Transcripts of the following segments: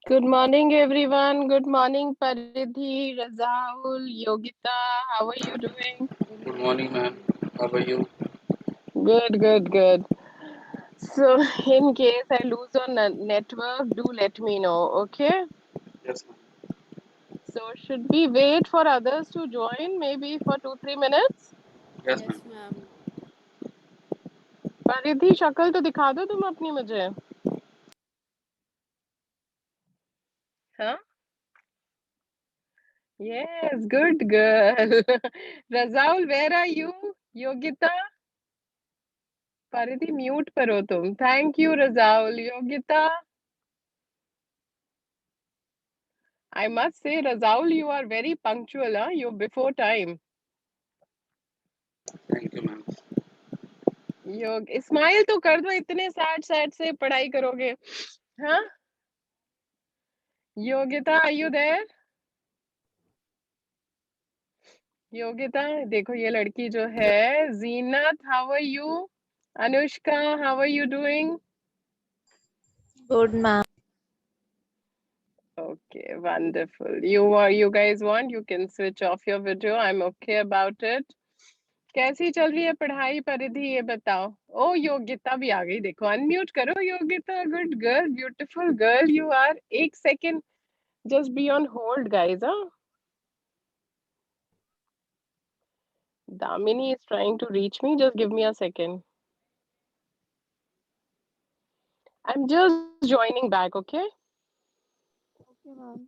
Good morning, everyone. Good morning, Paridhi, Razaul, Yogita. How are you doing? Good morning, ma'am. How are you? Good, good, good. So, in case I lose on network, do let me know, okay? Yes, ma'am. So, should we wait for others to join, maybe for 2-3 minutes? Yes, ma'am. Yes, ma'am. परिधि शक्ल तो दिखा दो तुम अपनी मुझे. हाँ? Yes, good girl. Razaul, where are you? Yogita? परिधि म्यूट पर हो तुम. Thank you, Razaul. Yogita? I must say, Razaul, you are very punctual, huh? You're before time. Thank you, ma'am. योग स्माइल तो कर दो, इतने सैड सैड से पढ़ाई करोगे. हाँ? Yogita, are you there? Yogita, देखो ये लड़की जो है. जीनत, how are you? Anushka, how are you doing? Good, ma'am. Okay, wonderful. You guys want, you can switch off your video. I'm okay about it. कैसी चल रही है पढ़ाई परिधि, ये बताओ. ओ योगिता भी आ गई, देखो. अनम्यूट करो Yogita. Good girl, beautiful girl you are. एक second, just be on hold guys. Damini is trying to reach me. Just give me a second. I'm just joining back, okay? Okay, ma'am.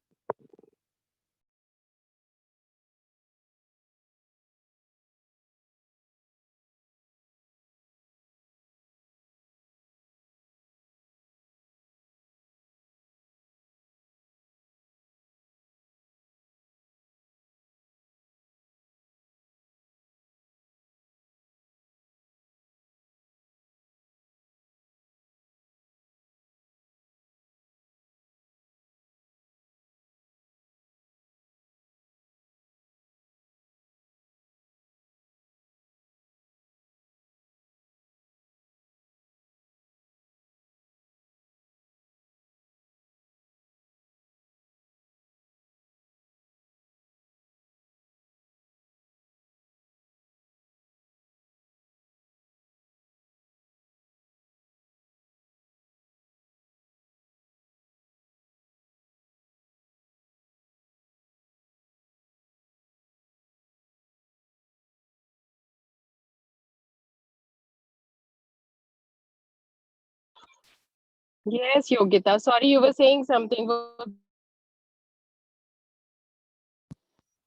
Yes, Yogita. Sorry, you were saying something.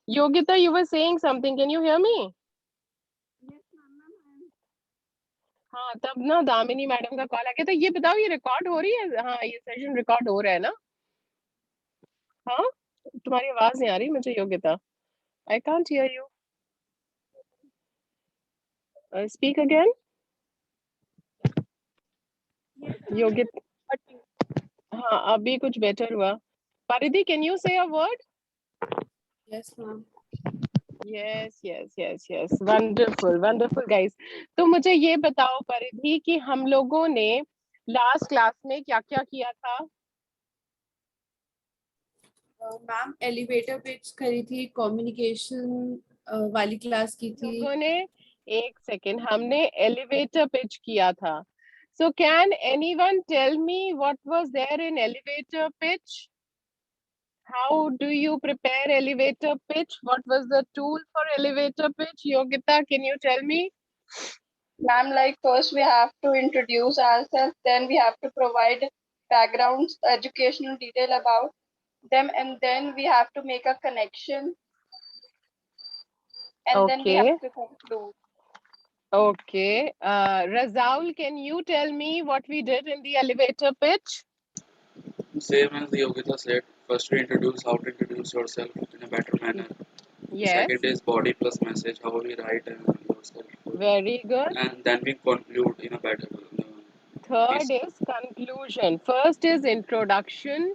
Yogita, you were saying something. Can you hear me? Yes, ma'am. हाँ, तब ना Damini madam का call आ गया था. ये बताओ, ये record हो रही है? हाँ, ये सेशन रिकॉर्ड हो रहा है ना? हाँ, तुम्हारी आवाज नहीं आ रही मुझे Yogita. I can't hear you. Speak again. Yes, Yogit. ma'am. हाँ, अभी कुछ बेटर हुआ. परिधि, कैन यू से a word? Yes, ma'am. Yes yes yes yes. Wonderful wonderful guys. तो मुझे ये बताओ परिधि कि हम लोगों ने लास्ट क्लास में क्या क्या किया था. मैम एलिवेटर पिच करी थी, कम्युनिकेशन वाली क्लास की थी. लोगों ने, एक सेकेंड, हमने एलिवेटर पिच किया था. So can anyone tell me what was there in elevator pitch? How do you prepare elevator pitch? What was the tool for elevator pitch? Yogita, can you tell me? Ma'am, like first we have to introduce ourselves, then we have to provide backgrounds, educational detail about them, and then we have to make a connection, and then we have Okay, to conclude. okay. Razaul, can you tell me what we did in the elevator pitch? Same as the Yogita said, first we introduce how to introduce yourself in a better manner. The Yes, second is body plus message, how we write yourself. very good. And then we conclude in a better Third piece. is conclusion. First is introduction,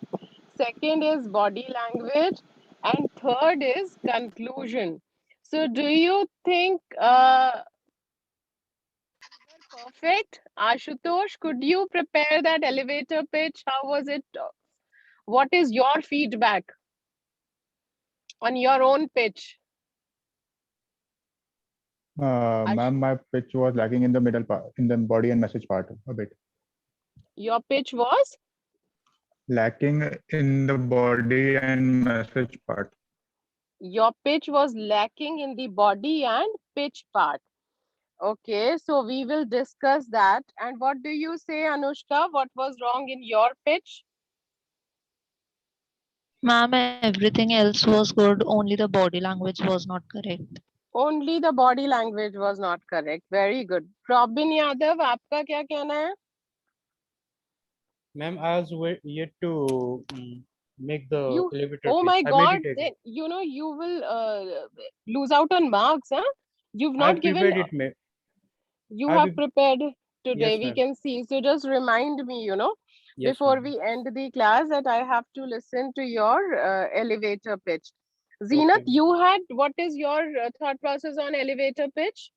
second is body language, and third is conclusion. So, do you think perfect? Ashutosh, could you prepare that elevator pitch? How was it? What is your feedback on your own pitch? Ma'am, my pitch was lacking in the middle part, in the body and message part a bit. Your pitch was Lacking in the body and message part. your pitch was lacking in the body and pitch part. Okay, so we will discuss that. And what do you say, Anushka? What was wrong in your pitch? Ma'am, everything else was good, only the body language was not correct. Only the body language was not correct. Very good. Probin Yadav, आपका क्या कहना है? Ma'am, I was yet to make the You, elevator oh pitch. my I God, meditated. then you will lose out on marks, huh? You've I not given. prepared it, ma'am. You I have prepared today. Yes, We ma'am. can see. So just remind me, Yes, before ma'am. we end the class, that I have to listen to your elevator pitch. Zeenat, Okay. you had, what is your thought process on elevator pitch?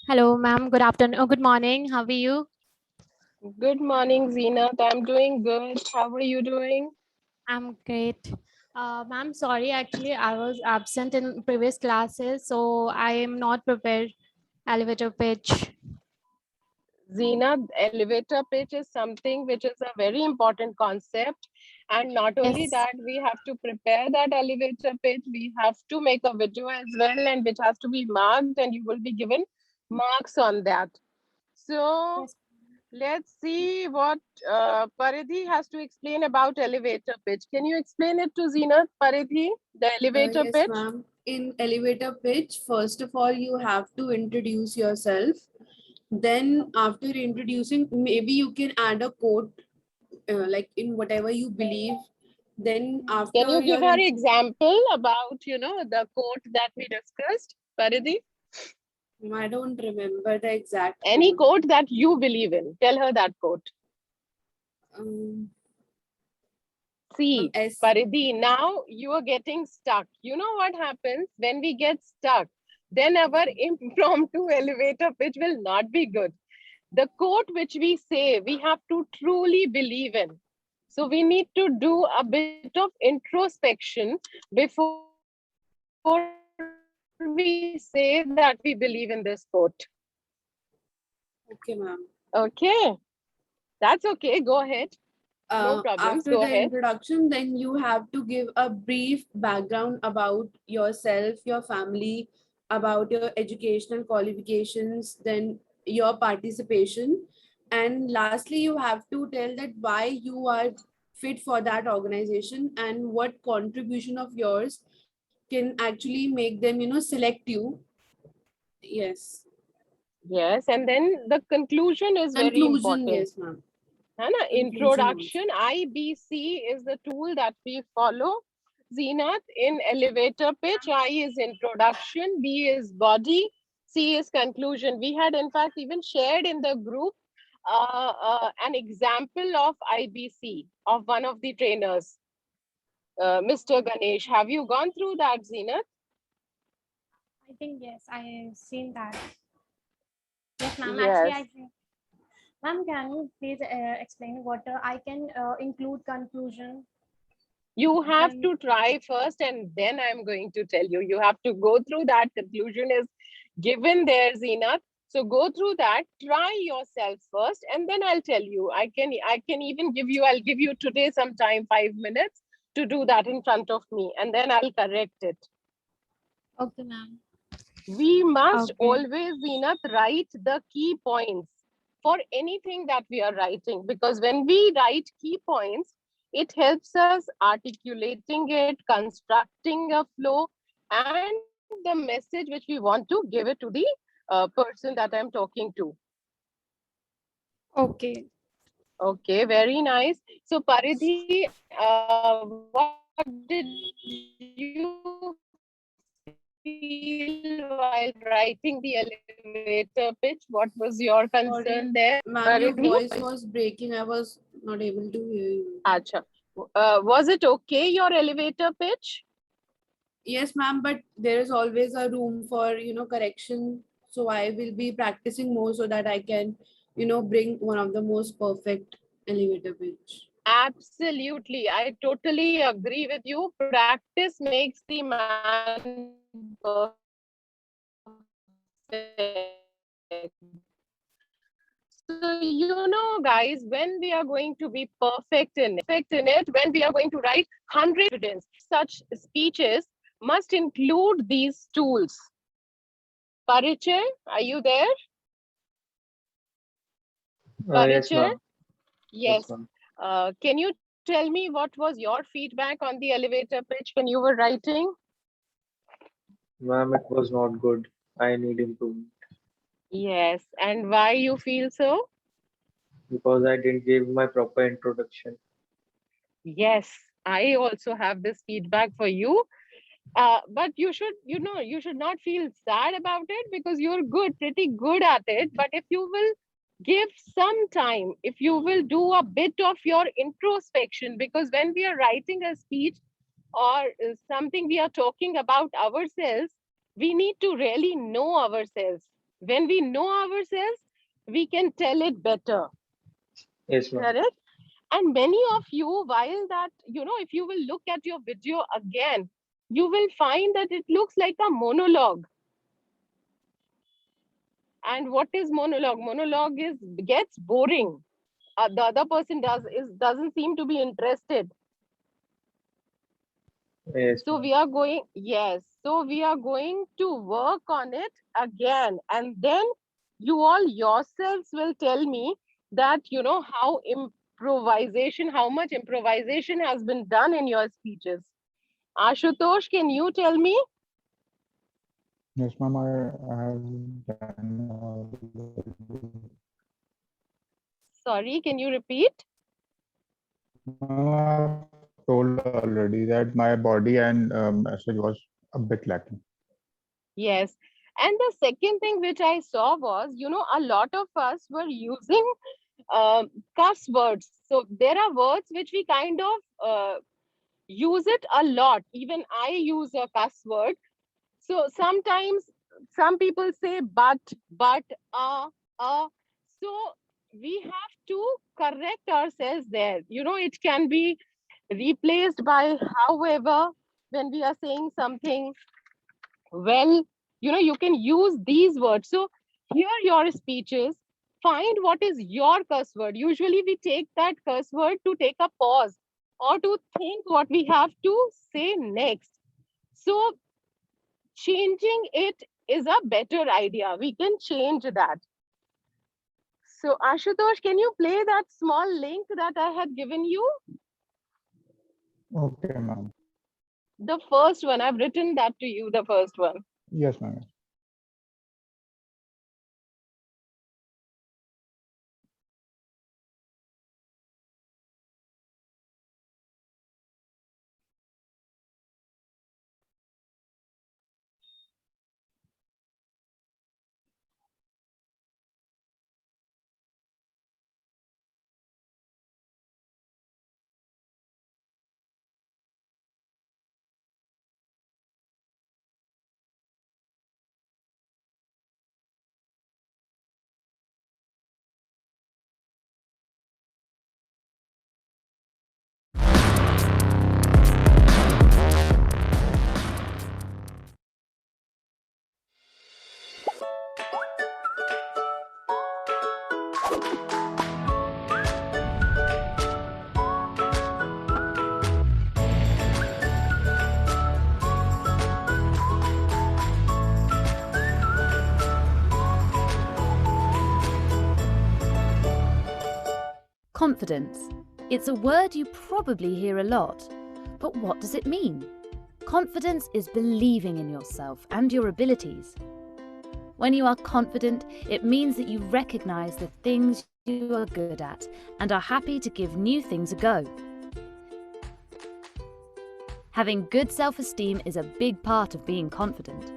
Hello, ma'am. Good afternoon. Good morning. How are you? Good morning, Zeenat. I'm doing good. How are you doing? I'm great. Ma'am, sorry. Actually, I was absent in previous classes, so I am not prepared. Elevator pitch. Zeenat, elevator pitch is something which is a very important concept. And not only Yes. that, we have to prepare that elevator pitch. We have to make a video as well, and which has to be marked, and you will be given marks on that. So Yes. let's see what Paridhi has to explain about elevator pitch. Can you explain it to Zeenat, Paridhi, the elevator Yes, pitch? ma'am. In elevator pitch, first of all, you have to introduce yourself. Then after introducing, maybe you can add a quote, like in whatever you believe. Then Can after you give your her example about, the quote that we discussed, Paridhi? I don't remember the exact Any quote. quote that you believe in. Tell her that quote. Um, See, S. Paridhi, now you are getting stuck. You know what happens when we get stuck? Then our impromptu elevator pitch will not be good. The quote which we say, we have to truly believe in. So we need to do a bit of introspection before we say that we believe in this quote. Okay, ma'am. Okay, that's okay. Go ahead. No problems. After Go the ahead. introduction, then you have to give a brief background about yourself, your family, about your educational qualifications, then your participation. And lastly, you have to tell that why you are fit for that organization and what contribution of yours can actually make them, select you. Yes. Yes, and then the conclusion is very Conclusion, important. yes, ma'am. है ना? Conclusion also. Introduction, IBC is the tool that we follow. Zeenat, in elevator pitch, I is introduction, B is body, C is conclusion. We had in fact even shared in the group an example of IBC of one of the trainers, Mr. Ganesh. Have you gone through that, Zeenat? I think yes, I seen that. Yes, ma'am. Yes. Actually, I think. Ma'am, can you please explain what I can include conclusion? You have Then- to try first, and then I'm going to tell you. You have to go through that. Conclusion is given there, Zeenat. So go through that, try yourself first, and then I'll tell you. I can even I'll give you today some time, 5 minutes, to do that in front of me, and then I'll correct it. Okay, ma'am. We must Okay. always, Zeenat, write the key points for anything that we are writing, because when we write key points, it helps us articulating it, constructing a flow, and the message which we want to give it to the person that I'm talking to. Okay. Okay, very nice. So Paridhi, what did you feel while writing the elevator pitch? What was your concern Sorry, there, ma'am, your Paridhi? voice was breaking. I was not able to hear you. Acha. Was it okay, your elevator pitch? Yes, ma'am, but there is always a room for, correction. So I will be practicing more so that I can bring one of the most perfect elevator pitch. Absolutely. I totally agree with you. Practice makes the man perfect. So, guys, when we are going to be perfect in it, when we are going to write 100 evidence, such speeches must include these tools. Parichay, are you there? Yes, Parichay? ma'am. Yes. Ma'am. Can you tell me what was your feedback on the elevator pitch when you were writing? Ma'am, it was not good. I need improvement Yes. And why you feel so? because I didn't give my proper introduction. Yes, I also have this feedback for you. But you should, you should not feel sad about it because you're good, pretty good at it. But if you will give some time, if you will do a bit of your introspection, because when we are writing a speech or something we are talking about ourselves, we need to really know ourselves. When we know ourselves, we can tell it better. Yes, ma'am. Correct? And many of you, while that, if you will look at your video again, you will find that it looks like a monologue. And what is monologue? Monologue gets boring. The other person doesn't seem to be interested. Yes, So ma'am. we are going, yes. So we are going to work on it again. And then you all yourselves will tell me that, how much improvisation has been done in your speeches. Ashutosh, can you tell me? Yes, ma'am, I have done already. Sorry, can you repeat? Ma'am, I've told already that my body and message was a bit lacking. Yes. And the second thing which I saw was, a lot of us were using cuss words. So there are words which we kind of use it a lot. Even I use a cuss word. So sometimes some people say but, so we have to correct ourselves there. It can be replaced by however when we are saying something. Well, you can use these words. So hear your speeches, find what is your curse word. Usually we take that curse word to take a pause or to think what we have to say next. So changing it is a better idea. We can change that. So Ashutosh, can you play that small link that I had given you? Okay, ma'am. The first one, I've written that to you, the first one. Yes, ma'am. Confidence. It's a word you probably hear a lot, but what does it mean? Confidence is believing in yourself and your abilities. When you are confident, it means that you recognize the things you are good at and are happy to give new things a go. Having good self-esteem is a big part of being confident.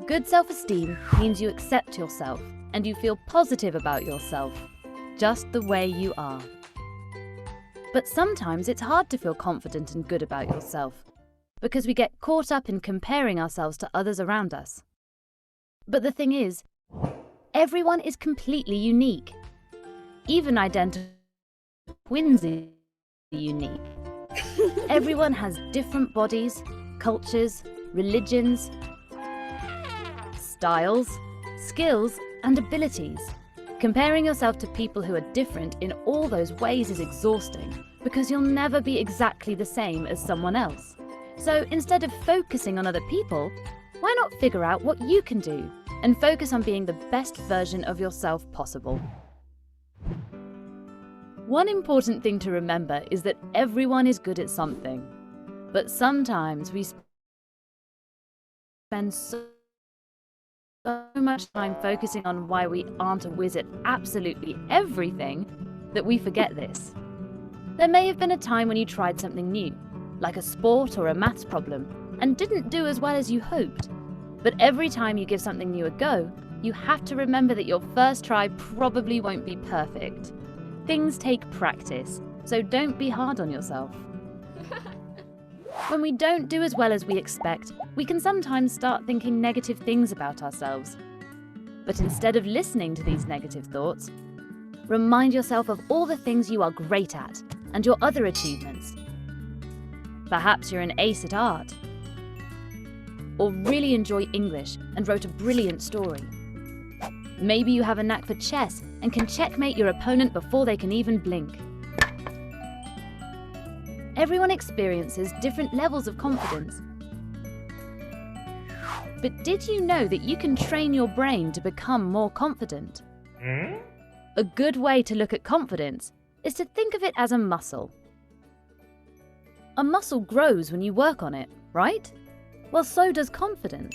Good self-esteem means you accept yourself and you feel positive about yourself, just the way you are. But sometimes it's hard to feel confident and good about yourself because we get caught up in comparing ourselves to others around us. But the thing is, everyone is completely unique Even identical twins are unique. Everyone has different bodies, cultures, religions, styles, skills, and abilities. Comparing yourself to people who are different in all those ways is exhausting because you'll never be exactly the same as someone else. So instead of focusing on other people, why not figure out what you can do and focus on being the best version of yourself possible? One important thing to remember is that everyone is good at something, but sometimes we spend so much time focusing on why we aren't a whiz at absolutely everything that we forget this. There may have been a time when you tried something new, like a sport or a maths problem, and didn't do as well as you hoped. But every time you give something new a go, you have to remember that your first try probably won't be perfect. Things take practice, so don't be hard on yourself. When we don't do as well as we expect, we can sometimes start thinking negative things about ourselves. But instead of listening to these negative thoughts, remind yourself of all the things you are great at and your other achievements. Perhaps you're an ace at art, or really enjoy English and wrote a brilliant story. Maybe you have a knack for chess and can checkmate your opponent before they can even blink. Everyone experiences different levels of confidence. But did you know that you can train your brain to become more confident? A good way to look at confidence is to think of it as a muscle. A muscle grows when you work on it, right? Well, so does confidence.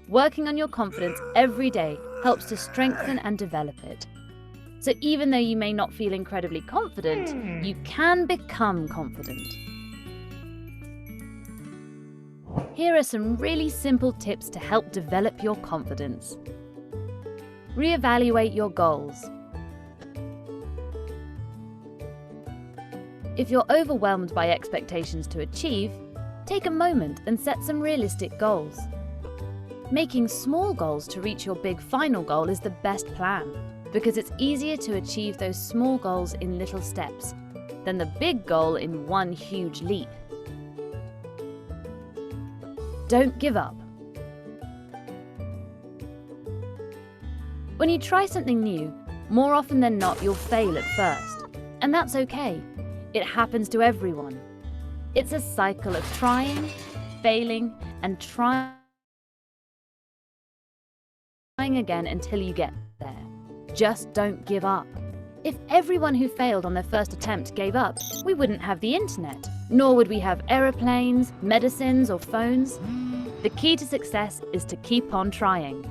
Working on your confidence every day helps to strengthen and develop it. So even though you may not feel incredibly confident, you can become confident. Here are some really simple tips to help develop your confidence. Reevaluate your goals. If you're overwhelmed by expectations to achieve, take a moment and set some realistic goals. Making small goals to reach your big final goal is the best plan, because it's easier to achieve those small goals in little steps than the big goal in one huge leap. Don't give up. When you try something new, more often than not you'll fail at first, and that's okay. It happens to everyone. It's a cycle of trying, failing, and trying again until you get there. Just don't give up. If everyone who failed on their first attempt gave up, we wouldn't have the internet, nor would we have aeroplanes, medicines, or phones. The key to success is to keep on trying.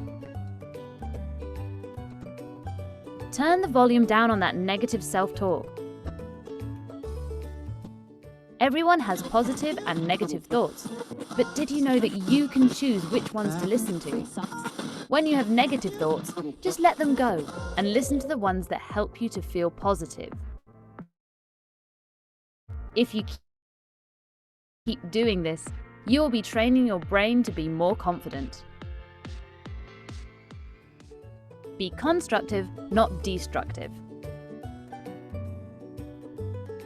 Turn the volume down on that negative self-talk. Everyone has positive and negative thoughts, but did you know that you can choose which ones to listen to? When you have negative thoughts, just let them go and listen to the ones that help you to feel positive. If you keep doing this, you will be training your brain to be more confident. Be constructive, not destructive.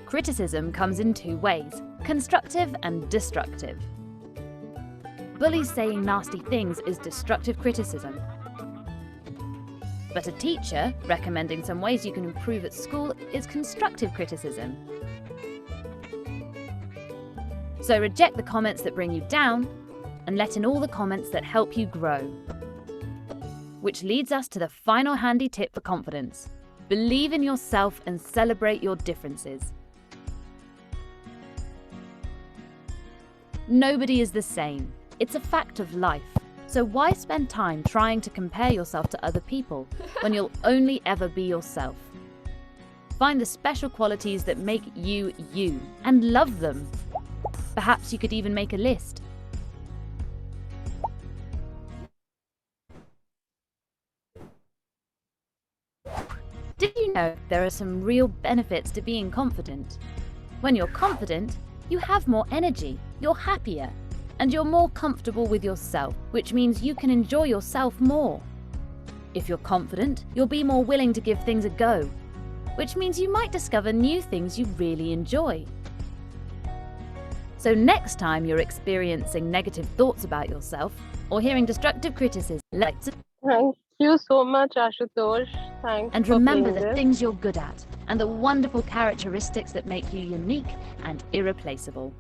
Criticism comes in two ways, constructive and destructive. Bullies saying nasty things is destructive criticism. But a teacher recommending some ways you can improve at school is constructive criticism. So reject the comments that bring you down and let in all the comments that help you grow. Which leads us to the final handy tip for confidence. Believe in yourself and celebrate your differences. Nobody is the same. It's a fact of life. So why spend time trying to compare yourself to other people when you'll only ever be yourself? Find the special qualities that make you you and love them. Perhaps you could even make a list. Did you know there are some real benefits to being confident? When you're confident, you have more energy, you're happier, and you're more comfortable with yourself, which means you can enjoy yourself more. If you're confident, you'll be more willing to give things a go, which means you might discover new things you really enjoy. So next time you're experiencing negative thoughts about yourself or hearing destructive criticism, Thank you so much, Ashutosh. Thanks and for remember playing the this. things you're good at and the wonderful characteristics that make you unique and irreplaceable.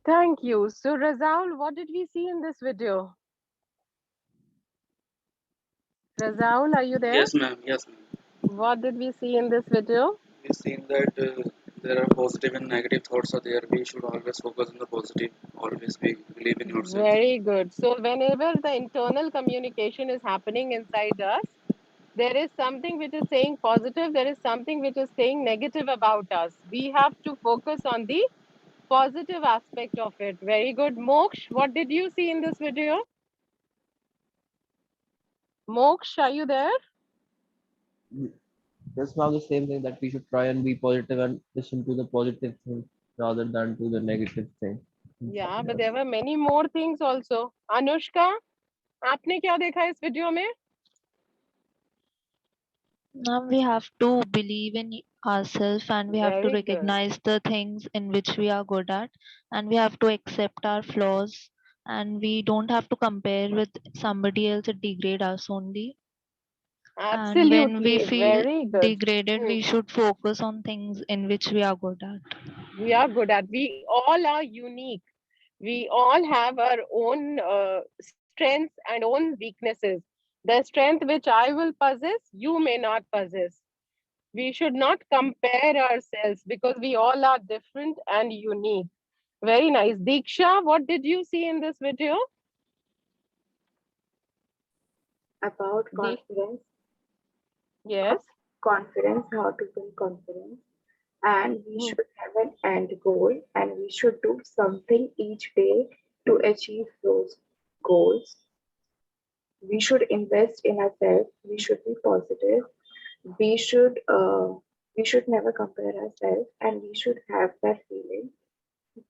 Thank you. So, Razaul, what did we see in this video? Razaul, are you there? Yes, ma'am. Yes, ma'am. What did we see in this video? We've seen that there are positive and negative thoughts are there. We should always focus on the positive. Always believe in yourself. Very good. So, whenever the internal communication is happening inside us, there is something which is saying positive, there is something which is saying negative about us. We have to focus on the positive aspect of it. Very good. Moksh, what did you see in this video? Moksh, are you there? Just now the same thing that we should try and be positive and listen to the positive thing rather than to the negative thing. Yeah, but there were many more things also. Anushka, आपने क्या देखा इस video में? Now we have to believe in ourselves and we have to Very good. recognize the things in which we are good at and we have to accept our flaws and we don't have to compare with somebody else. It degrade us only. And when we Absolutely. feel Very good. degraded, we should focus on things in which we are good at. We are good at. We all are unique. We all have our own strengths and own weaknesses. The strength which I will possess, you may not possess. We should not compare ourselves because we all are different and unique. Very nice. Diksha, what did you see in this video? About confidence. Yes. Confidence, how to build confidence. And we should have an end goal and we should do something each day to achieve those goals. We should invest in ourselves. We should be positive. We should never compare ourselves, and we should have that feeling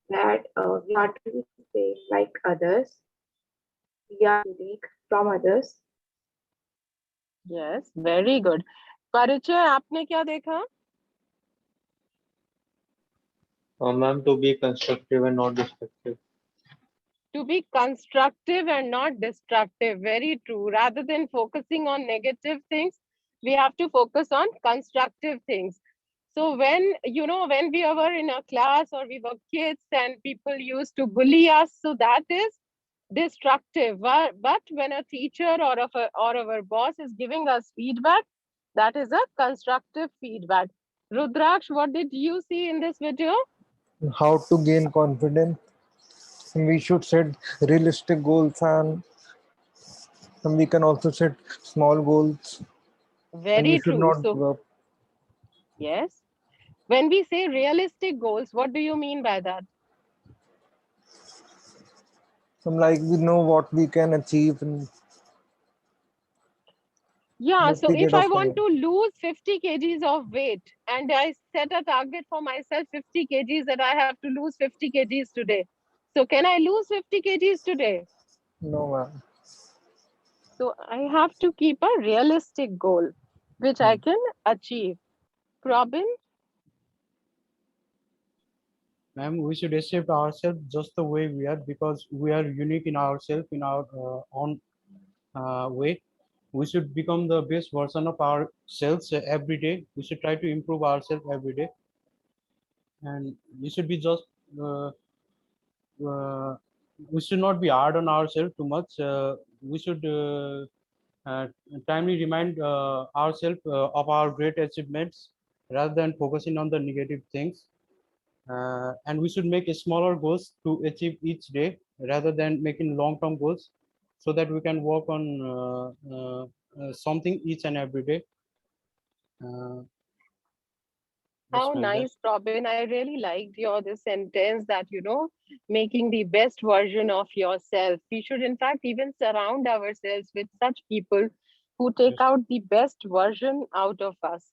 that we are to be same like others. We are unique from others. Yes, very good. परिचय आपने क्या देखा? Ma'am, to be constructive and not destructive. To be constructive and not destructive. Very true. Rather than focusing on negative things, we have to focus on constructive things. So when when we were in a class or we were kids and people used to bully us, so that is destructive. But when a teacher or our boss is giving us feedback, that is a constructive feedback. Rudraksh, what did you see in this video? How to gain confidence. We should set realistic goals and we can also set small goals. And we Very should true. not So give up. yes. When we say realistic goals, what do you mean by that? Like we know what we can achieve in Yeah, a so if period I of want time. to lose 50 kgs of weight and I set a target for myself 50 kgs that I have to lose 50 kgs today. So can I lose 50 kgs today? No, ma'am. So I have to keep a realistic goal, which I can achieve. Robin? Ma'am, we should accept ourselves just the way we are because we are unique in ourselves, in our own way. We should become the best version of ourselves every day. We should try to improve ourselves every day. And we should be just, we should not be hard on ourselves too much. We should uh, timely remind ourselves of our great achievements rather than focusing on the negative things. And we should make smaller goals to achieve each day rather than making long-term goals so that we can work on something each and every day. How nice, Robin. I really liked your this sentence that, making the best version of yourself. We should, in fact, even surround ourselves with such people who take out the best version out of us.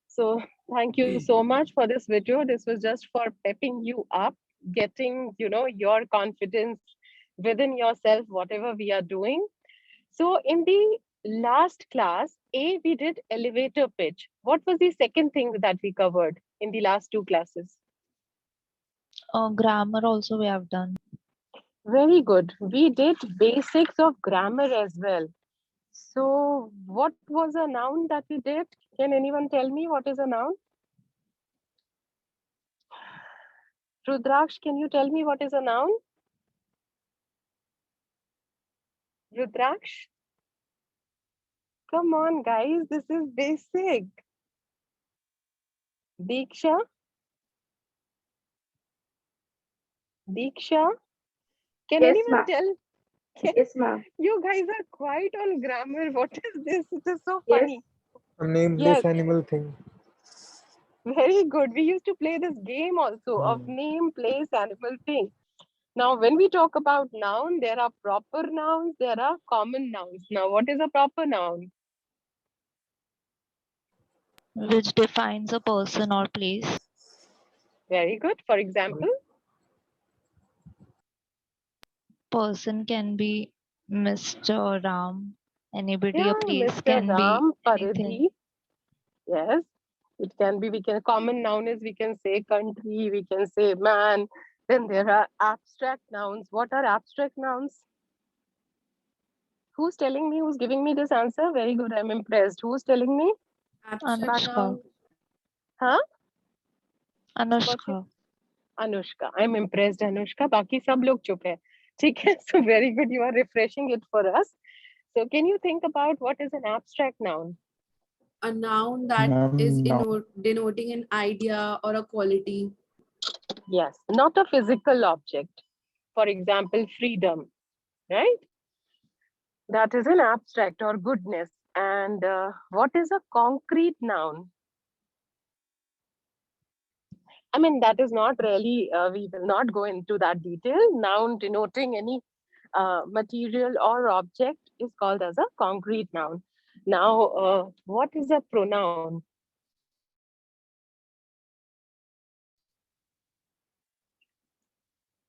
So thank you so much for this video. This was just for pepping you up, getting, your confidence within yourself, whatever we are doing. So in the last class, we did elevator pitch. What was the second thing that we covered in the last two classes? Grammar also we have done. Very good. We did basics of grammar as well. So what was a noun that we did? Can anyone tell me what is a noun? Rudraksh, can you tell me what is a noun? Rudraksh? Come on, guys, this is basic. Diksha? Diksha? Can Yes, anyone ma'am. tell? Yes, ma'am. You guys are quiet on grammar. What is this? It is so Yes. funny. A nameless Yes, animal thing. very good. We used to play this game also of name, place, animal, thing. Now, when we talk about noun, there are proper nouns, there are common nouns. Now, what is a proper noun? Which defines a person or place. Very good. For example, Person can be Mr. Ram. Anybody, a yeah, place Mr. can be Ram anything. Paridhi. Yes, it can be. We can common noun is we can say country, we can say man. Then there are abstract nouns. What are abstract nouns? Who's telling me? Who's giving me this answer? Very good. I'm impressed. Who's telling me? Abstract Anushka. noun. Huh? Anushka. Anushka. I'm impressed, Anushka. बाकी सब लोग चुप है. ठीक है. So very good. You are refreshing it for us. So can you think about what is an abstract noun? A noun that is denoting an idea or a quality. Yes, not a physical object. For example, freedom, right? That is an abstract or goodness. And what is a concrete noun? I mean, that is not really, we will not go into that detail. Noun denoting any material or object is called as a concrete noun. Now, what is a pronoun?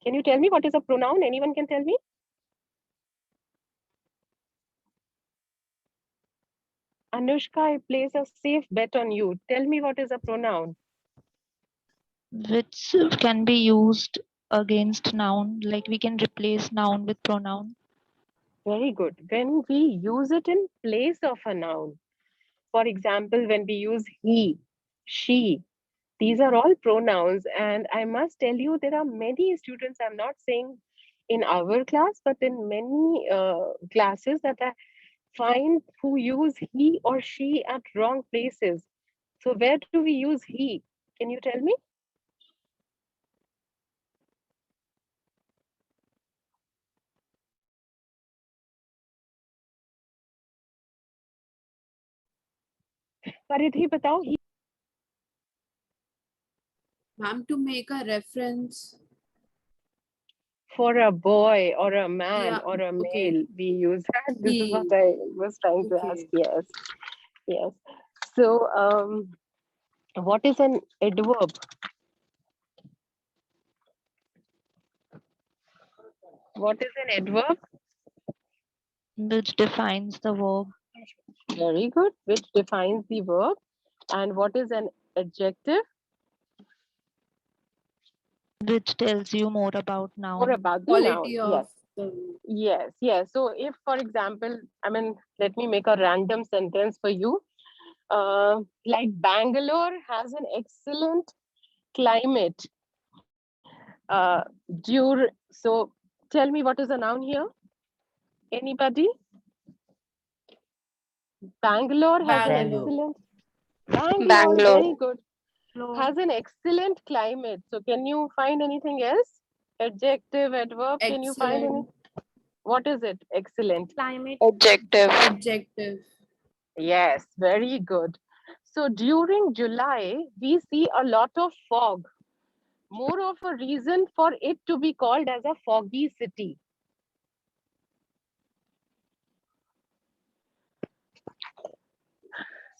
Can you tell me what is a pronoun? Anyone can tell me? Anushka, I place a safe bet on you. Tell me what is a pronoun? Which can be used against noun. Like we can replace noun with pronoun. Very good. When we use it in place of a noun, for example, when we use he, she, these are all pronouns. And I must tell you, there are many students, I'm not saying in our class, but in many classes that I find who use he or she at wrong places. So where do we use he? Can you tell me? Paridhi, batao. Ma'am, to make a reference. For a boy or a man Yeah, or a okay. male, we use that. This is what He. I was trying to ask. Okay. Yes, yes. So, what is an adverb? What is an adverb? Which defines the verb. Very good. Which defines the verb. And what is an adjective? Which tells you more about More noun. about the Quality noun. Yes. of the. Yes, yes. So if, for example, I mean, let me make a random sentence for you. Like Bangalore has an excellent climate. So tell me what is a noun here? Anybody? Bangalore has an Bangalore. excellent. Bangalore, Bangalore. very good. Has an excellent climate. So can you find anything else? Adjective, adverb, can you find any? Excellent. What is it? Excellent. Climate. Adjective. Adjective. Yes, very good. So during July, we see a lot of fog. More of a reason for it to be called as a foggy city.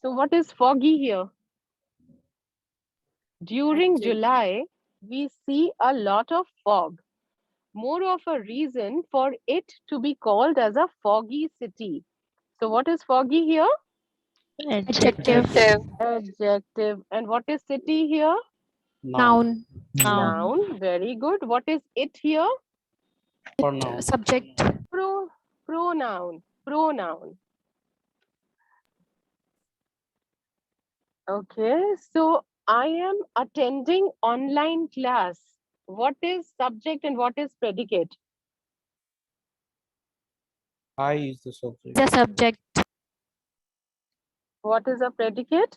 So what is foggy here? During Adjective. July, we see a lot of fog. more of a reason for it to be called as a foggy city. So what is foggy here? Adjective. Adjective. And what is city here? Noun. Noun. Very good. What is it here? Pronoun. Subject. Pronoun. Pronoun. Okay. So I am attending online class. What is subject and what is predicate? I is the subject. The subject. What is a predicate?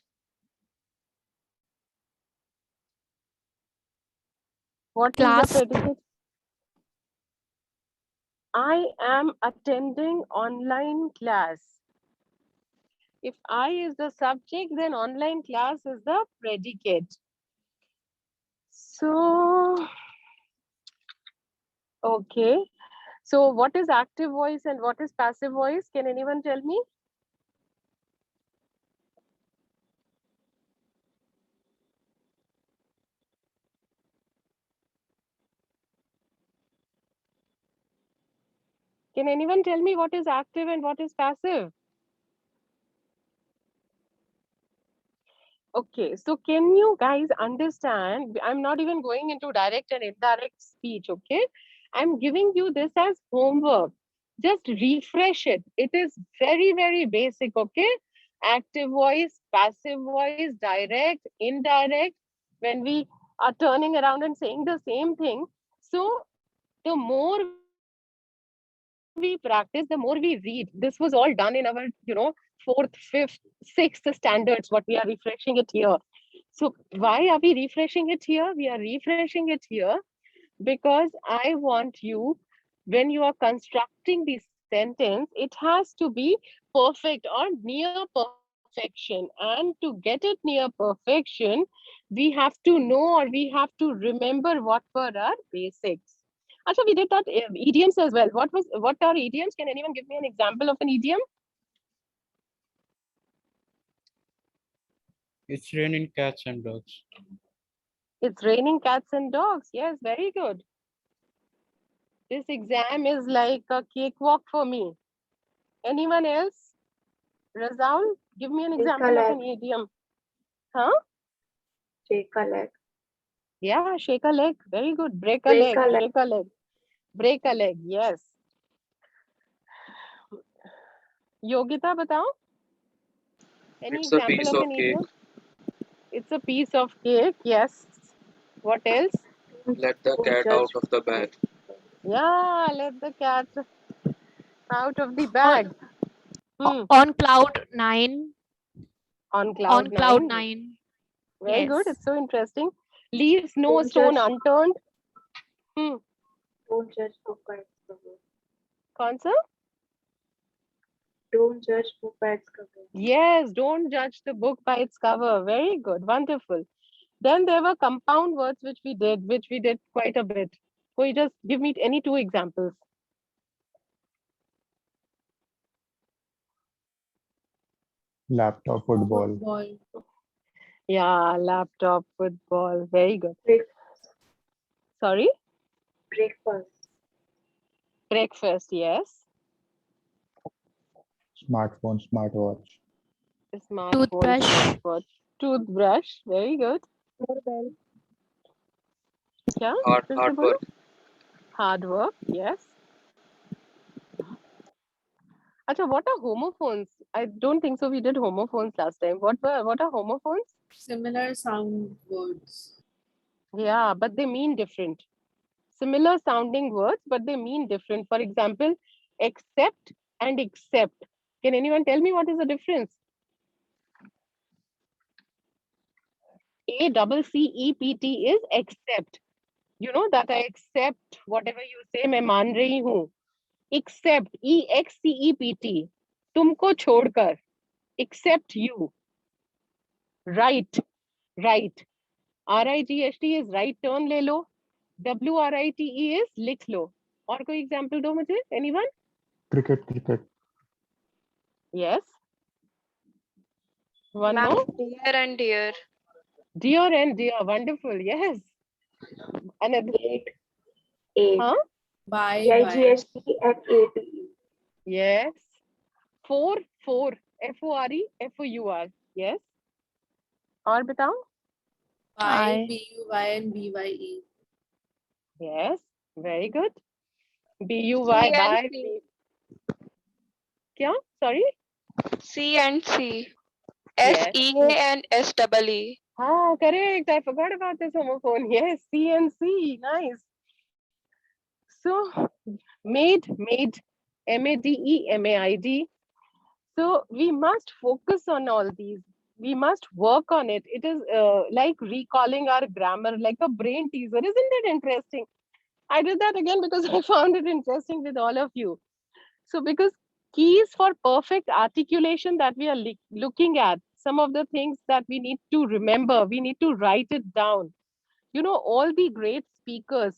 What Class. is a predicate? I am attending online class. If I is the subject, then online class is the predicate. So, okay. So what is active voice and what is passive voice? Can anyone tell me? Can anyone tell me what is active and what is passive? Okay, so can you guys understand? I'm not even going into direct and indirect speech, okay? I'm giving you this as homework. Just refresh it. It is very, very basic, okay? Active voice, passive voice, direct, indirect. When we are turning around and saying the same thing. So the more we practice, the more we read. This was all done in our, fourth, fifth, sixth standards, what we are refreshing it here. So why are we refreshing it here? We are refreshing it here because I want you, when you are constructing the sentence, it has to be perfect or near perfection. And to get it near perfection, we have to know or we have to remember what were our basics. Also, we did that idioms as well. What are idioms? Can anyone give me an example of an idiom? It's raining cats and dogs. It's raining cats and dogs. Yes, very good. This exam is like a cakewalk for me. Anyone else? Razaul, give me an example of an idiom. Huh? Shake a leg. Yeah, shake a leg. Very good. Break a Break leg. a leg. Shake a leg. Break a leg. Yes. Yogita, batao. Any It's a example piece of of an cake. idiom? It's a piece of cake. Yes. What else? Let the Don't cat judge out of the bag. Yeah, let the cat out of the On, bag. on cloud 9. On On cloud cloud nine. 9. Very good. Yes. It's so interesting. Leaves no don't stone judge unturned. Hmm. don't judge book by its cover. कौन सा? Don't judge book by its cover. Yes, don't judge the book by its cover. Very good. Wonderful. Then there were compound words which we did quite a bit. Could you just give me any two examples? Laptop, football. Football. Yeah, laptop, football. Very good. Break, Sorry? breakfast. Breakfast, yes. Smartphone, smartwatch. Smartphone, Toothbrush. smartwatch. Toothbrush. Very good. Doorbell. क्या? Hard, फिर से hard बोलो. work. Hard work, yes. Acha, what are homophones? I don't think so. We did homophones last time. What are homophones? Similar sound words. Yeah, but they mean different. Similar sounding words, but they mean different. For example, accept and accept. Can anyone tell me what is the difference? ACCEPT is accept. You know that I accept whatever you say. मैं मान रही हूँ. Accept. EXCEPT. तुमको छोड़कर. Accept you. Right. Right. RIGHT is right turn ले लो. WRITE is लिख लो. और कोई example दो मुझे. Anyone? Cricket, cricket. Yes. One Ma'am, more. dear and dear. Dear and dear. Wonderful. Yes. Another. Eight. Eight. Huh? By. BIGST and ATE. Yes. Four. FORE, FOUR. Yes. और बताओ? By, I. BUY and BYE. Yes. Very good. BUY C and by C. B. क्या? Sorry? C and C. Yes. SEA and SEE. Ah, correct. I forgot about this homophone. Yes, C and C. Nice. So, made, MADE, So we must focus on all these. We must work on it. It is like recalling our grammar, like a brain teaser. Isn't it interesting? I did that again because I found it interesting with all of you. So, because keys for perfect articulation that we are looking at, some of the things that we need to remember, we need to write it down. You know, all the great speakers,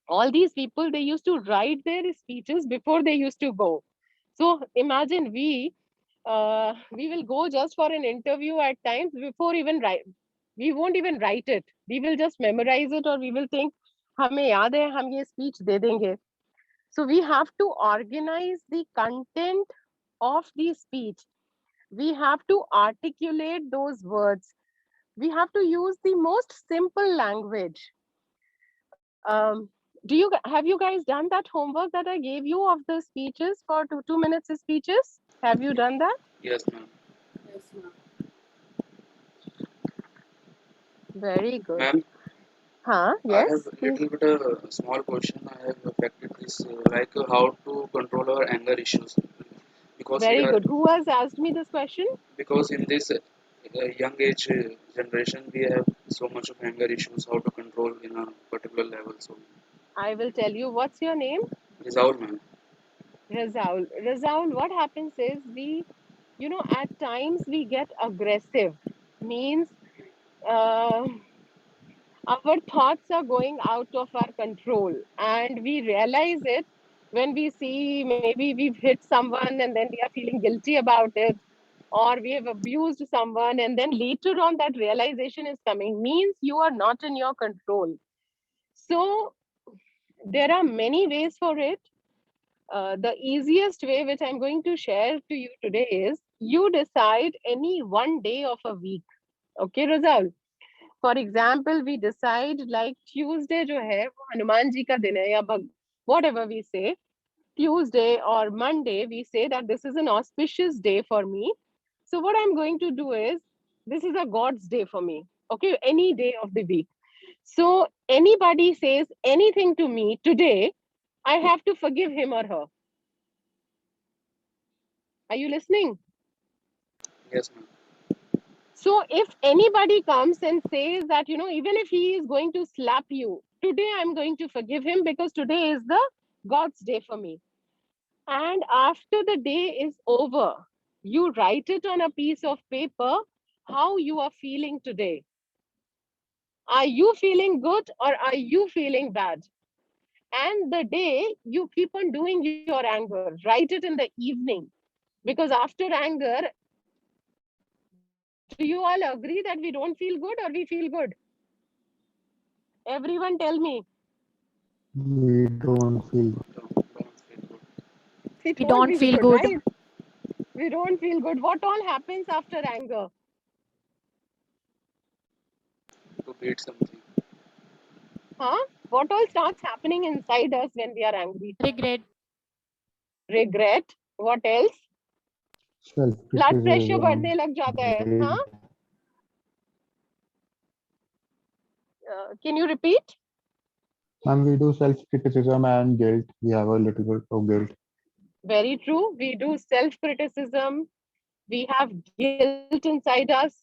all these people, they used to write their speeches before they used to go. So imagine we will go just for an interview at times before even write. We won't even write it. We will just memorize it, or we will think हमें याद है हम ये speech दे देंगे. So we have to organize the content of the speech. We have to articulate those words. We have to use the most simple language. Have you guys done that homework that I gave you of the speeches for two minutes speeches? Have you done that? Yes, ma'am. Yes, ma'am. Very good. Ma'am, Huh? I Yes, have a please. little bit a small question. I have affected this like how to control our anger issues because we Very are good. Who has asked me this question? because in this young age generation we have so much of anger issues. How to control in a particular level? So, I will tell you. What's your name? Resolve, ma'am. Razaul. Razaul, what happens is at times we get aggressive. Means uh, our thoughts are going out of our control, and we realize it when we see maybe we've hit someone and then we are feeling guilty about it, or we have abused someone, and then later on that realization is coming. Means you are not in your control. So there are many ways for it. The easiest way, which I'm going to share to you today, is you decide any one day of a week. Okay, Razal? For example, we decide like Tuesday जो है वो हनुमान जी का दिन है या whatever we say, Tuesday or Monday, we say that this is an auspicious day for me. So what I'm going to do is, this is a God's day for me. Okay, any day of the week. So anybody says anything to me today, I have to forgive him or her. Are you listening? Yes, ma'am. So if anybody comes and says that, even if he is going to slap you, today I'm going to forgive him because today is the God's day for me. And after the day is over, you write it on a piece of paper how you are feeling today. Are you feeling good or are you feeling bad? And the day you keep on doing your anger, write it in the evening. Because after anger, do you all agree that we don't feel good or we feel good? Everyone tell me. We don't feel good. Don't feel good. We We don't don't feel feel good, good. right? We don't feel good. What all happens after anger? To beat something. Huh? What all starts happening inside us when we are angry? Regret. Regret. What else? Blood pressure Self-criticism, बढ़ने लग जाता है. guilt. Huh? Can you repeat? And we do self-criticism and guilt. We have a little bit of guilt. Very true. We do self-criticism. We have guilt inside us.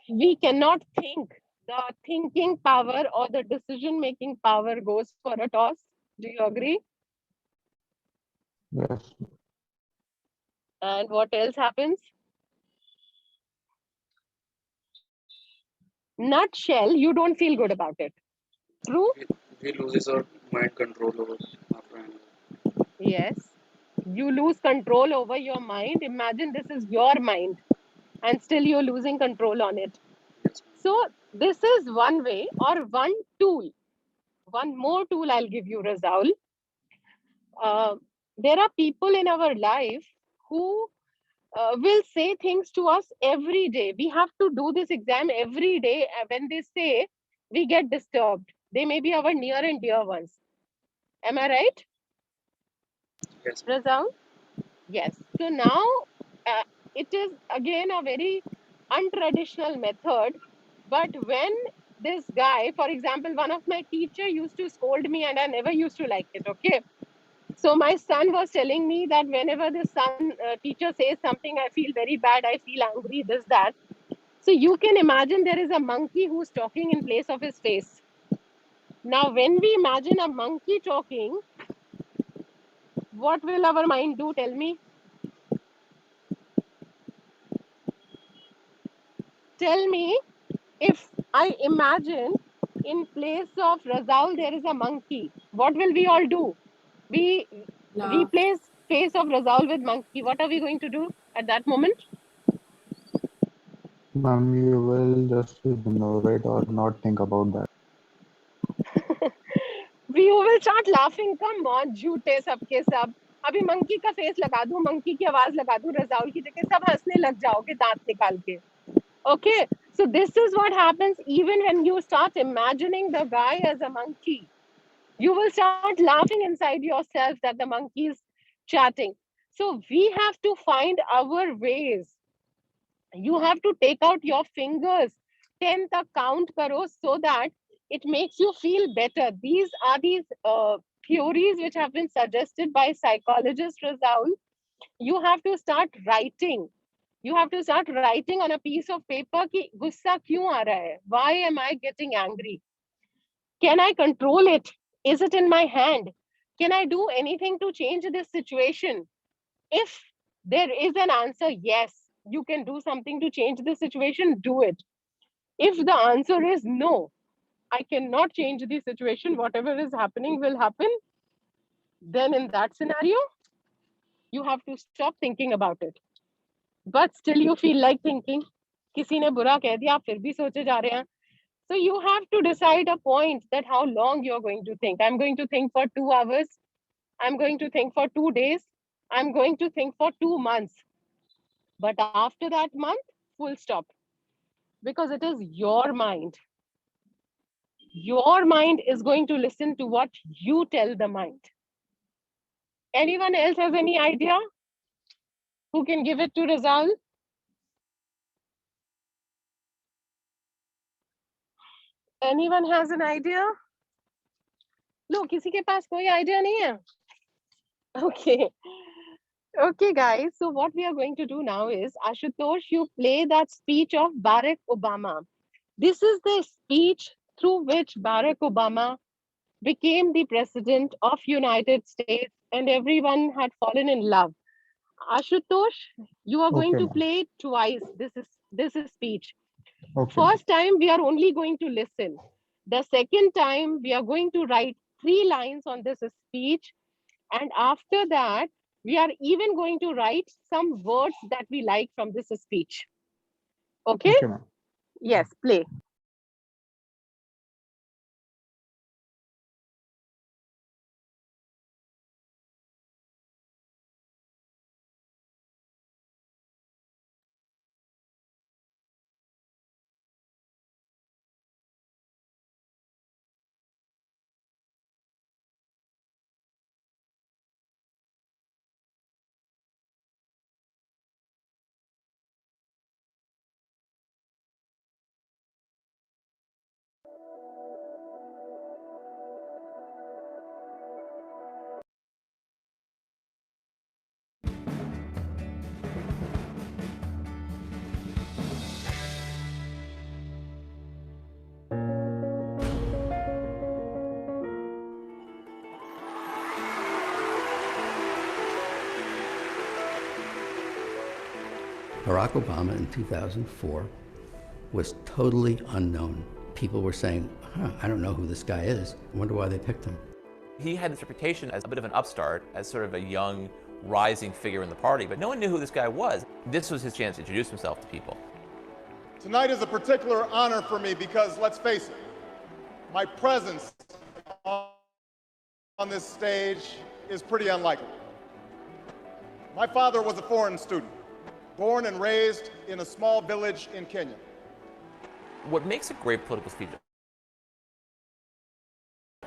We cannot think. The thinking power or the decision-making power goes for a toss. Do you agree? Yes. And what else happens? Nutshell, you don't feel good about it. True? We loses our mind control over after anger. Yes. You lose control over your mind. Imagine this is your mind and still you're losing control on it. Yes, ma'am. So this is one way or one tool. one more tool I'll give you, Razaul. There are people in our life who will say things to us every day. We have to do this exam every day. When they say, we get disturbed. They may be our near and dear ones. Am I right? Yes. Razaul? Yes. So now it is again a very untraditional method. But when this guy, for example, one of my teacher used to scold me and I never used to like it. Okay. So my son was telling me that whenever the teacher says something, I feel very bad. I feel angry, this, that. So you can imagine there is a monkey who's talking in place of his face. Now, when we imagine a monkey talking, what will our mind do? Tell me. Tell me, if I imagine in place of Razaul, there is a monkey. What will we all do? We Laugh. replace face of Razaul with monkey. What are we going to do at that moment? Ma'am, you will just ignore it or not think about that. We will start laughing. Come on, झूठे सबके सब. अभी monkey का face लगा दूं, monkey की आवाज लगा दूं, रजाउल की जगह सब हंसने लग जाओगे दांत निकाल के. Okay, so this is what happens even when you start imagining the guy as a monkey. You will start laughing inside yourself that the monkey is chatting. So we have to find our ways. You have to take out your fingers, 10 tak count karo, so that it makes you feel better. These are these theories which have been suggested by psychologist Razaul. You have to start writing. You have to start writing on a piece of paper कि गुस्सा क्यों आ रहा है? Why am I getting angry? Can I control it? Is it in my hand? Can I do anything to change this situation? If there is an answer, yes, you can do something to change the situation, do it. If the answer is no, I cannot change the situation, whatever is happening will happen, then in that scenario, you have to stop thinking about it. But still you feel like thinking. किसी ने बुरा कह दिया, आप फिर भी सोचे जा रहे हैं. So you have to decide a point that how long you're going to think. I'm going to think for 2 hours. I'm going to think for 2 days. I'm going to think for 2 months. But after that month, full stop. Because it is your mind. Your mind is going to listen to what you tell the mind. Anyone else has any idea? Who can give it to Rizal? Anyone has an idea? No, किसी के पास कोई idea नहीं है. Okay. Okay, guys. So what we are going to do now is, Ashutosh, you play that speech of Barack Obama. This is the speech through which Barack Obama became the president of United States, and everyone had fallen in love. Ashutosh, you are going Okay, to ma'am. play it twice. This is speech. Okay, ma'am. First time we are only going to listen. The second time we are going to write 3 lines on this speech, and after that we are even going to write some words that we like from this speech. Okay? Okay, ma'am. Yes, play. Barack Obama in 2004 was totally unknown. People were saying, I don't know who this guy is. I wonder why they picked him. He had this reputation as a bit of an upstart, as sort of a young, rising figure in the party, but no one knew who this guy was. This was his chance to introduce himself to people. Tonight is a particular honor for me because, let's face it, my presence on this stage is pretty unlikely. My father was a foreign student, born and raised in a small village in Kenya. What makes a great political speech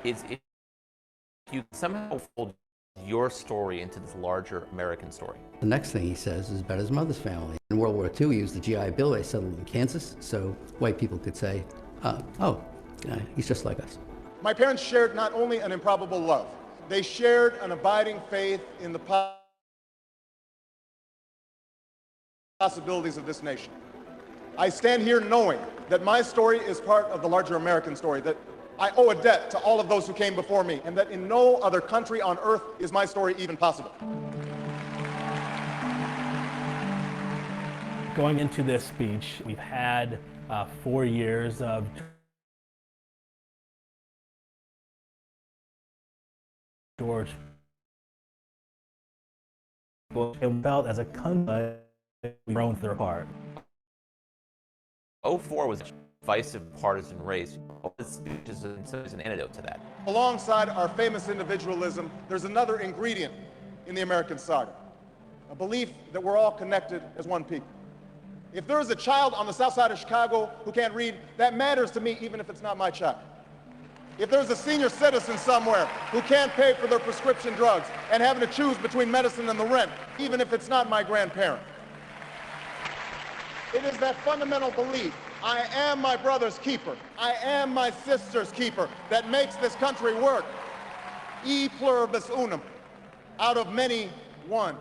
is if you somehow fold your story into this larger American story. The next thing he says is about his mother's family. In World War II, he used the GI Bill. They settled in Kansas, so white people could say, he's just like us. My parents shared not only an improbable love, they shared an abiding faith in the possibilities of this nation. I stand here knowing that my story is part of the larger American story, that I owe a debt to all of those who came before me, and that in no other country on earth is my story even possible. Going into this speech, we've had 4 years of George Bush, and felt as a country grown through apart. 04 was a divisive partisan race. This is an antidote to that. Alongside our famous individualism, there's another ingredient in the American saga, a belief that we're all connected as one people. If there is a child on the south side of Chicago who can't read, that matters to me even if it's not my child. If there's a senior citizen somewhere who can't pay for their prescription drugs and having to choose between medicine and the rent, even if it's not my grandparent. It is that fundamental belief, I am my brother's keeper, I am my sister's keeper, that makes this country work. E pluribus unum, out of many, one.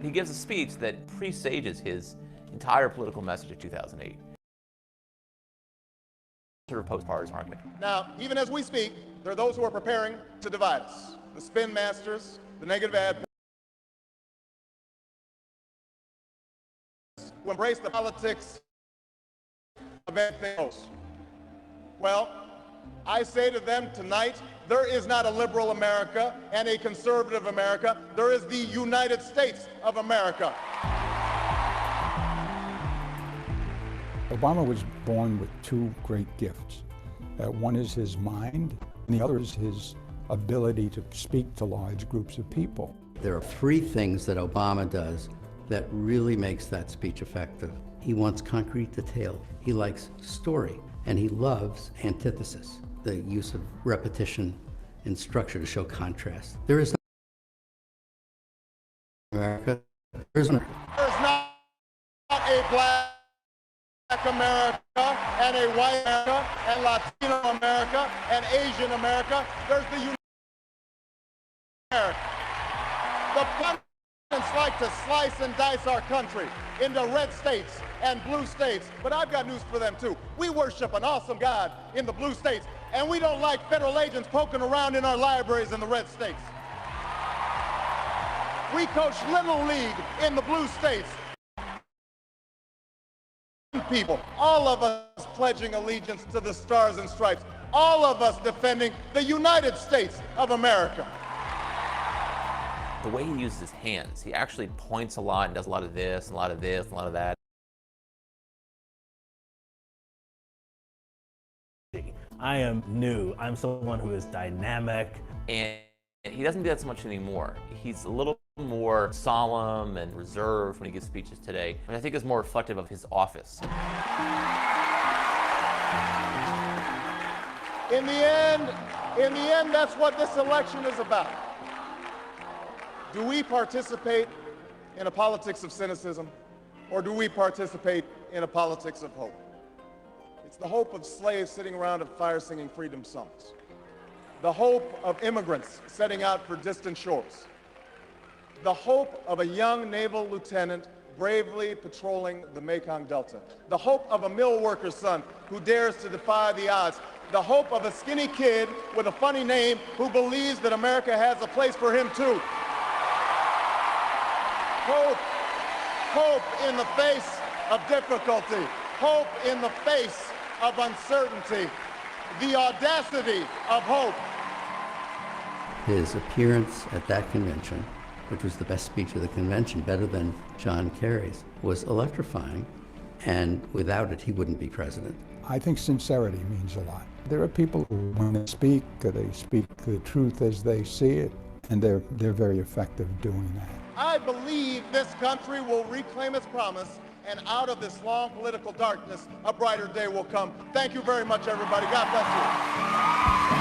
He gives a speech that presages his entire political message of 2008. Sort of post-partisan argument. Now, even as we speak, there are those who are preparing to divide us. The spin masters, the negative ad who embrace the politics of anything else. Well, I say to them tonight, there is not a liberal America and a conservative America. There is the United States of America. Obama was born with two great gifts. One is his mind, and the other is his ability to speak to large groups of people. There are three things that Obama does that really makes that speech effective. He wants concrete detail. He likes story, and he loves antithesis, the use of repetition and structure to show contrast. There is no America. There is not a black America and a white America and Latino America and Asian America. There's the United America. The pundits like to slice and dice our country into red states and blue states, but I've got news for them too. We worship an awesome God in the blue states, and we don't like federal agents poking around in our libraries in the red states. We coach Little League in the blue states. People, all of us pledging allegiance to the Stars and Stripes, all of us defending the United States of America. The way he uses his hands, he actually points a lot and does a lot of this, and a lot of this, and a lot of that. I am new. I'm someone who is dynamic. And he doesn't do that so much anymore. He's a little more solemn and reserved when he gives speeches today, and I think it's more reflective of his office. In the end, that's what this election is about. Do we participate in a politics of cynicism, or do we participate in a politics of hope? It's the hope of slaves sitting around a fire singing freedom songs. The hope of immigrants setting out for distant shores. The hope of a young naval lieutenant bravely patrolling the Mekong Delta. The hope of a mill worker's son who dares to defy the odds. The hope of a skinny kid with a funny name who believes that America has a place for him too. Hope in the face of difficulty. Hope in the face of uncertainty. The audacity of hope. His appearance at that convention, which was the best speech of the convention, better than John Kerry's, was electrifying, and without it, he wouldn't be president. I think sincerity means a lot. There are people who, when they speak the truth as they see it, and they're very effective doing that. I believe this country will reclaim its promise, and out of this long political darkness, a brighter day will come. Thank you very much, everybody. God bless you.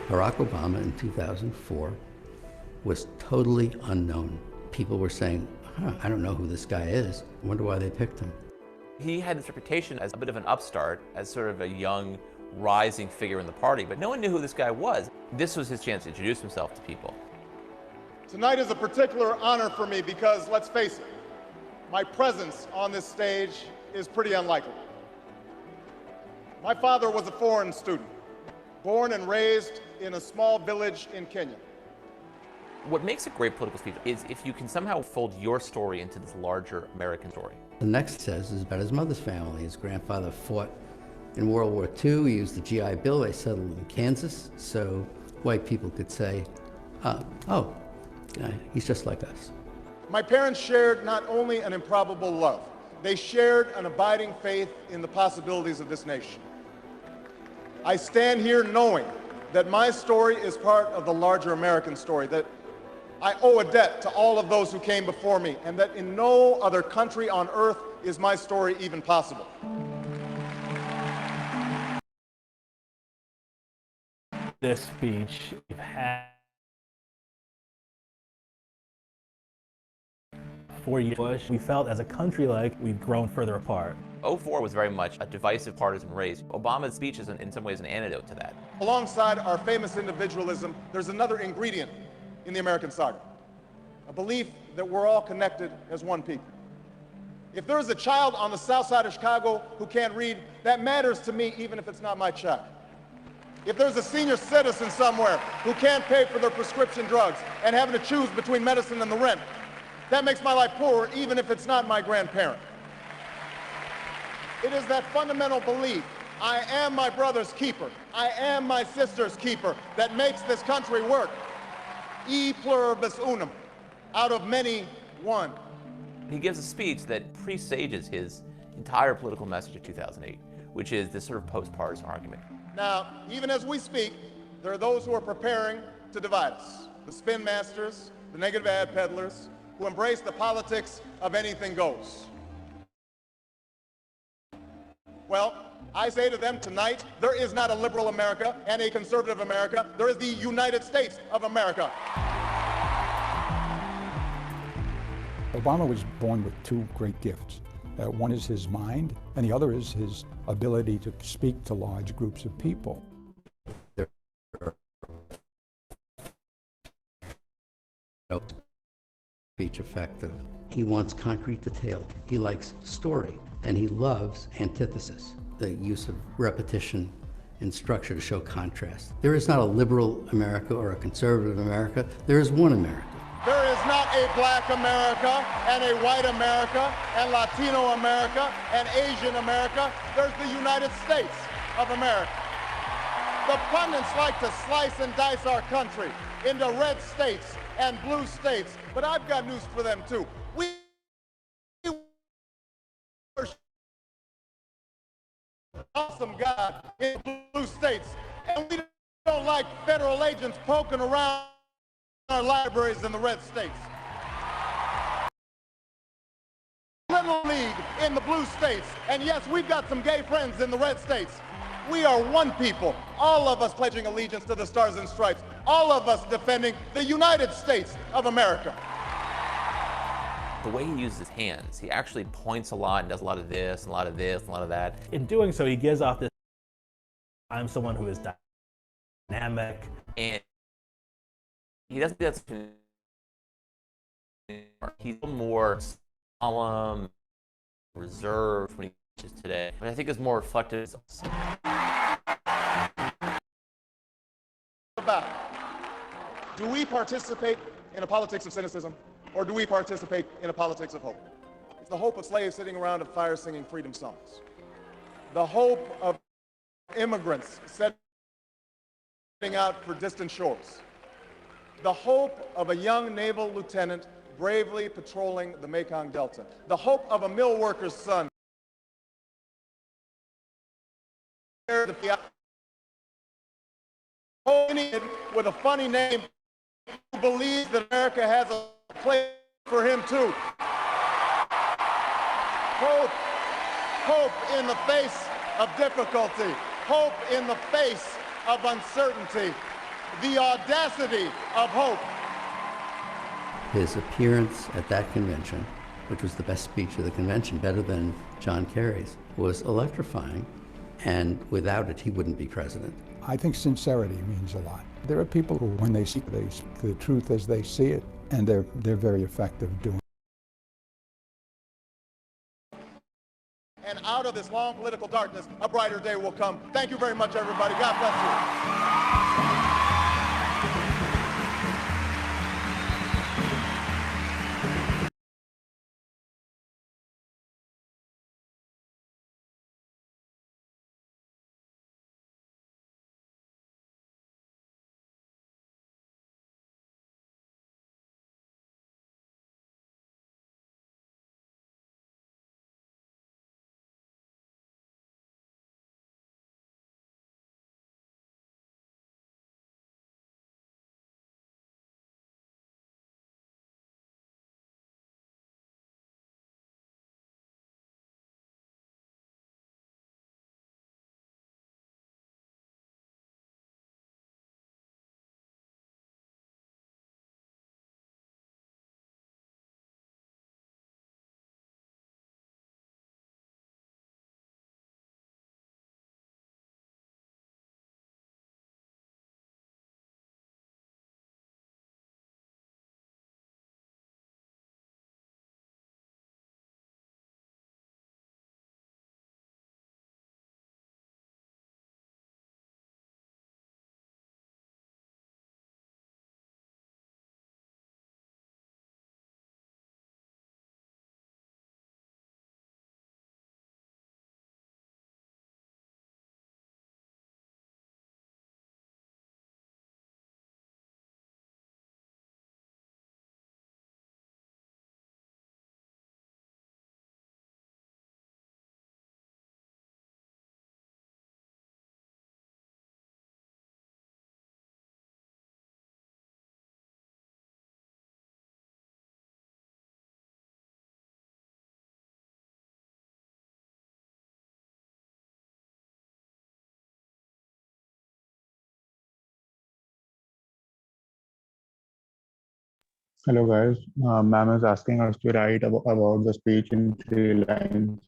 Barack Obama in 2004 was totally unknown. People were saying, I don't know who this guy is. I wonder why they picked him. He had this reputation as a bit of an upstart, as sort of a young, rising figure in the party, but no one knew who this guy was. This was his chance to introduce himself to people. Tonight is a particular honor for me because, let's face it, my presence on this stage is pretty unlikely. My father was a foreign student, born and raised in a small village in Kenya. What makes a great political speech is if you can somehow fold your story into this larger American story. The next says is about his mother's family. His grandfather fought in World War II. He used the GI Bill. They settled in Kansas, so white people could say, he's just like us. My parents shared not only an improbable love, they shared an abiding faith in the possibilities of this nation. I stand here knowing that my story is part of the larger American story, that I owe a debt to all of those who came before me, and that in no other country on earth is my story even possible. This speech we've had 4 years, we felt as a country like we've grown further apart. 04 was very much a divisive partisan race. Obama's speech is in some ways an antidote to that. Alongside our famous individualism, there's another ingredient in the American saga, a belief that we're all connected as one people. If there's a child on the south side of Chicago who can't read, that matters to me even if it's not my child. If there's a senior citizen somewhere who can't pay for their prescription drugs and having to choose between medicine and the rent, that makes my life poorer even if it's not my grandparent. It is that fundamental belief, I am my brother's keeper, I am my sister's keeper, that makes this country work. E pluribus unum, out of many, one. He gives a speech that presages his entire political message of 2008, which is this sort of post-partisan argument. Now, even as we speak, there are those who are preparing to divide us. The spin masters, the negative ad peddlers, who embrace the politics of anything goes. Well, I say to them tonight, there is not a liberal America and a conservative America. There is the United States of America. Obama was born with two great gifts. One is his mind, and the other is his ability to speak to large groups of people. Speech effective. He wants concrete detail. He likes story, and he loves antithesis, the use of repetition and structure to show contrast. There is not a liberal America or a conservative America. There is one America. There is not a black America and a white America and Latino America and Asian America. There's the United States of America. The pundits like to slice and dice our country into red states and blue states, but I've got news for them too. We worship an awesome God in blue states, and we don't like federal agents poking around our libraries in the red states. Little League in the blue states, and yes, we've got some gay friends in the red states. We are one people, all of us pledging allegiance to the Stars and Stripes, all of us defending the United States of America. The way he uses his hands, he actually points a lot and does a lot of this, and a lot of this, and a lot of that. In doing so, he gives off this, I'm someone who is dynamic. And he doesn't do that. He's more solemn, reserved when he teaches today. But I think it's more reflective. About. Do we participate in a politics of cynicism, or do we participate in a politics of hope? It's the hope of slaves sitting around a fire singing freedom songs. The hope of immigrants setting out for distant shores. The hope of a young naval lieutenant bravely patrolling the Mekong Delta. The hope of a mill worker's son with a funny name who believes that America has a place for him too. Hope in the face of difficulty. Hope in the face of uncertainty. The audacity of hope. His appearance at that convention, which was the best speech of the convention, better than John Kerry's, was electrifying, and without it, he wouldn't be president. I think sincerity means a lot. There are people who, when they speak the truth as they see it, and they're very effective doing it. And out of this long political darkness, a brighter day will come. Thank you very much, everybody. God bless you. Hello guys, ma'am is asking us to write about the speech in 3 lines.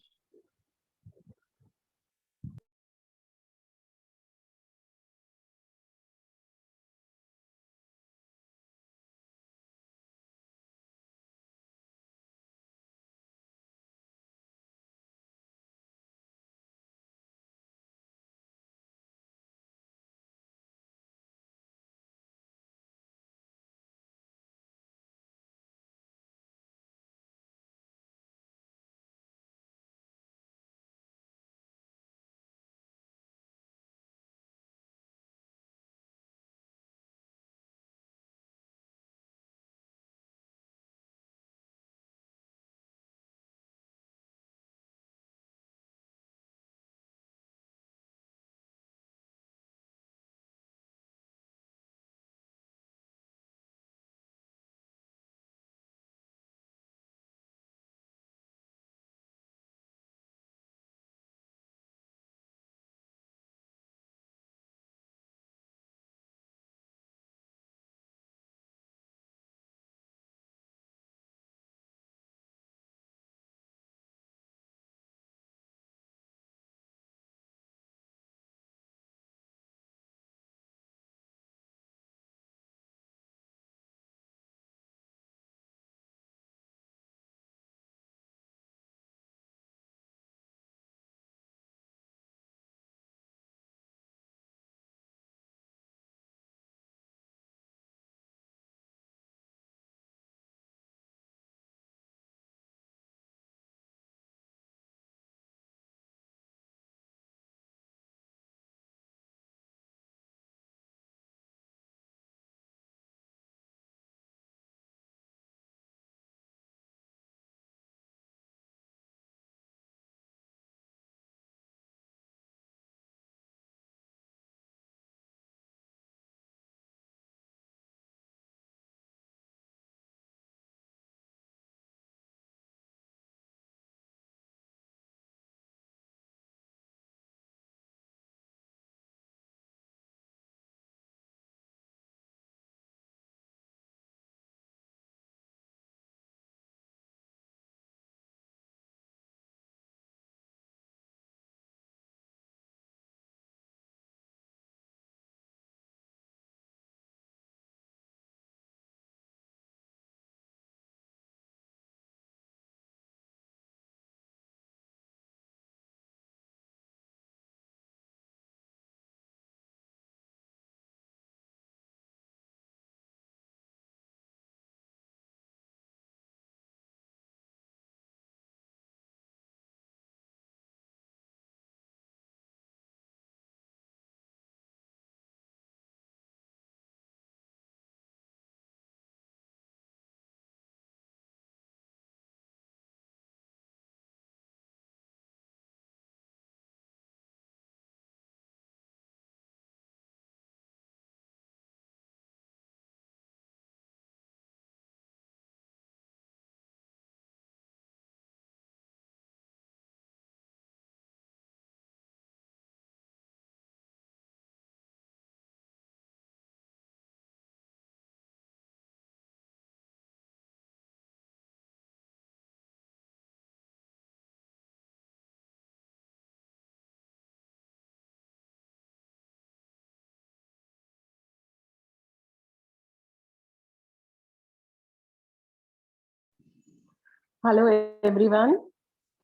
Hello everyone.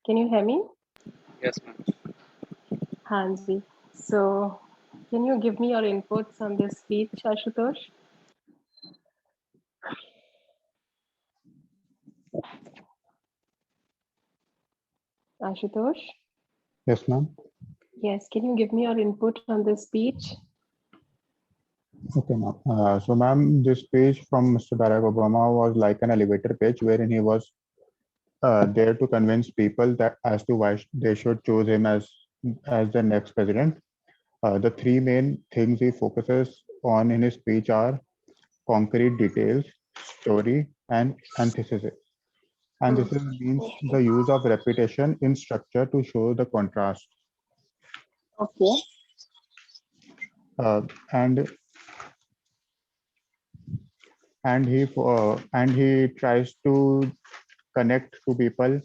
Can you hear me? Yes, ma'am. Hanji. So, can you give me your inputs on this speech, Ashutosh? Ashutosh? Yes, ma'am. Yes, can you give me your input on this speech? Okay, ma'am. So, ma'am, this speech from Mr. Barack Obama was like an elevator pitch wherein he was there to convince people that as to why they should choose him as the next president. The three main things he focuses on in his speech are concrete details, story, and antithesis. Antithesis means the use of repetition in structure to show the contrast. Okay. Uh, and and he tries to connect to people.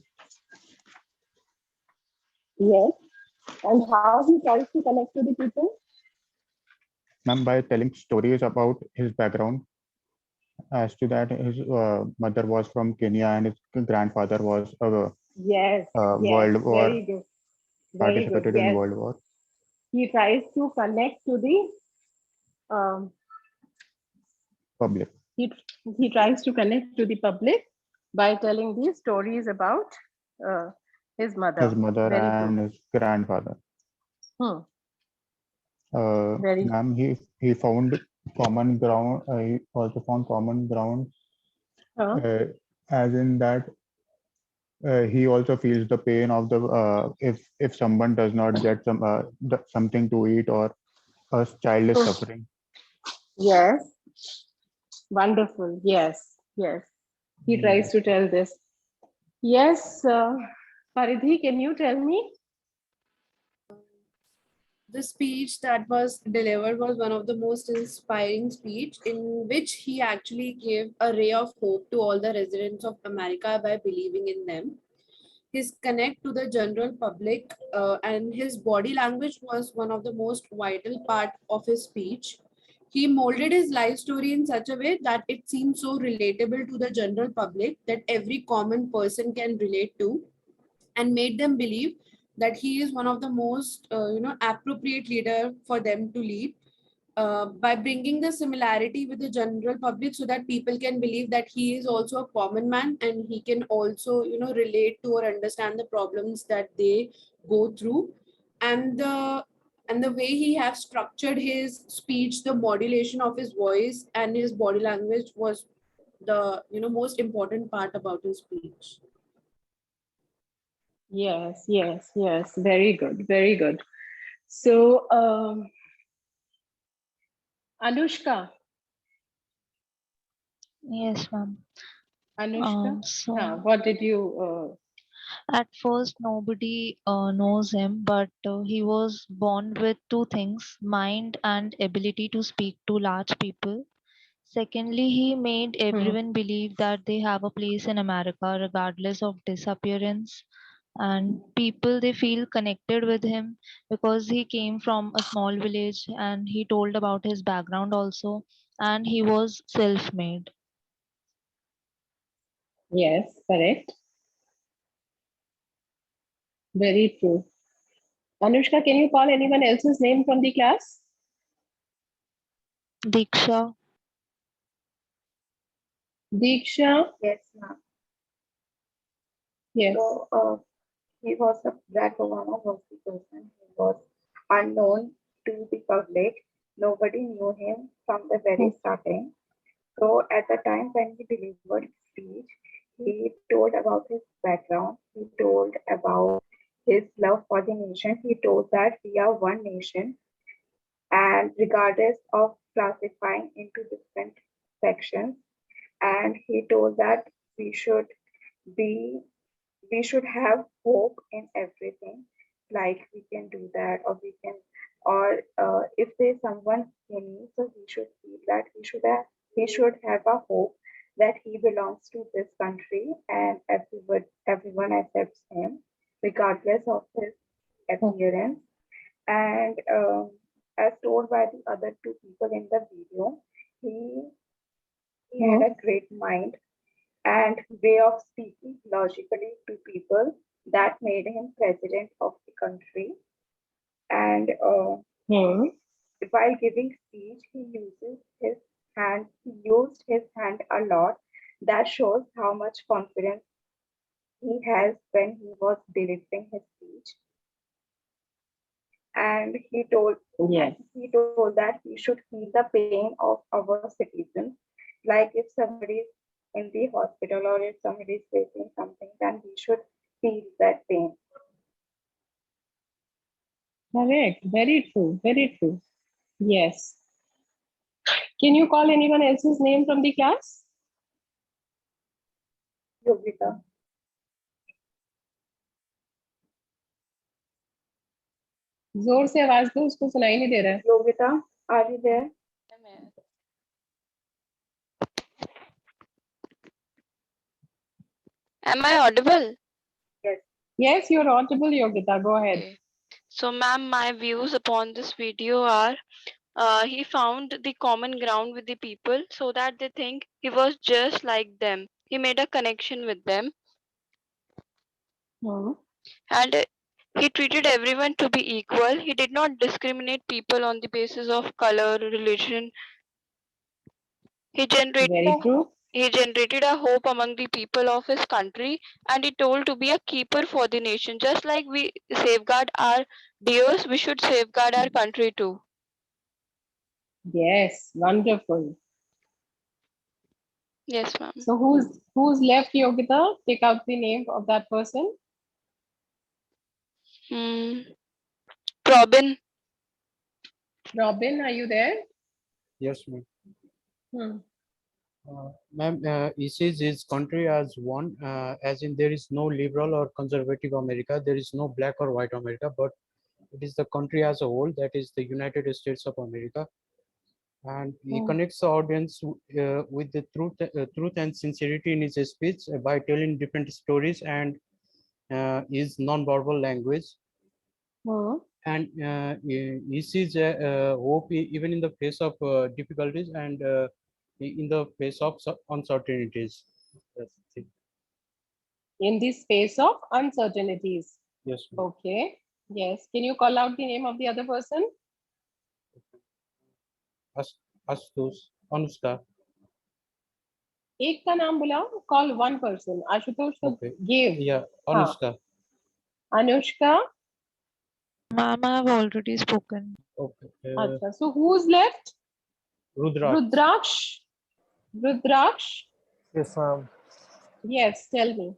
Yes. And how he tries to connect to the people? Ma'am, by telling stories about his background. As to that, his mother was from Kenya and his grandfather was Yes, a yes, World War, very good. Very good. participated in Yes. World War. He tries to connect to the Public. he he tries to connect to the public by telling these stories about uh, his His mother. mother Very and true. his grandfather. Hmm. Very Ma'am, he found common ground. He also found common ground, uh, as in that he also feels the pain of the if someone does not get something to eat or a child is suffering. Yes. Wonderful. Yes. Yes. He tries to tell this. Yes. Paridhi, can you tell me? The speech that was delivered was one of the most inspiring speech in which he actually gave a ray of hope to all the residents of America by believing in them. His connect to the general public and his body language was one of the most vital part of his speech. He molded his life story in such a way that it seemed so relatable to the general public that every common person can relate to, and made them believe that he is one of the most appropriate leader for them to lead, by bringing the similarity with the general public so that people can believe that he is also a common man and he can also relate to or understand the problems that they go through. And the way he have structured his speech, the modulation of his voice and his body language was the most important part about his speech. Yes, yes, yes. Very good, very good. So, Anushka. Yes, ma'am. Anushka, So what did you? at first, nobody knows him, but he was born with two things: mind and ability to speak to large people. Secondly, he made everyone believe that they have a place in America regardless of disappearance. And people, they feel connected with him because he came from a small village, and he told about his background also, and he was self made. Yes, correct. Very true. Anushka, can you call anyone else's name from the class? Diksha. Diksha. Yes, ma'am. Yes. So, he was a Barack Obama was the person who was unknown to the public. Nobody knew him from the very starting. So at the time when he delivered his speech, he told about his background. He told about his love for the nation. He told that we are one nation, and regardless of classifying into different sections, and he told that we should be we should have hope in everything, like we can do that, or we can, or if there's someone in need, so he should feel that he should have a hope that he belongs to this country and everyone accepts him regardless of his appearance. And as told by the other two people in the video, he he had a great mind. and way of speaking logically to people that made him president of the country. And while giving speech, he used his hand a lot. That shows how much confidence he has when he was delivering his speech. And he told that we should feel the pain of our citizens. Like if somebody is in the hospital or if somebody is facing something, then we should feel that pain. Correct. Very true. Very true. Yes. Can you call anyone else's name from the class? Yogita. जोर से आवाज दो, उसको सुनाई नहीं दे रहा है. Yogita, are you there? Am I audible? Yes. Yes, you're audible, Yogita. Go ahead. Okay. So, ma'am, my views upon this video are he found the common ground with the people so that they think he was just like them. He made a connection with them. And he treated everyone to be equal. He did not discriminate people on the basis of color, religion. He generated a hope among the people of his country, and he told to be a keeper for the nation. Just like we safeguard our deers, we should safeguard our country too. Yes, wonderful. Yes, ma'am. So who's left, Yogita? Take out the name of that person. Robin. Robin, are you there? Yes, ma'am. Hmm. Ma'am, he says his country as one, as in there is no liberal or conservative America, there is no black or white America, but it is the country as a whole, that is the United States of America. And he connects the audience with the truth and sincerity in his speech by telling different stories and his non-verbal language. And he sees hope even in the face of difficulties and in the face of uncertainties. That's it. In the space of uncertainties. Yes. Okay. Yes. Can you call out the name of the other person? Ashutosh, Anushka. एक का नाम बुलाओ. Call one person. Ashutosh gave. Yeah, Anushka. Anushka. Ma'am, I have already spoken. Okay. Achha. So who's left? Rudraksh. Rudraksh. Yes, ma'am. Yes, tell me.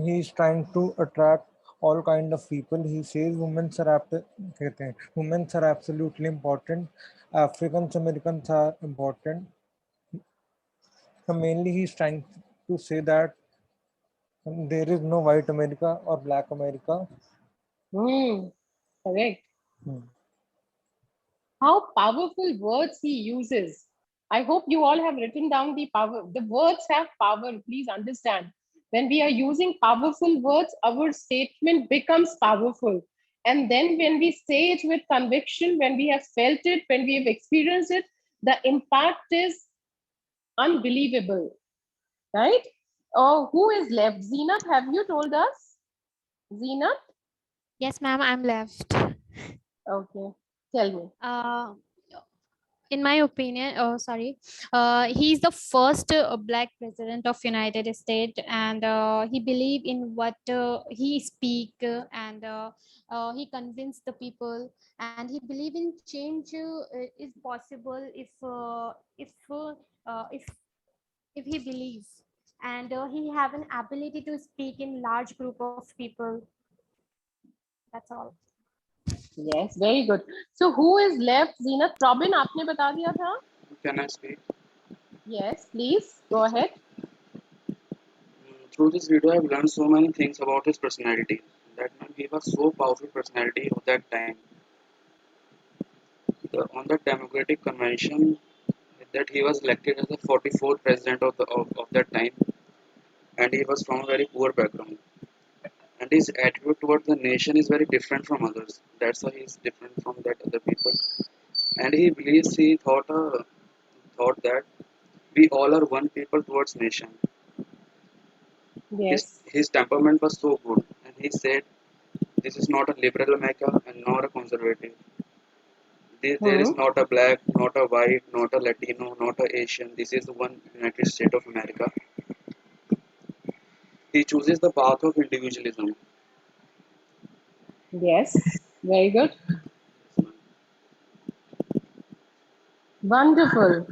He is trying to attract all kind of people. He says women are absolutely important. Africans Americans are important. Mainly, he's trying to say that there is no white America or black America. Correct. How powerful words he uses. I hope you all have written down the power. The words have power. Please understand. When we are using powerful words, our statement becomes powerful. And then when we say it with conviction, when we have felt it, when we have experienced it, the impact is unbelievable. Right? Oh, who is left? Zeenat, have you told us? Zeenat? Yes, ma'am, I'm left. Okay. Tell me. In my opinion, he's the first black president of United States, and he believed in what he speak, and he convinced the people, and he believed in change is possible if he believes, and he have an ability to speak in large group of people. That's all. Yes, very good. So who is left? Zeenat, Robin, आपने बता दिया था? Can I speak? Yes, please go ahead. Through this video, I've learned so many things about his personality. That man, he was so powerful personality of that time. On the Democratic Convention, that he was elected as the 44th president of that time, and he was from a very poor background. And his attitude towards the nation is very different from others. That's why he is different from that other people. And he believes he thought that We all are one people towards nation. Yes. His temperament was so good, and he said, "This is not a liberal America and nor a conservative. There is not a black, not a white, not a Latino, not a Asian. This is the one United States of America." He chooses the path of individualism. Yes. Very good. Wonderful.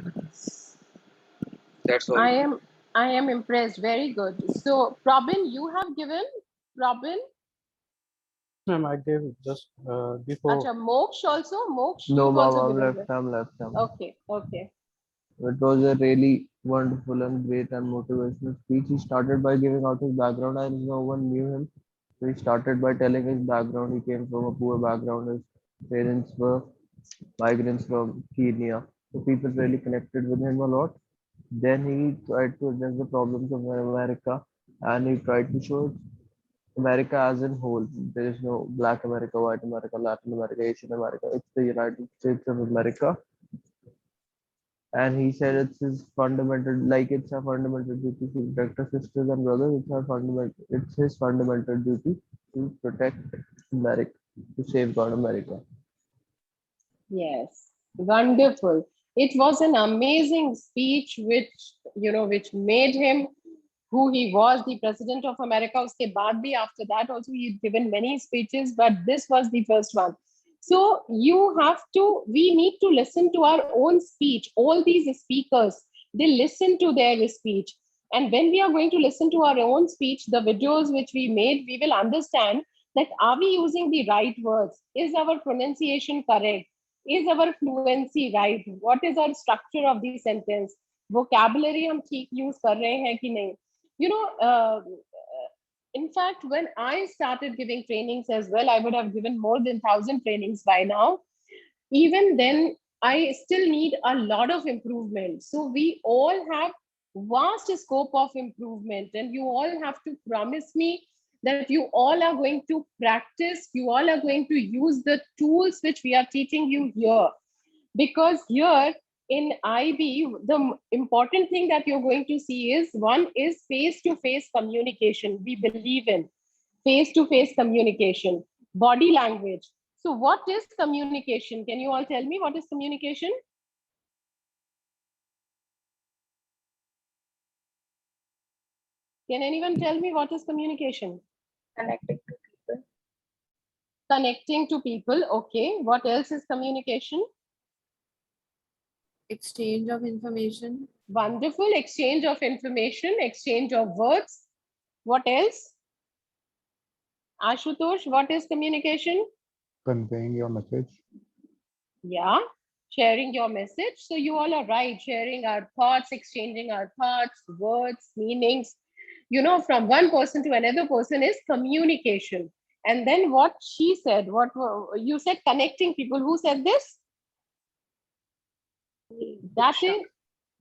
That's all. I am impressed. Very good. So, Probin, you have given Probin. Ma'am, I gave just before. Acha, Moksh also. Moksh, No, you've ma'am, also I'm given. left. I'm left. Okay. Okay. It was a really wonderful and great and motivational speech. He started by giving out his background, and no one knew him. So he started by telling his background. He came from a poor background. His parents were migrants from Kenya. So people really connected with him a lot. Then he tried to address the problems of America, and he tried to show America as in whole. There is no Black America, White America, Latin America, Asian America. It's the United States of America. And he said it's a fundamental duty to protect our sisters and brothers. It's his fundamental duty to protect America, to safeguard America. Yes, wonderful. It was an amazing speech which made him who he was, the president of America. Uske baad bhi, after that also he'd given many speeches, but this was the first one. So we need to listen to our own speech. All these speakers, they listen to their speech. And when we are going to listen to our own speech, the videos which we made, we will understand that are we using the right words? Is our pronunciation correct? Is our fluency right? What is our structure of the sentence? Vocabulary हम ठीक use कर रहे हैं कि नहीं? In fact, when I started giving trainings as well, I would have given more than 1,000 trainings by now. Even then, I still need a lot of improvement. So we all have vast scope of improvement, and you all have to promise me that you all are going to practice, you all are going to use the tools which we are teaching you here. Because here in IB, the important thing that you're going to see is one is face-to-face communication. We believe in face-to-face communication, body language. So what is communication? Can you all tell me what is communication? Can anyone tell me what is communication? Connecting to people. Connecting to people. Okay. What else is communication? Exchange of information. Wonderful. Exchange of information, exchange of words. What else? Ashutosh, what is communication? Conveying your message. Yeah, sharing your message. So you all are right, sharing our thoughts, exchanging our thoughts, words, meanings, from one person to another person is communication. And then what she said, you said connecting people. Who said this? That is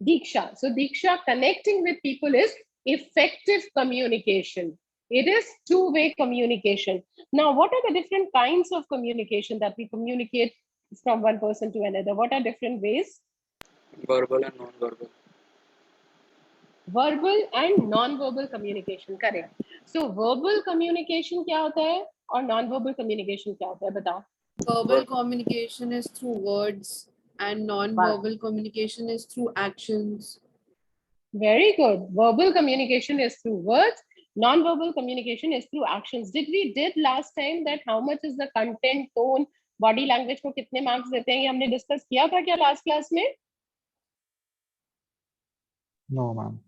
Diksha. So Diksha, connecting with people is effective communication. It is two-way communication. Now, what are the different kinds of communication that we communicate from one person to another? What are different ways? Verbal and non-verbal. Verbal and non-verbal communication, correct. So verbal communication क्या होता है और non-verbal communication क्या होता है? बताओ. Verbal communication is through words and non-verbal communication is through actions. Very good. Verbal communication is through words. Non-verbal communication is through actions. Did last time that how much is the content, tone, body language को कितने marks देते हैं? ये हमने discuss किया था क्या last class में? No, ma'am.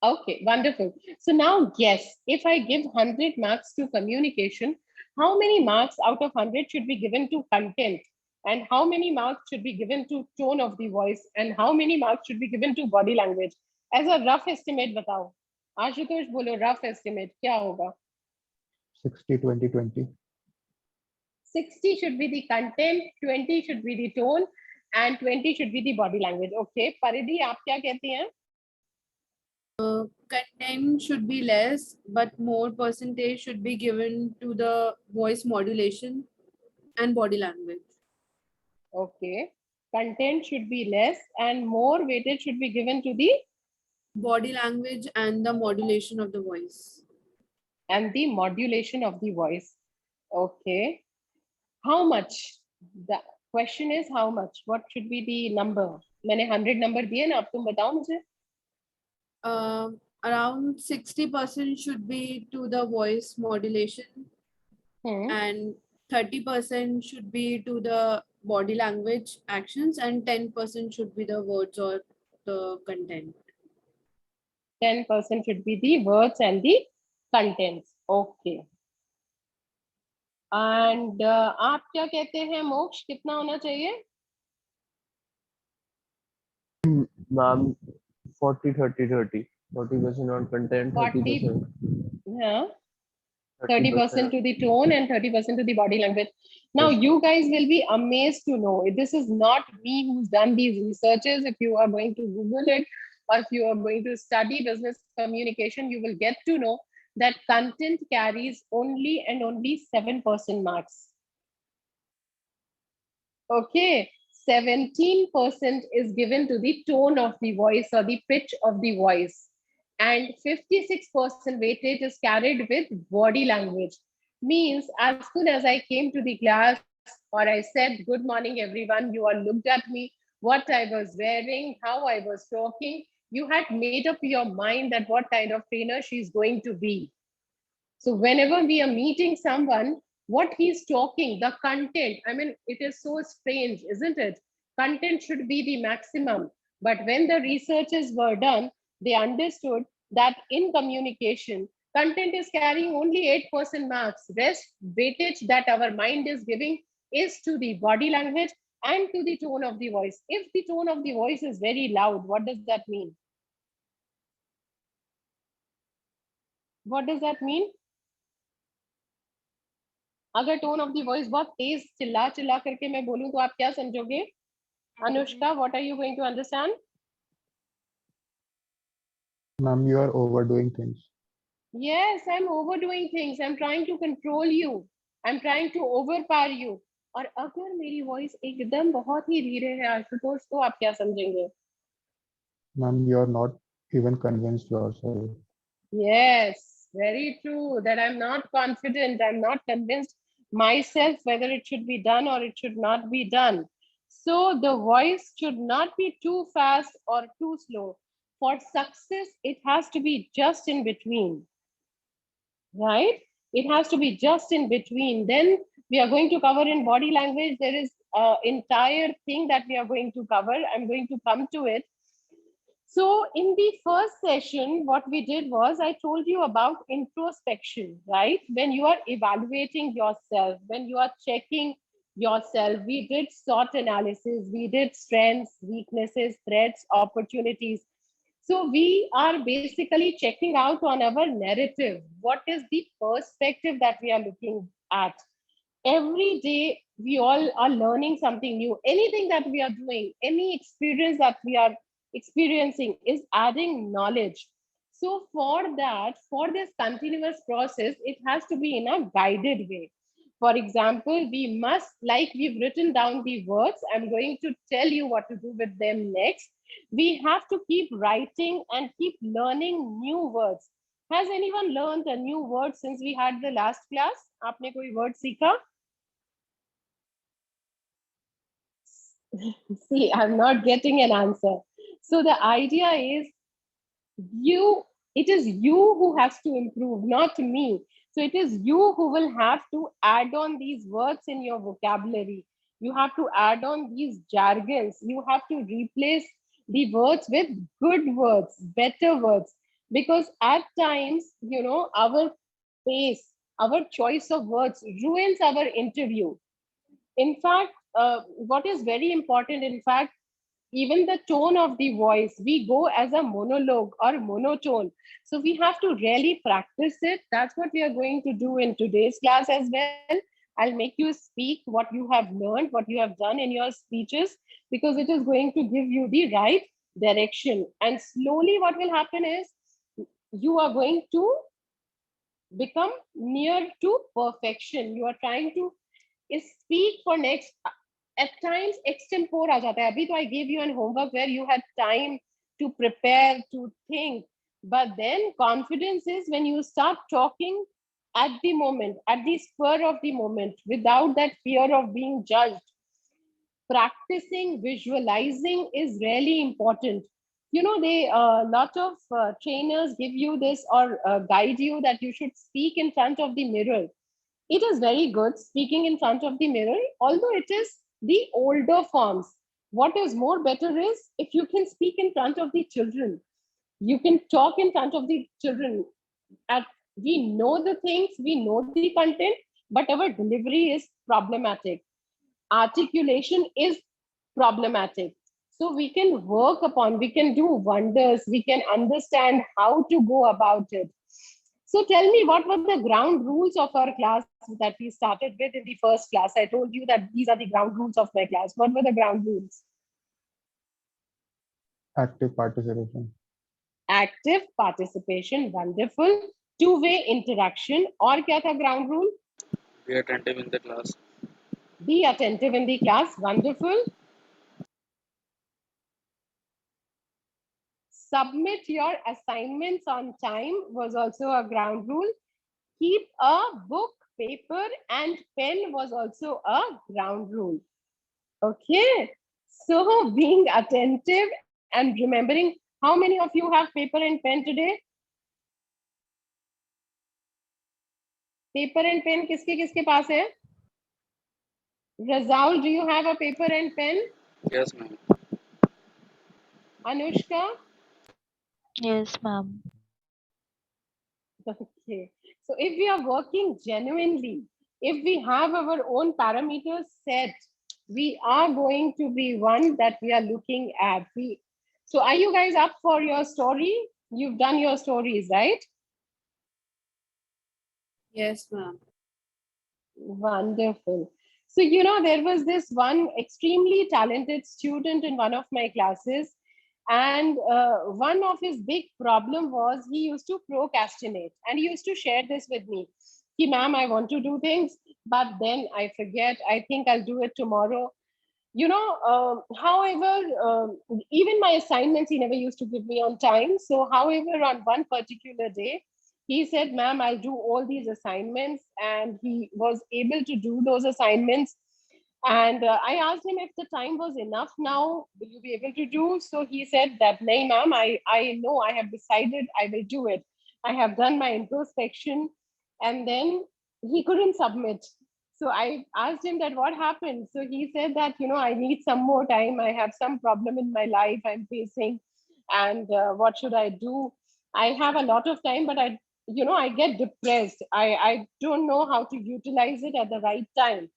Okay, wonderful. So now, yes, if I give 100 marks to communication, how many marks out of 100 should be given to content? And how many marks should be given to tone of the voice? And how many marks should be given to body language? As a rough estimate, बताओ. आशुतोष बोलो, rough estimate, क्या होगा? 60, 20, 20. 60 should be the content, 20 should be the tone, and 20 should be the body language. Okay, Paridhi, आप क्या कहती हैं? Content should be less, but more percentage should be given to the voice modulation and body language. Okay. Content should be less and more weightage should be given to the body language and the modulation of the voice. And the modulation of the voice. Okay. How much? The question is how much? What should be the number? मैंने 100 number दिए ना, अब तुम बताओ मुझे. Around 60% should be to the voice modulation, and 30% should be to the body language actions, and 10% should be the words or the content. 10% should be the words and the contents. Okay. And आप क्या कहते हैं मोक्ष, कितना होना चाहिए? Ma'am, 40, 30, 30. 40% on content, 30%. Yeah. 30% to the tone and 30% to the body language. Now, you guys will be amazed to know this is not me who's done these researches. If you are going to Google it, or if you are going to study business communication, you will get to know that content carries only and only 7% marks. Okay, 17% is given to the tone of the voice or the pitch of the voice, and 56% weightage is carried with body language. Means as soon as I came to the class or I said good morning everyone, you all looked at me, what I was wearing, how I was talking, you had made up your mind that what kind of trainer she's going to be. So whenever we are meeting someone, what he's talking, the content, I mean, it is so strange, isn't it? Content should be the maximum. But when the researches were done, they understood that in communication, content is carrying only 8% marks. Rest weightage that our mind is giving is to the body language and to the tone of the voice. If the tone of the voice is very loud, what does that mean? What does that mean? अगर tone of the voice बहुत तेज चिल्ला चिल्ला करके मैं बोलूं तो आप क्या समझोगे? Anushka, what are you going to understand? Ma'am, you are overdoing things. Yes, I'm overdoing things. I'm trying to control you. I'm trying to overpower you. और अगर मेरी वॉइस एकदम बहुत ही धीरे है आशुतोष, तो आप क्या समझेंगे? Ma'am, you are not even convinced yourself. Yes, very true. That I'm not confident. I'm not convinced myself whether it should be done or it should not be done. So the voice should not be too fast or too slow. For success, it has to be just in between. Right? It has to be just in between. Then we are going to cover in body language. There is an entire thing that we are going to cover. I'm going to come to it. So in the first session, what we did was I told you about introspection, right? When you are evaluating yourself, when you are checking yourself, we did SWOT analysis, we did strengths, weaknesses, threats, opportunities. So we are basically checking out on our narrative. What is the perspective that we are looking at? Every day we all are learning something new. Anything that we are doing, any experience that we are experiencing is adding knowledge. So for that, for this continuous process, it has to be in a guided way. For example, we must, like we've written down the words, I'm going to tell you what to do with them next. We have to keep writing and keep learning new words. Has anyone learned a new word since we had the last class? आपने कोई word सीखा? See, I'm not getting an answer. So the idea is it is you who has to improve, not me. So it is you who will have to add on these words in your vocabulary. You have to add on these jargons. You have to replace the words with good words, better words. Because at times, our pace, our choice of words ruins our interview. In fact, what is very important, in fact, even the tone of the voice, we go as a monologue or monotone. So we have to really practice it. That's what we are going to do in today's class as well. I'll make you speak what you have learned, what you have done in your speeches, because it is going to give you the right direction. And slowly what will happen is you are going to become near to perfection. You are trying to speak for next, at times extempore aa jata hai. Abhi to I gave you an homework where you had time to prepare, to think. But then confidence is when you start talking at the moment, at the spur of the moment, without that fear of being judged. Practicing visualizing is really important. You know, they a lot of trainers give you this or guide you that you should speak in front of the mirror. It is very good speaking in front of the mirror, although it is the older forms. What is more better is if you can speak in front of the children, you can talk in front of the children. At We know the things, we know the content, but our delivery is problematic, articulation is problematic. So we can work upon, we can do wonders, we can understand how to go about it. So tell me, what were the ground rules of our class that we started with in the first class? I told you that these are the ground rules of my class. What were the ground rules? Active participation. Active participation, wonderful. Two-way interaction. और क्या था ground rule? Be attentive in the class. Be attentive in the class, wonderful. Submit your assignments on time was also a ground rule. Keep a book, paper, and pen was also a ground rule. Okay. So being attentive and remembering, how many of you have paper and pen today? Paper and pen किसके किसके पास है? Razaul, do you have a paper and pen? Yes, ma'am. Anushka? Yes, ma'am. Okay. So if we are working genuinely, if we have our own parameters set, we are going to be one that we are looking at. So are you guys up for your story? You've done your stories, right? Yes, ma'am. Wonderful. So, you know, there was this one extremely talented student in one of my classes, and one of his big problem was he used to procrastinate, and he used to share this with me. He, ma'am, I want to do things, but then I forget. I think I'll do it tomorrow. You know, however, even my assignments he never used to give me on time. So however, on one particular day he said, ma'am, I'll do all these assignments, and he was able to do those assignments. And I asked him if the time was enough now, will you be able to do? So he said that, nay, ma'am, I know, I have decided I will do it. I have done my introspection. And then he couldn't submit. So I asked him that what happened. So he said that, you know, I need some more time. I have some problem in my life I'm facing. And what should I do? I have a lot of time, but I get depressed. I don't know how to utilize it at the right time.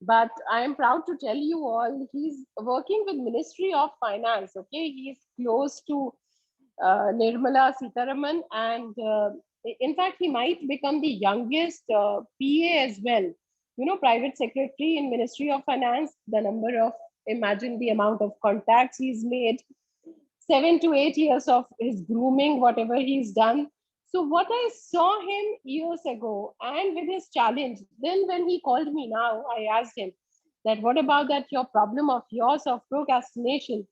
But I am proud to tell you all, he's working with Ministry of Finance. Okay, he's close to Nirmala Sitaraman, and in fact, he might become the youngest PA as well. You know, private secretary in Ministry of Finance. The number of, imagine the amount of contacts he's made. 7 to 8 years of his grooming, whatever he's done. So what I saw him years ago and with his challenge, then when he called me now, I asked him that what about that your problem of yours of procrastination?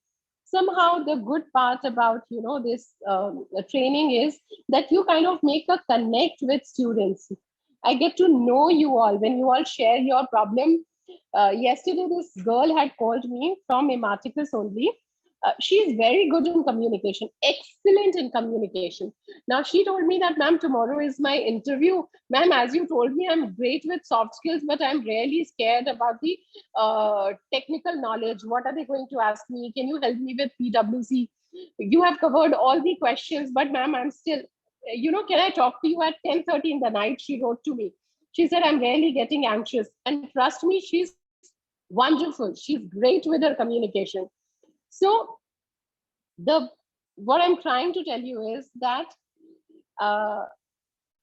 Somehow the good part about, this training is that you kind of make a connect with students. I get to know you all when you all share your problem. Yesterday, this girl had called me from Ematicus only. She is very good in communication, excellent in communication. Now, she told me that, ma'am, tomorrow is my interview. Ma'am, as you told me, I'm great with soft skills, but I'm really scared about the technical knowledge. What are they going to ask me? Can you help me with PWC? You have covered all the questions, but ma'am, I'm still, can I talk to you at 10:30 in the night? She wrote to me. She said, I'm really getting anxious. And trust me, she's wonderful. She's great with her communication. So the what I'm trying to tell you is that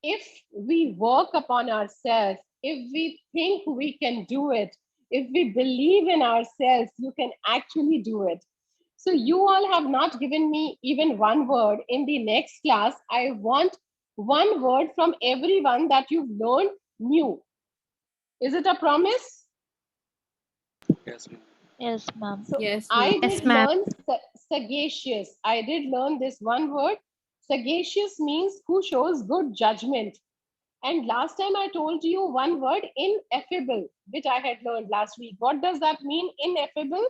if we work upon ourselves, if we think we can do it, if we believe in ourselves, you can actually do it. So you all have not given me even one word. In the next class, I want one word from everyone that you've learned new. Is it a promise? Yes, ma'am. Yes, ma'am. So Yes, I ma'am. did learn sagacious. I did learn this one word. Sagacious means who shows good judgment. And last time I told you one word, ineffable, which I had learned last week. What does that mean, ineffable?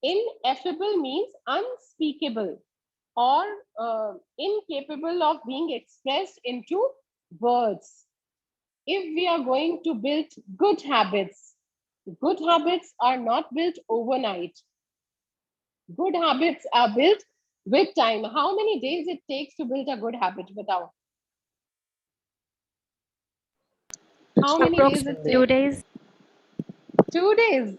Ineffable means unspeakable or incapable of being expressed into words. If we are going to build good habits are not built overnight. Good habits are built with time. How many days it takes to build a good habit, Batao? How many days it Approximately takes? 2 days. 2 days.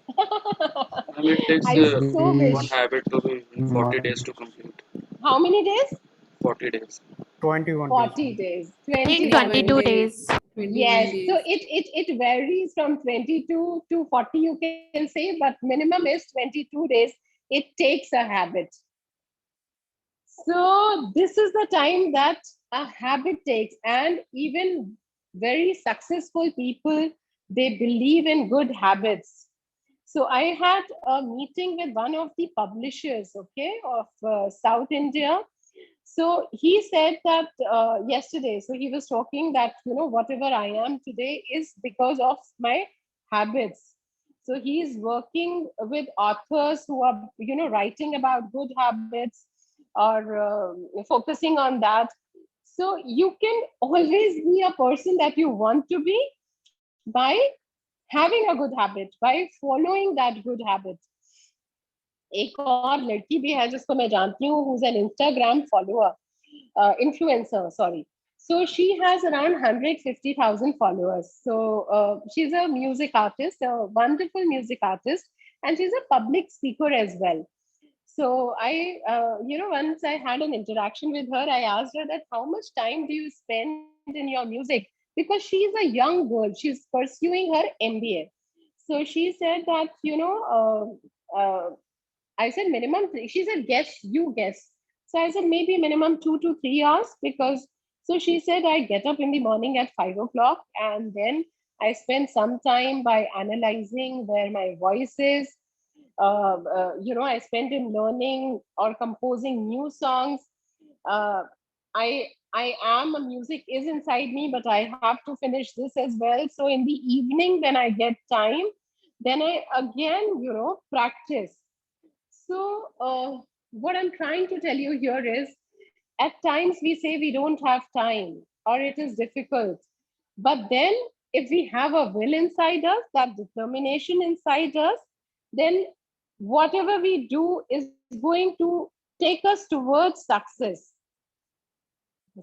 And it takes I so one wish. habit to be in 40 days to complete. How many days? 40 days. 21 days. 40 days, I think 21 21 22 days. days. days. 21 Yes, so days. it varies from 22 to 40, you can say, but minimum is 22 days. It takes a habit. So this is the time that a habit takes, and even very successful people, they believe in good habits. So I had a meeting with one of the publishers, okay, of South India. So he said that yesterday, so he was talking that, whatever I am today is because of my habits. So he's working with authors who are, writing about good habits or focusing on that. So you can always be a person that you want to be by having a good habit, by following that good habit. एक और लड़की भी है जिसको मैं जानती हूँ, who's an Instagram follower, influencer, sorry. So she has around 150,000 followers. So she's a music artist, a wonderful music artist, and she's a public speaker as well. So once I had an interaction with her, I asked her that how much time do you spend in your music? Because she's a young girl, she's pursuing her MBA. So she said that, I said minimum three. She said, guess, you guess. So I said, maybe minimum 2 to 3 hours because, so she said, I get up in the morning at 5 o'clock and then I spend some time by analyzing where my voice is. I spend in learning or composing new songs. Uh, I am a music is inside me, but I have to finish this as well. So in the evening, when I get time, then I again, practice. So, what I'm trying to tell you here is at times we say we don't have time or it is difficult. But then, if we have a will inside us, that determination inside us, then whatever we do is going to take us towards success.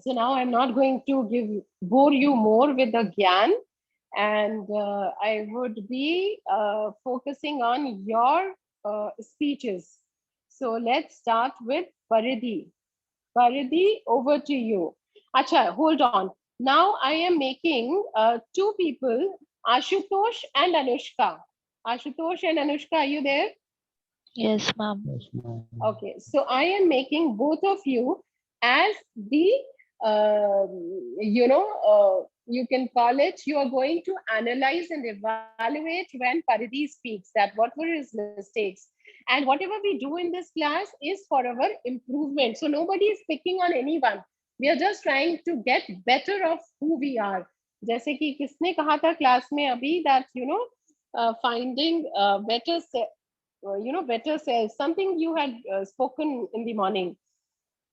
So now I'm not going to bore you more with the gyan, and I would be focusing on your speeches. So let's start with Paridhi. Paridhi, over to you. Acha, hold on. Now I am making two people, Ashutosh and Anushka. Ashutosh and Anushka, are you there? Yes, ma'am. Okay, so I am making both of you as the, you can call it, you are going to analyze and evaluate when Paridhi speaks, that what were his mistakes. And whatever we do in this class is for our improvement. So nobody is picking on anyone. We are just trying to get better of who we are. जैसे कि किसने कहा था class में अभी that, finding better better self, something you had spoken in the morning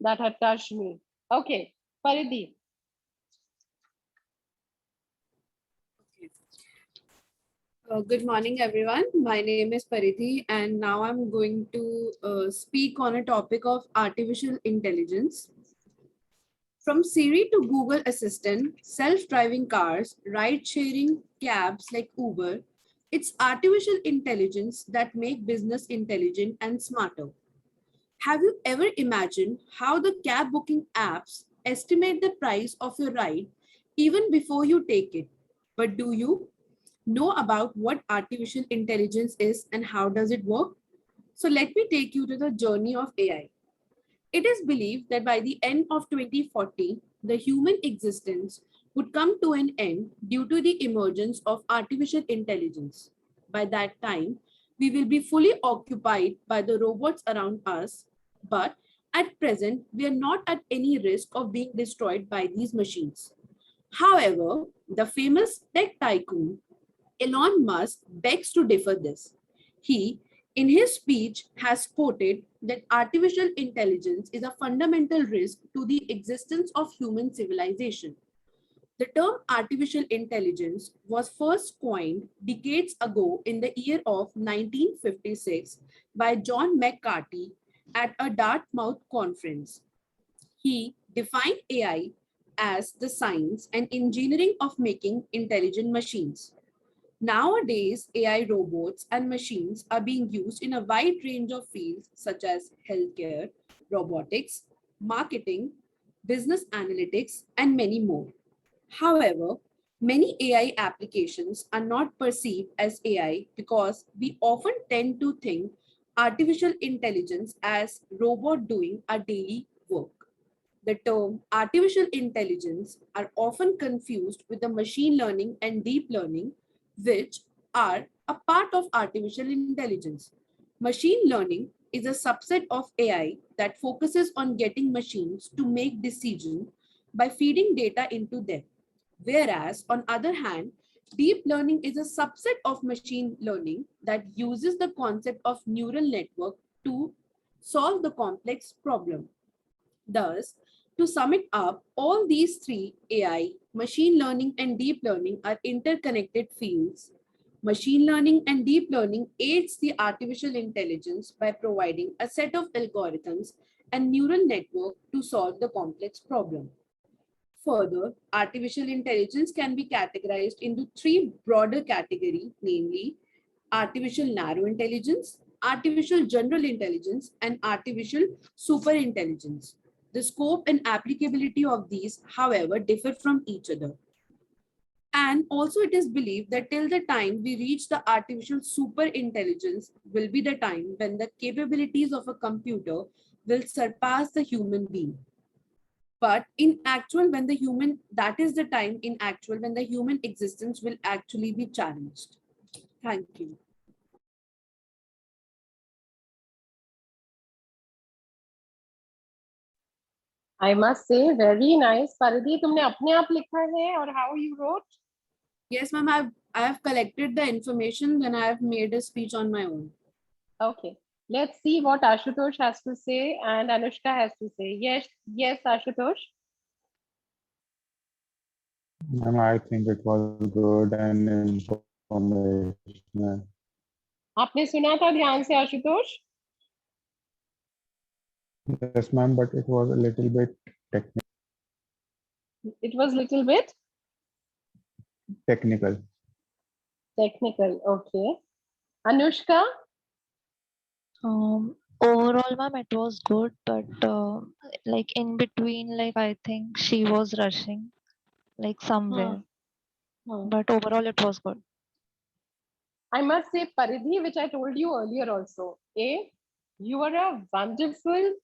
that had touched me. Okay, Paridhi. Good morning, everyone. My name is Paridhi, and now I'm going to speak on a topic of artificial intelligence. From Siri to Google Assistant, self-driving cars, ride-sharing cabs like Uber, it's artificial intelligence that make business intelligent and smarter. Have you ever imagined how the cab booking apps estimate the price of your ride even before you take it? But do you know about what artificial intelligence is and how does it work? So let me take you to the journey of AI. It is believed that by the end of 2040, the human existence would come to an end due to the emergence of artificial intelligence. By that time, we will be fully occupied by the robots around us, but at present, we are not at any risk of being destroyed by these machines. However, the famous tech tycoon Elon Musk begs to differ this. He, in his speech, has quoted that artificial intelligence is a fundamental risk to the existence of human civilization. The term artificial intelligence was first coined decades ago in the year of 1956 by John McCarthy at a Dartmouth conference. He defined AI as the science and engineering of making intelligent machines. Nowadays, AI robots and machines are being used in a wide range of fields such as healthcare, robotics, marketing, business analytics, and many more. However, many AI applications are not perceived as AI because we often tend to think artificial intelligence as robot doing our daily work. The term artificial intelligence are often confused with the machine learning and deep learning, which are a part of artificial intelligence. Machine learning is a subset of AI that focuses on getting machines to make decisions by feeding data into them. Whereas, on other hand, deep learning is a subset of machine learning that uses the concept of neural network to solve the complex problem. Thus, to sum it up, all these three AI, machine learning and deep learning are interconnected fields. Machine learning and deep learning aids the artificial intelligence by providing a set of algorithms and neural network to solve the complex problem. Further, artificial intelligence can be categorized into three broader categories, namely artificial narrow intelligence, artificial general intelligence, and artificial super intelligence. The scope and applicability of these, however, differ from each other. And also it is believed that till the time we reach the artificial super intelligence will be the time when the capabilities of a computer will surpass the human being. But in actual, when the human, that is the time in actual when the human existence will actually be challenged. Thank you. I must say, very nice. Paridhi, तुमने अपने आप लिखा है और how you wrote? Yes, ma'am. I have collected the information and I have made a speech on my own. Okay. Let's see what Ashutosh has to say and Anushka has to say. Yes, Ashutosh. Ma'am, I think it was good and informational. आपने सुना था ध्यान से Ashutosh? Yes, ma'am, but it was a little bit technical. It was little bit Technical. technical. Okay. Anushka? Overall, ma'am, it was good, but like in between, like I think she was rushing, like somewhere. But overall, it was good. I must say, Paridhi, which I told you earlier also, you are a wonderful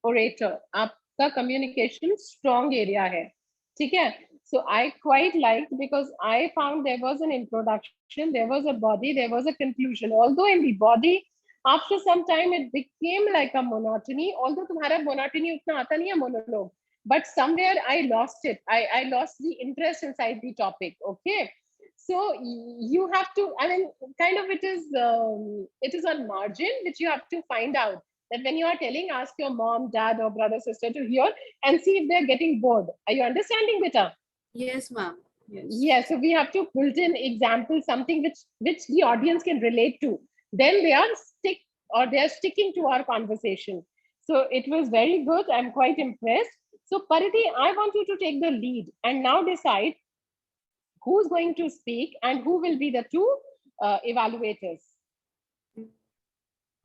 orator. आपका communication strong area है. ठीक है? So I quite liked because I found there was an introduction, there was a body, there was a conclusion. Although in the body, after some time it became like a monotony. Although तुम्हारा monotony उतना आता नहीं है monologue, but somewhere I lost it. I lost the interest inside the topic. Okay. So you have to, I mean, kind of it is on margin which you have to find out that when you are telling, ask your mom, dad, or brother, sister to hear and see if they're getting bored. Are you understanding, Beta? Yes, ma'am. Yes. Yeah, so we have to put in examples, something which the audience can relate to. Then they are sticking to our conversation. So it was very good. I'm quite impressed. So Paridhi, I want you to take the lead and now decide who's going to speak and who will be the two evaluators.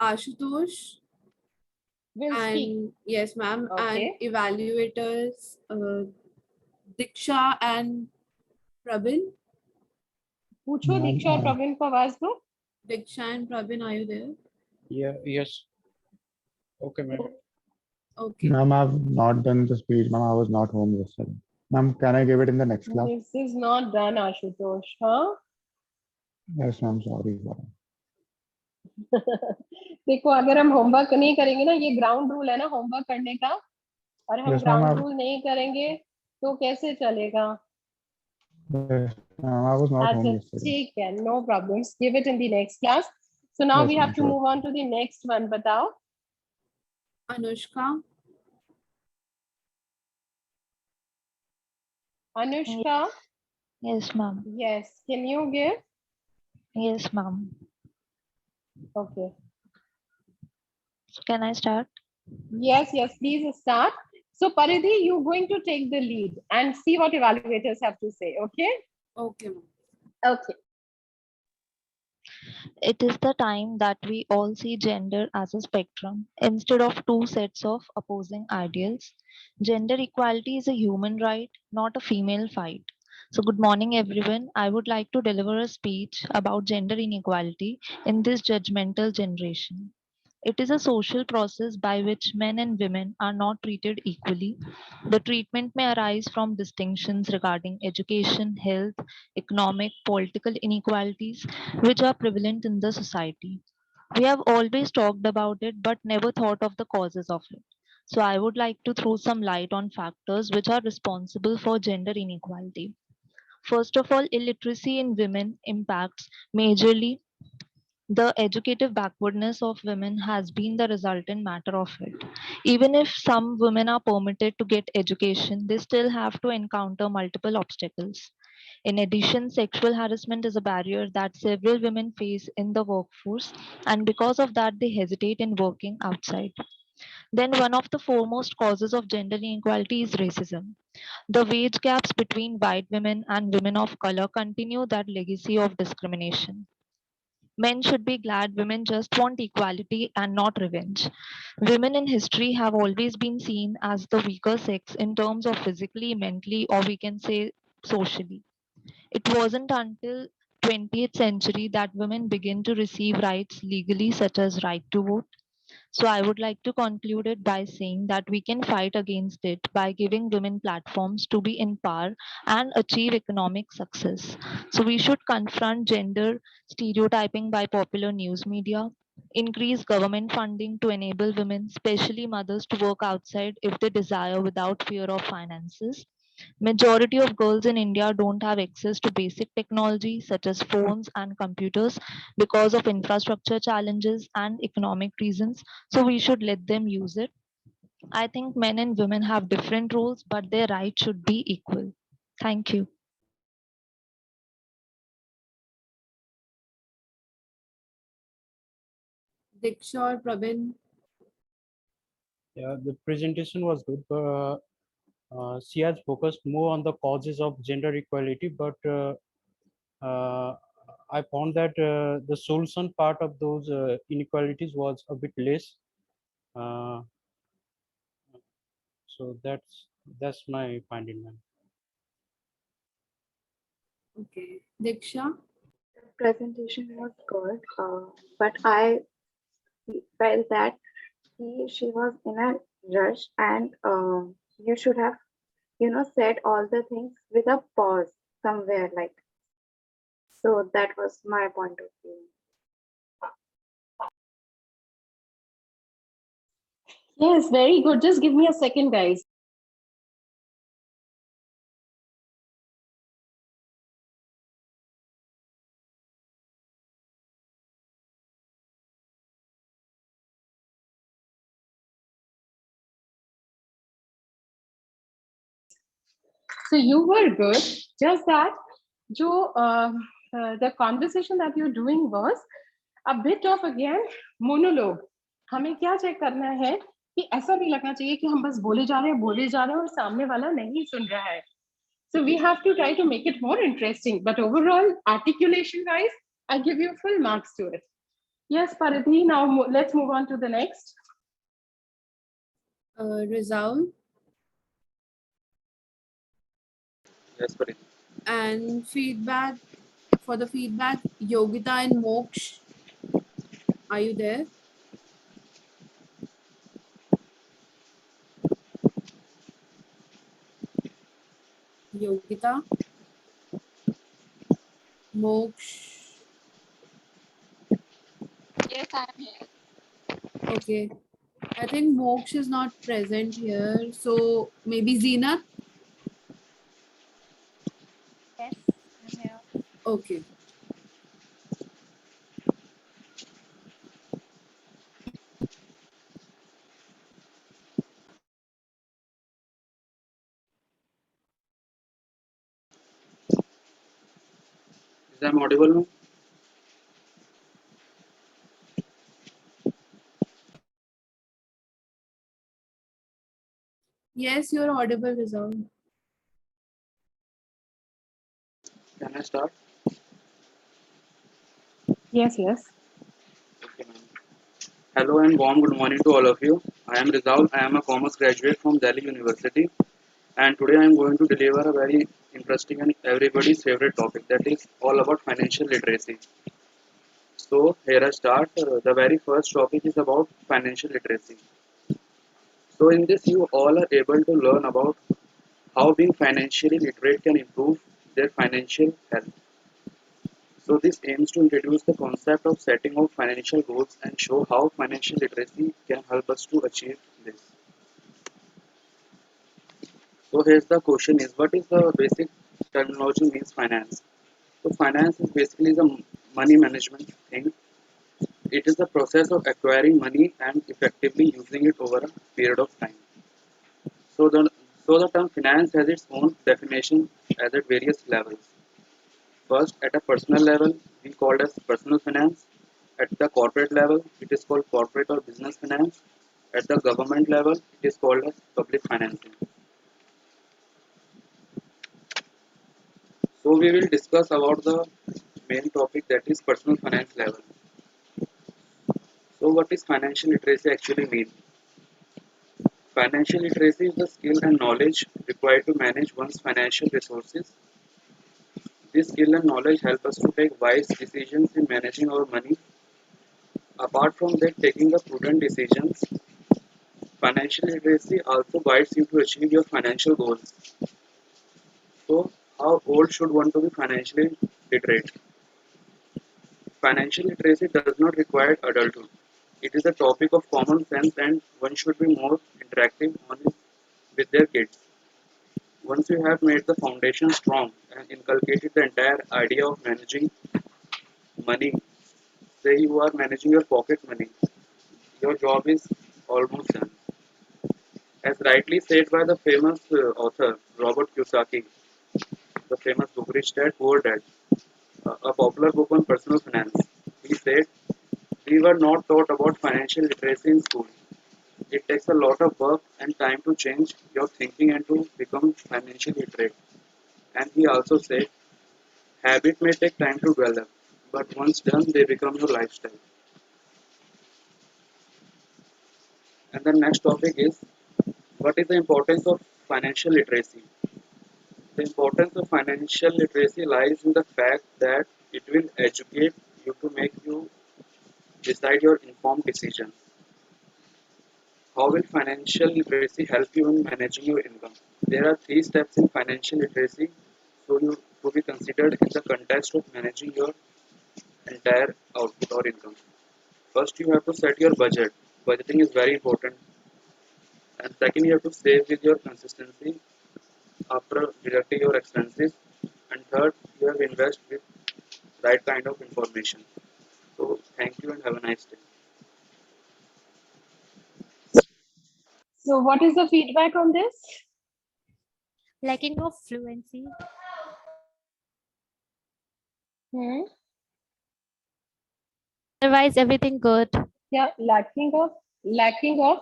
Ashutosh will and speak. Yes, ma'am. Okay. And evaluators Diksha and Prabin. पूछो दीक्षा और प्रवीण को आवाज दो. Diksha and Prabin, are you there? Yeah, yes. Okay, ma'am. Okay. Ma'am, I've not done the speech, ma'am. I was not home yesterday. Ma'am, can I give it in the next class? This is not done, Ashutosh, huh? Yes, ma'am. Sorry for that. देखो अगर हम homework नहीं करेंगे ना, ये ground rule है ना homework करने का, और हम Yes, ma'am. ग्राउंड रूल नहीं करेंगे तो कैसे चलेगा? Yes, ma'am. I was not home अच्छा yesterday. ठीक है, no problems, give it in the next class. So now Yes, we ma'am, have to sure. move on to the next one. बताओ Anushka. Anushka. Yes, ma'am. Yes, can you give? Yes, ma'am. Okay. So can I start? Yes, yes, please start. So Paridhi, you're going to take the lead and see what evaluators have to say, okay? Okay. Okay. It is the time that we all see gender as a spectrum instead of two sets of opposing ideals. Gender equality is a human right, not a female fight. So, good morning, everyone. I would like to deliver a speech about gender inequality in this judgmental generation. It is a social process by which men and women are not treated equally. The treatment may arise from distinctions regarding education, health, economic, political inequalities, which are prevalent in the society. We have always talked about it but never thought of the causes of it. So, I would like to throw some light on factors which are responsible for gender inequality. First of all, illiteracy in women impacts majorly. The educative backwardness of women has been the resultant matter of it. Even if some women are permitted to get education, they still have to encounter multiple obstacles. In addition, sexual harassment is a barrier that several women face in the workforce, and because of that, they hesitate in working outside. Then, one of the foremost causes of gender inequality is racism. The wage gaps between white women and women of color continue that legacy of discrimination. Men should be glad women just want equality and not revenge. Women in history have always been seen as the weaker sex in terms of physically, mentally, or we can say socially. It wasn't until 20th century that women began to receive rights legally such as right to vote. So I would like to conclude it by saying that we can fight against it by giving women platforms to be in power and achieve economic success. So we should confront gender stereotyping by popular news media, increase government funding to enable women, especially mothers, to work outside if they desire without fear of finances. Majority of girls in India don't have access to basic technology such as phones and computers because of infrastructure challenges and economic reasons. So we should let them use it. I think men and women have different roles, but their rights should be equal. Thank you. Diksha or Pravin? Yeah, the presentation was good, but she has focused more on the causes of gender equality, but I found that the solution part of those inequalities was a bit less. Uh, so that's my finding, ma'am. Okay. Diksha? The presentation was good, but I felt that she was in a rush, and you should have, said all the things with a pause somewhere, like. So that was my point of view. Yes, very good. Just give me a second, guys. So you were good. Just that, the conversation that you're doing was a bit of again monologue. हमें क्या check करना है कि ऐसा नहीं लगना चाहिए कि हम बस बोले जा रहे हैं और सामने वाला नहीं सुन रहा है. So we have to try to make it more interesting. But overall, articulation wise, I give you full marks to it. Yes, Paridhi, now let's move on to the next. Rizal? Yes, buddy. And for the feedback, Yogita and Moksh, are you there? Yogita, Moksh. Yes, I'm here. Okay. I think Moksh is not present here. So maybe Zeenat? Yes, I'm here. Okay. Is I audible now? Yes, you're audible, Rizal. Can I start? Yes, yes. Okay, ma'am. Hello and warm good morning to all of you. I am Rizal. I am a commerce graduate from Delhi University, and today I am going to deliver a very interesting and everybody's favorite topic, that is all about financial literacy. So here I start. The very first topic is about financial literacy. So in this you all are able to learn about how being financially literate can improve their financial health. So this aims to introduce the concept of setting of financial goals and show how financial literacy can help us to achieve this. So here's the question is, what is the basic terminology means finance? So finance is basically the money management thing. It is the process of acquiring money and effectively using it over a period of time. So the term finance has its own definition as at various levels. First, at a personal level, we call it as personal finance. At the corporate level, it is called corporate or business finance. At the government level, it is called as public financing. So we will discuss about the main topic, that is personal finance level. So what is financial literacy actually mean? Financial literacy is the skill and knowledge required to manage one's financial resources. This skill and knowledge help us to take wise decisions in managing our money. Apart from that, taking the prudent decisions, financial literacy also guides you to achieve your financial goals. So, how old should one to be financially literate? Financial literacy does not require adulthood. It is a topic of common sense and one should be more interactive on it with their kids. Once you have made the foundation strong and inculcated the entire idea of managing money, say you are managing your pocket money, your job is almost done. As rightly said by the famous author Robert Kiyosaki, the famous book Rich Dad Poor Dad, a popular book on personal finance, he said, "We were not taught about financial literacy in school. It takes a lot of work and time to change your thinking and to become financially literate." And he also said, "Habit may take time to develop, but once done, they become your lifestyle." And the next topic is, what is the importance of financial literacy? The importance of financial literacy lies in the fact that it will educate you to make you decide your informed decisions. How will financial literacy help you in managing your income? There are three steps in financial literacy so you to be considered in the context of managing your entire output or income. First, you have to set your budget. Budgeting is very important. And second, you have to save with your consistency after deducting your expenses. And third, you have to invest with right kind of information. So thank you and have a nice day. So what is the feedback on this? Lacking of fluency. Hmm? Otherwise, everything good. Yeah, lacking of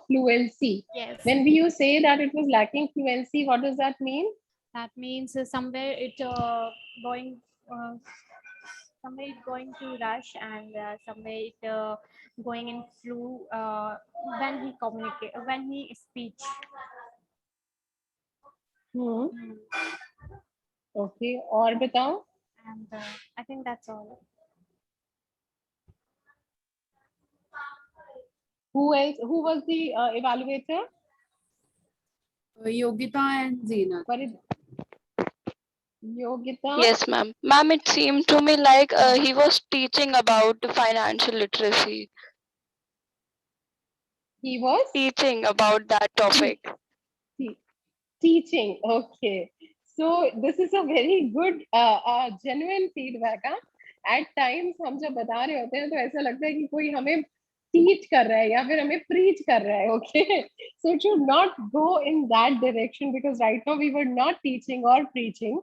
fluency. Yes. When you say that it was lacking fluency, what does that mean? That means somewhere going uh, somewhere it going to rush and somewhere it going in flu when he communicate when he speech. Hmm. Okay, और बताओ? And I think that's all. Who else? Who was the evaluator? Yogita and Zeenat. Yogita? Yes, ma'am. Ma'am, it seemed to me like he was teaching about financial literacy. He was teaching about that topic. Teaching. Okay. So this is a very good, genuine feedback. हाँ? At times हम जब बता रहे होते हैं तो ऐसा लगता है कि कोई हमें teach कर रहा है या फिर हमें preach कर रहा है. Okay. So it should not go in that direction because right now we were not teaching or preaching.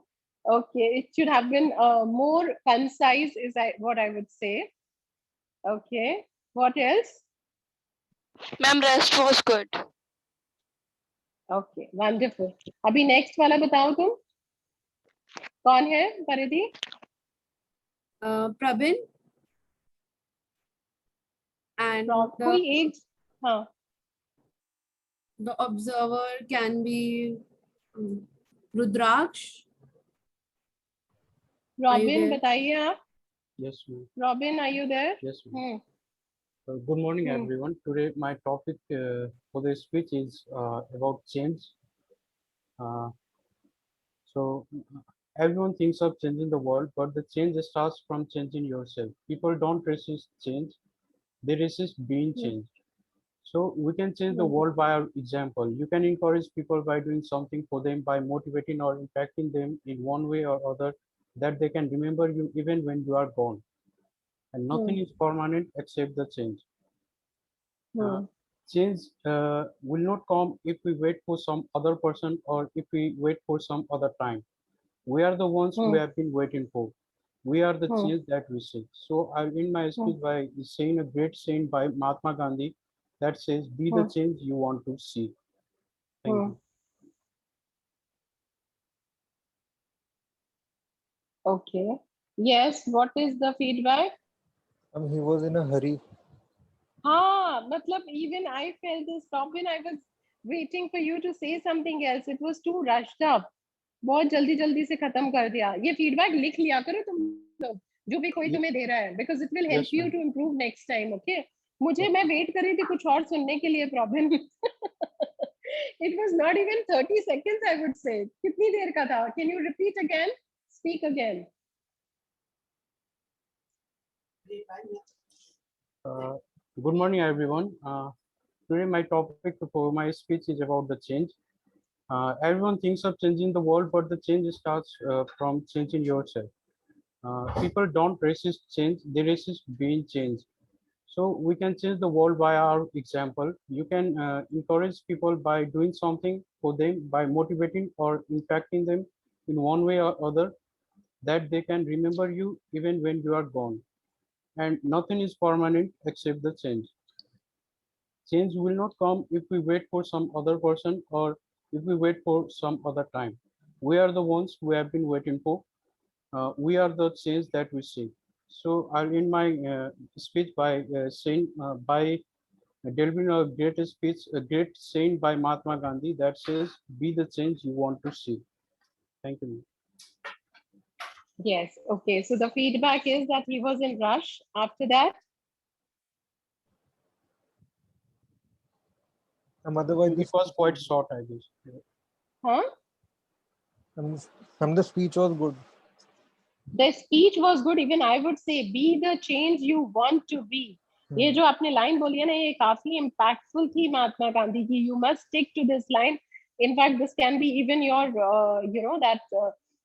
Okay. It should have been more concise is what I would say. Okay. What else? Ma'am, rest was good. Okay. Wonderful. अभी next वाला बताओ तुम. कौन है परिधि? Pravin. And कोई एक, हाँ. The observer can be Rudraksh. Robin, बताइए आप. Yes, ma'am. Robin, are you there? Yes, ma'am. Good morning, everyone. Today, my topic for this speech is about change. So, everyone thinks of changing the world, but the change starts from changing yourself. People don't resist change; they resist being changed. So, we can change the world by our example. You can encourage people by doing something for them, by motivating or impacting them in one way or other, that they can remember you even when you are gone. And nothing is permanent except the change. Change will not come if we wait for some other person or if we wait for some other time. We are the ones who have been waiting for. We are the change that we seek. So I end my speech by saying a great saying by Mahatma Gandhi that says, "Be the change you want to see." Thank you. Okay. Yes. What is the feedback? He was in a hurry. हाँ, मतलब even I felt this Robin. I was waiting for you to say something else. It was too rushed up. बहुत जल्दी जल्दी से खत्म कर दिया. ये feedback लिख लिया करो तुम लोग, जो भी कोई तुम्हें दे रहा है, because it will help you to improve next time. Okay? मुझे मैं wait कर रही थी कुछ और सुनने के लिए Robin. It was not even 30 seconds, I would say. कितनी देर का था? Can you repeat again? Speak again. Good morning, everyone. Today, my topic for my speech is about the change. Everyone thinks of changing the world, but the change starts from changing yourself. People don't resist change, they resist being changed. So we can change the world by our example. You can encourage people by doing something for them, by motivating or impacting them in one way or other, that they can remember you even when you are gone. And nothing is permanent except the change. Change will not come if we wait for some other person or if we wait for some other time. We are the ones who have been waiting for. We are the change that we see. So I'll end my speech by saying, by delving a great speech, a great saying by Mahatma Gandhi that says, "Be the change you want to see." Thank you. Yes. Okay. So the feedback is that he was in rush. After that, Otherwise, it was quite short, I guess. huh? The speech was good. The speech was good. Even I would say, be the change you want to be. ये जो आपने line बोली है ना, ये काफी impactful थी महात्मा गांधी की. You must stick to this line. In fact, this can be even your, that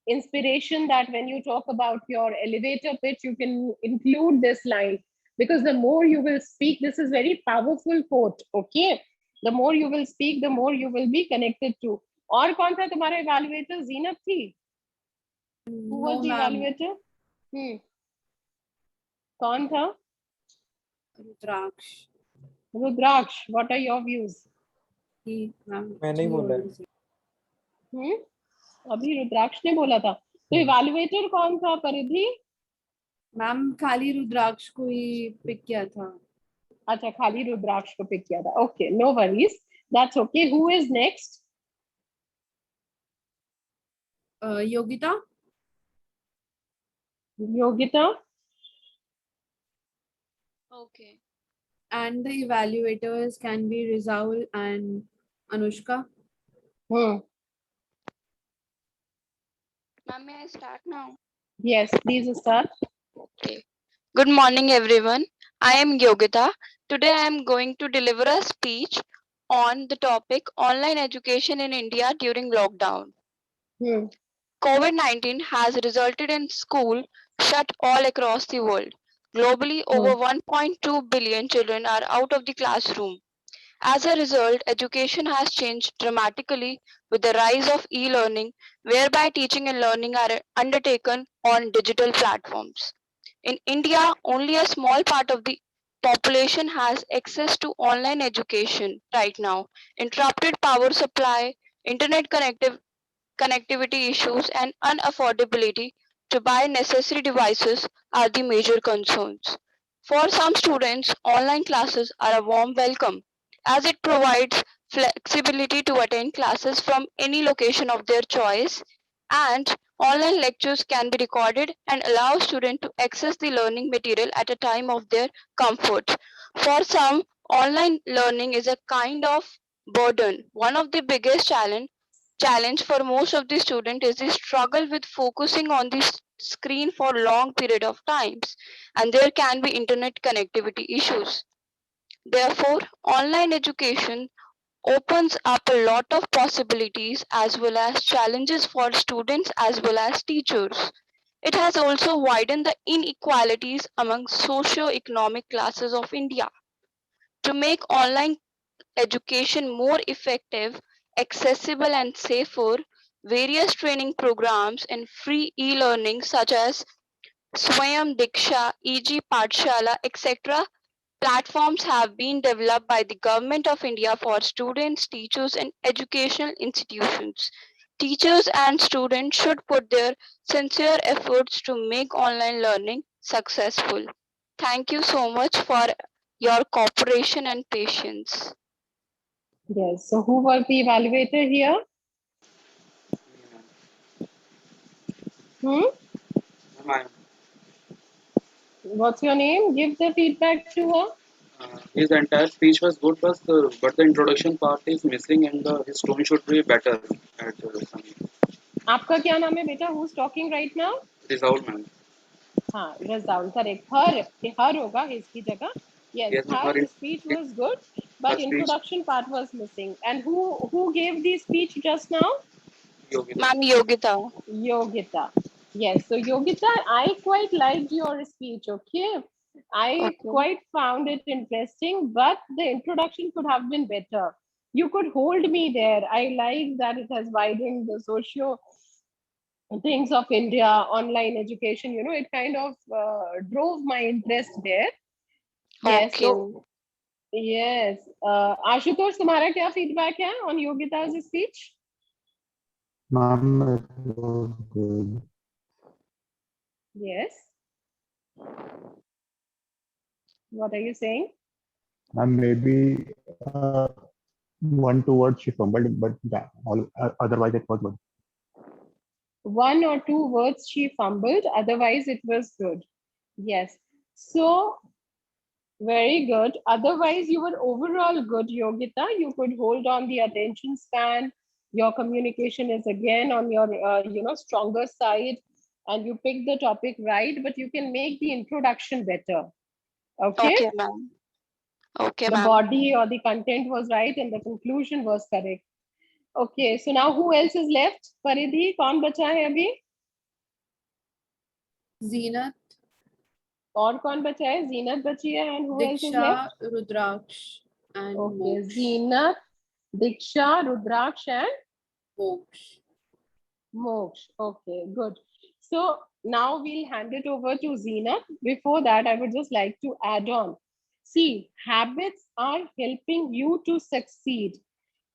inspiration that when you talk about your elevator pitch, you can include this line because the more you will speak, this is very powerful quote. Okay, the more you will speak, the more you will be connected to. और कौन था तुम्हारा evaluator? जीनत थी. Who was the evaluator? कौन था? Rudraksh. Rudraksh, what are your views? मैंने ही बोला है. अभी रुद्राक्ष ने बोला था. तो इवैल्यूएटर कौन था परिधि? मैम खाली रुद्राक्ष को ही पिक किया था. अच्छा, खाली रुद्राक्ष को पिक किया था. Okay, no worries, that's okay. Who is next? Yogita. Yogita. Okay. And the evaluators can be Rizal and Anushka. Ma'am, may I start now? Yes, please start. Okay. Good morning, everyone. I am Yogita. Today I am going to deliver a speech on the topic online education in India during lockdown. COVID-19 has resulted in school shut all across the world. Globally, over 1.2 billion children are out of the classroom. As a result, education has changed dramatically with the rise of e-learning, whereby teaching and learning are undertaken on digital platforms. In India, only a small part of the population has access to online education right now. Interrupted power supply, internet connectivity issues, and unaffordability to buy necessary devices are the major concerns. For some students, online classes are a warm welcome as it provides flexibility to attend classes from any location of their choice, and online lectures can be recorded and allow students to access the learning material at a time of their comfort. For some, online learning is a kind of burden. One of the biggest challenge for most of the students is the struggle with focusing on the screen for long period of times, and there can be internet connectivity issues. Therefore, online education opens up a lot of possibilities as well as challenges for students as well as teachers. It has also widened the inequalities among socio-economic classes of India. To make online education more effective, accessible, and safer, various training programs and free e-learning such as Swayam Diksha, e.g. Pathshala, etc. platforms have been developed by the Government of India for students, teachers, and educational institutions. Teachers and students should put their sincere efforts to make online learning successful. Thank you so much for your cooperation and patience. Yes. So who was the evaluator here? Hmm? What's your name? Give the feedback to her. His entire speech was good, but the introduction part is missing, and his tone should be better at some. आपका क्या नाम है बेटा? Who's talking right now? Resolve, man. हाँ, Razaul, correct. Her होगा his की जगह. Yes, Yes, ma'am. her speech was good, Her but speech, introduction part was missing. And who gave the speech just now? Yogita. Ma'am Yogita. Yogita. Yes, so Yogita, I quite liked your speech, okay? I Okay. quite found it interesting, but the introduction could have been better. You could hold me there. I like that it has widened the socio things of India, online education, it kind of drove my interest there. Yes, Okay. so yes. Ashutosh, तुम्हारा क्या feedback है on Yogita's speech? Ma'am, it was good. Yes. What are you saying? Ma'am, maybe one, two words she fumbled, but yeah, otherwise it was good. One or two words she fumbled, otherwise it was good. Yes. So very good. Otherwise, you were overall good, Yogita. You could hold on the attention span. Your communication is again on your stronger side, and you picked the topic right. But you can make the introduction better. Okay. Okay, ma'am. Okay, The ma'am. body or the content was right, and the conclusion was correct. Okay. So now who else is left? Paridhi, कौन बचा है अभी? Zenat, और कौन बचा है? जीनत बची है, and who else is Diksha, left? Rudraksh, and Okay, Moksh. Zenat, Diksha, Rudraksh, and Moksh. Moksh. Okay, good. So now we'll hand it over to Zenat. Before that, I would just like to add on. See, habits are helping you to succeed.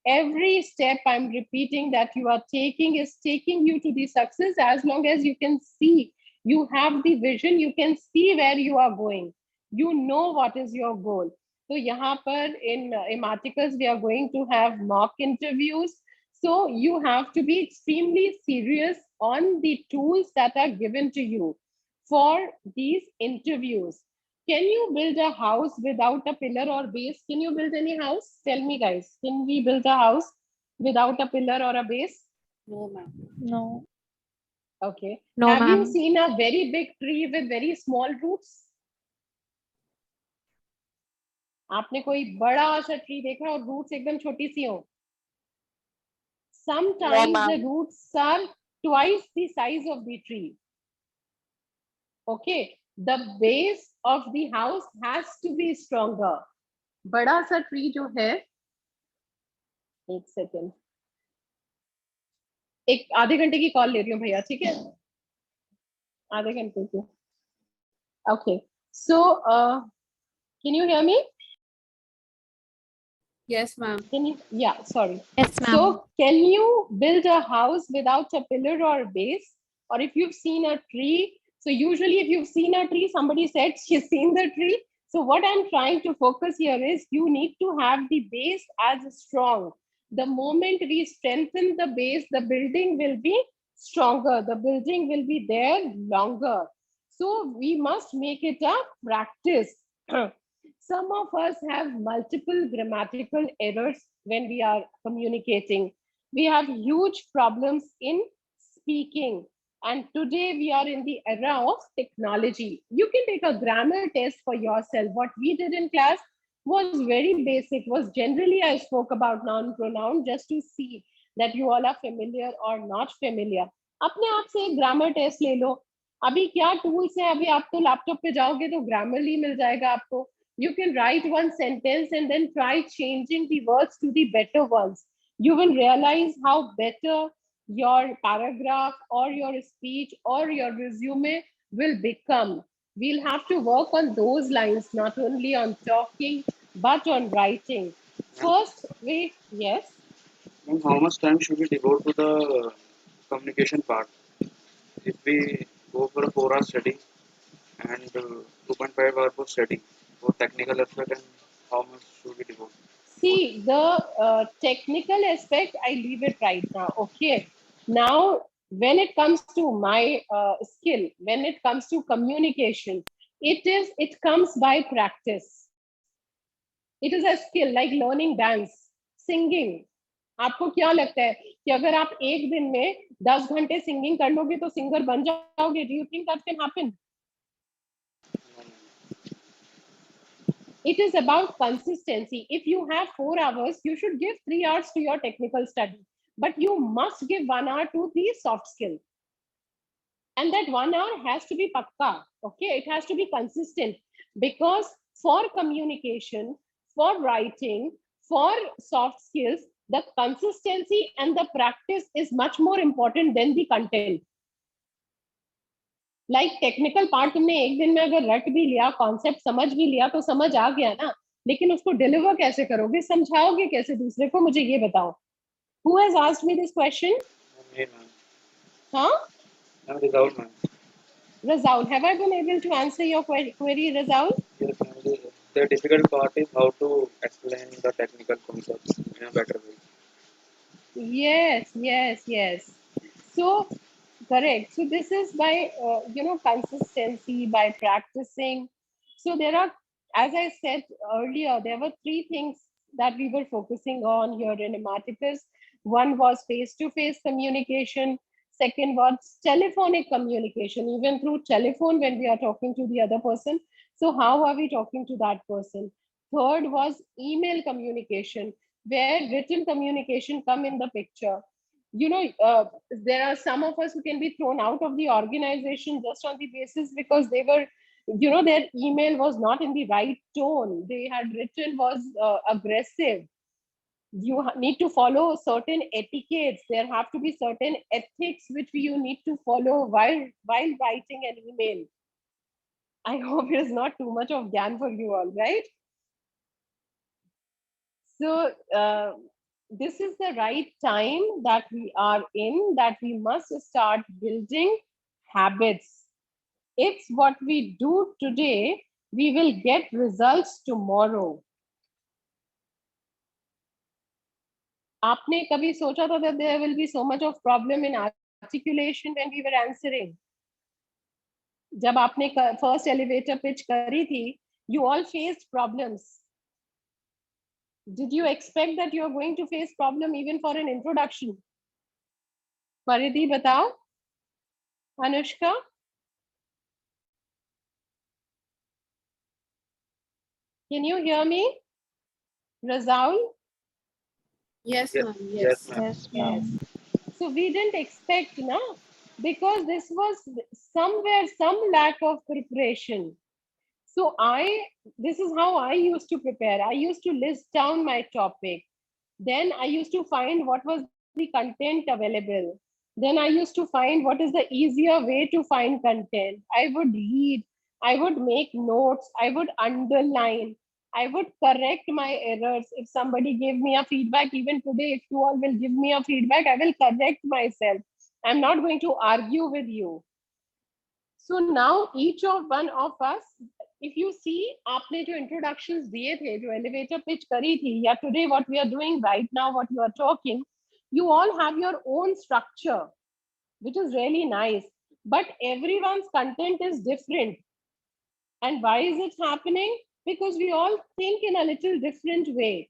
Every step I'm repeating that you are taking is taking you to the success. As long as you can see, you have the vision, you can see where you are going, you know what is your goal. So yahan par in Ematicus we are going to have mock interviews, so you have to be extremely serious on the tools that are given to you for these interviews. Can you build a house without a pillar or base? Can you build any house? Tell me, guys. Can we build a house without a pillar or a base? No, ma'am. No. Okay. No, Have you ma'am. seen a very big tree with very small roots? आपने कोई बड़ा सा tree देखा और roots एकदम छोटी सी हो? Sometimes the roots are twice the size of the tree. Okay, the base of the house has to be stronger. बड़ा सा ट्री जो है, एक सेकेंड, एक आधे घंटे की कॉल ले रही हूँ भैया, ठीक है? आधे घंटे की. Okay, so can you hear me? Yes, ma'am. Can you? Yeah, sorry. Yes, ma'am. So, can you build a house without a pillar or a base? Or if you've seen a tree, so usually if you've seen a tree, somebody said she's seen the tree. So, what I'm trying to focus here is you need to have the base as strong. The moment we strengthen the base, the building will be stronger. The building will be there longer. So, we must make it a practice. Some of us have multiple grammatical errors when we are communicating. We have huge problems in speaking. And today we are in the era of technology. You can take a grammar test for yourself. What we did in class was very basic, was generally I spoke about noun pronoun just to see that you all are familiar or not familiar. अपने आप से एक grammar test ले लो. अभी क्या tools है, अभी आप तो लैपटॉप पे जाओगे तो ग्रामरली मिल जाएगा आपको. You can write one sentence and then try changing the words to the better ones. You will realize how better your paragraph or your speech or your resume will become. We'll have to work on those lines, not only on talking, but on writing. First, yes. And how much time should we devote to the communication part? If we go for a 4 hour study and 2.5 hour for study for technical aspect, and how much should we devote? See, the technical aspect, I leave it right now. Okay. Now, when it comes to my skill, when it comes to communication, it comes by practice. It is a skill like learning dance, singing. आपको क्या लगता है कि अगर आप एक दिन में 10 घंटे सिंगिंग कर लोगे तो सिंगर बन जाओगे? Do you think that can happen? It is about consistency. If you have 4 hours, you should give 3 hours to your technical study, but you must give 1 hour to the soft skill. And that 1 hour has to be pakka. Okay, it has to be consistent, because for communication, for writing, for soft skills, the consistency and the practice is much more important than the content. Like technical part तुमने एक दिन में अगर रट भी लिया, concept समझ भी लिया तो समझ आ गया ना, लेकिन उसको डिलीवर कैसे करोगे, समझाओगे कैसे दूसरे को, मुझे ये बताओ. Who has asked me this question? Huh? Without man. Razaul, have I been able to answer your query, Razaul? Yes, ma'am. The difficult part is how to explain the technical concepts in a better way. Yes, yes, yes. So, correct. So this is by, consistency, by practicing. So there are, as I said earlier, there were 3 things that we were focusing on here in Ematicus. One was face-to-face communication. Second was telephonic communication, even through telephone when we are talking to the other person. So how are we talking to that person? Third was email communication, where written communication come in the picture. There are some of us who can be thrown out of the organization just on the basis because they were, their email was not in the right tone. They had written was aggressive. You need to follow certain etiquettes. There have to be certain ethics which you need to follow while writing an email. I hope it is not too much of gyan for you all, right? So this is the right time that we are in, that we must start building habits. It's what we do today, we will get results tomorrow. आपने कभी सोचा था that there will be so much of problem in articulation when we were answering? जब आपने first elevator pitch करी थी, you all faced problems. Did you expect that you are going to face problem even for an introduction? Paridhi, batao. Anushka? Can you hear me? Razaul? Yes, ma'am. Yes, Yes. ma'am. Yes, Yes. ma'am. So we didn't expect, na? Because this was somewhere some lack of preparation. So this is how I used to prepare. I used to list down my topic. Then I used to find what was the content available. Then I used to find what is the easier way to find content. I would read, I would make notes, I would underline, I would correct my errors. If somebody gave me a feedback, even today, if you all will give me a feedback, I will correct myself. I'm not going to argue with you. So now each of one of us, if you see, आपने जो introductions दिए थे, जो elevator pitch करी थी, या today what we are doing right now, what you are talking, you all have your own structure, which is really nice. But everyone's content is different. And why is it happening? Because we all think in a little different way.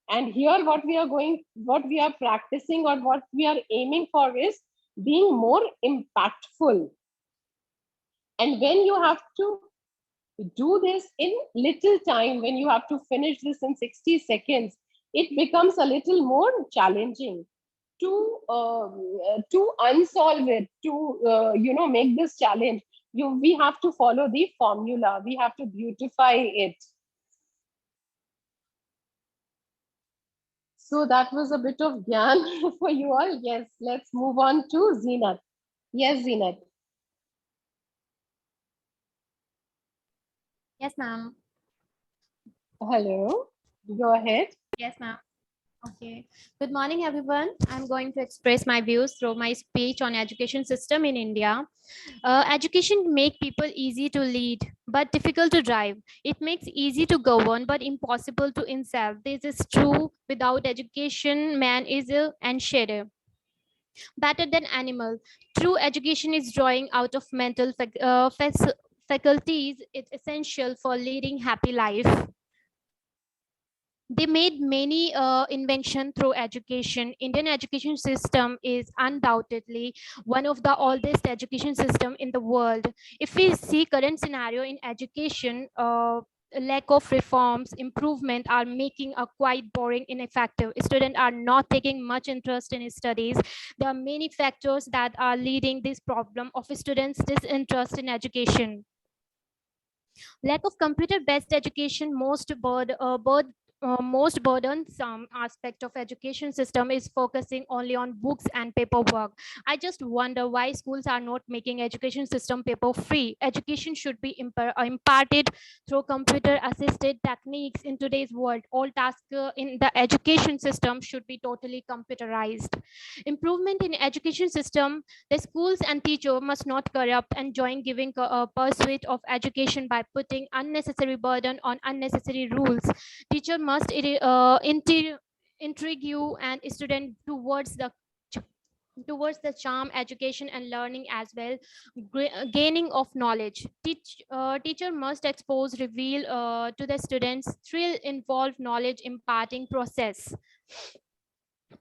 And here what we are practicing or what we are aiming for is being more impactful. And when you have to do this in little time, when you have to finish this in 60 seconds, it becomes a little more challenging to unsolve it, to make this challenge. We have to follow the formula, we have to beautify it. So that was a bit of gyan for you all. Yes, let's move on to Zinat. Yes, Zinat. Yes, ma'am. Hello, go ahead. Yes, ma'am. Okay. Good morning, everyone. I'm going to express my views through my speech on education system in India. Education make people easy to lead, but difficult to drive. It makes easy to govern, but impossible to insult. This is true. Without education, man is and shadow. Better than animal. True education is drawing out of mental faculties. It's essential for leading happy life. They made many invention through education. Indian education system is undoubtedly one of the oldest education system in the world. If we see current scenario in education, lack of reforms improvement are making a quite boring ineffective. Students are not taking much interest in studies. There are many factors that are leading this problem of students disinterest in education. Lack of computer-based education, most burdensome aspect of education system is focusing only on books and paperwork. I just wonder why schools are not making education system paper free. Education should be imparted through computer assisted techniques in today's world. All tasks in the education system should be totally computerized. Improvement in education system, the schools and teachers must not corrupt and join giving a pursuit of education by putting unnecessary burden on unnecessary rules. Teacher must intrigue you and student towards the charm education and learning as well. Gaining of knowledge. Teacher must expose reveal to the students thrill involved knowledge imparting process.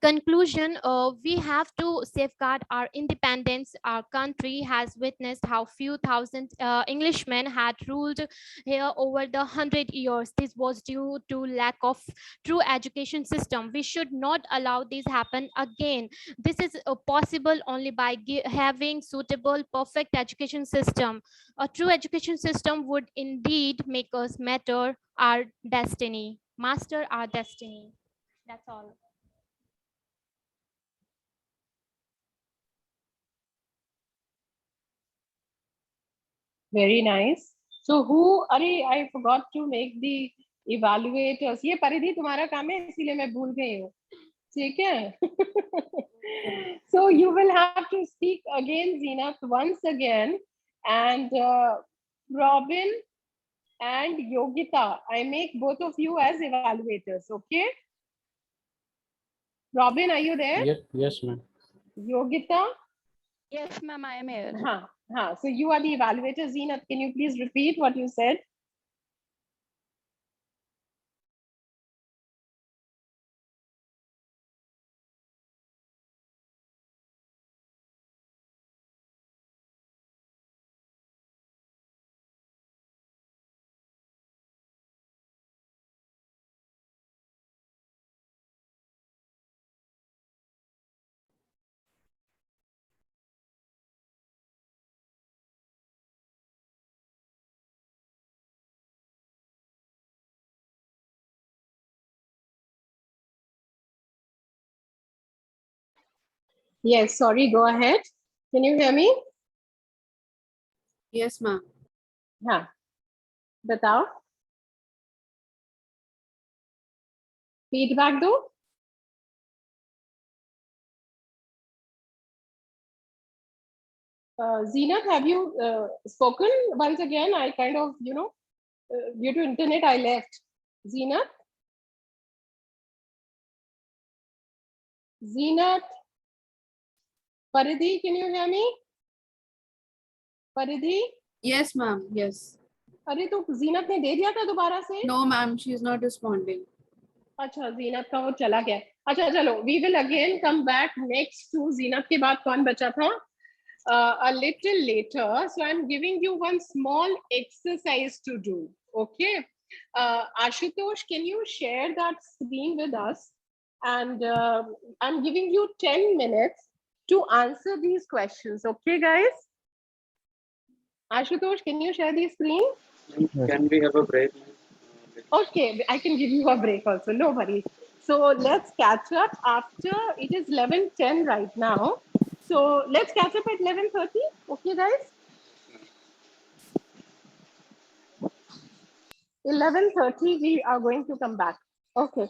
Conclusion, we have to safeguard our independence. Our country has witnessed how few thousand Englishmen had ruled here over the 100 years. This was due to lack of true education system. We should not allow this happen again. This is possible only by having suitable perfect education system. A true education system would indeed make us matter our destiny, master our destiny. That's all. Very nice. So who, I forgot to make the evaluators. ये परिधि तुम्हारा काम है इसीलिए मैं भूल गई हूँ. ठीक है? So you will have to speak again, Zeenat, once again, and Robin and Yogita. I make both of you as evaluators. Okay? Robin, are you there? Yes, ma'am. Yogita? Yes, ma'am, I am here. So you are the evaluator. Zeenat, can you please repeat what you said? Yes, sorry, go ahead. Can you hear me? Yes, ma'am. हाँ, बताओ. Feedback दो. Zeenat, have you spoken once again? I kind of, due to internet, I left. Zeenat? Zeenat? Paridhi, can you hear me? Paridhi? Yes, ma'am. Yes. अरे तो जीनत ने दे दिया था दोबारा से? No, ma'am. She is not responding. अच्छा, जीनत का वो चला गया. अच्छा चलो, we will again come back next to जीनत के बाद कौन बचा था? A little later. So I'm giving you one small exercise to do. Okay. Ashutosh, can you share that screen with us? And I'm giving you 10 minutes to answer these questions. Okay, guys? Ashutosh, can you share the screen? Can we have a break? Okay, I can give you a break also. No worries. So let's catch up after it is 11:10 right now. So let's catch up at 11:30. Okay, guys? 11:30, we are going to come back. Okay.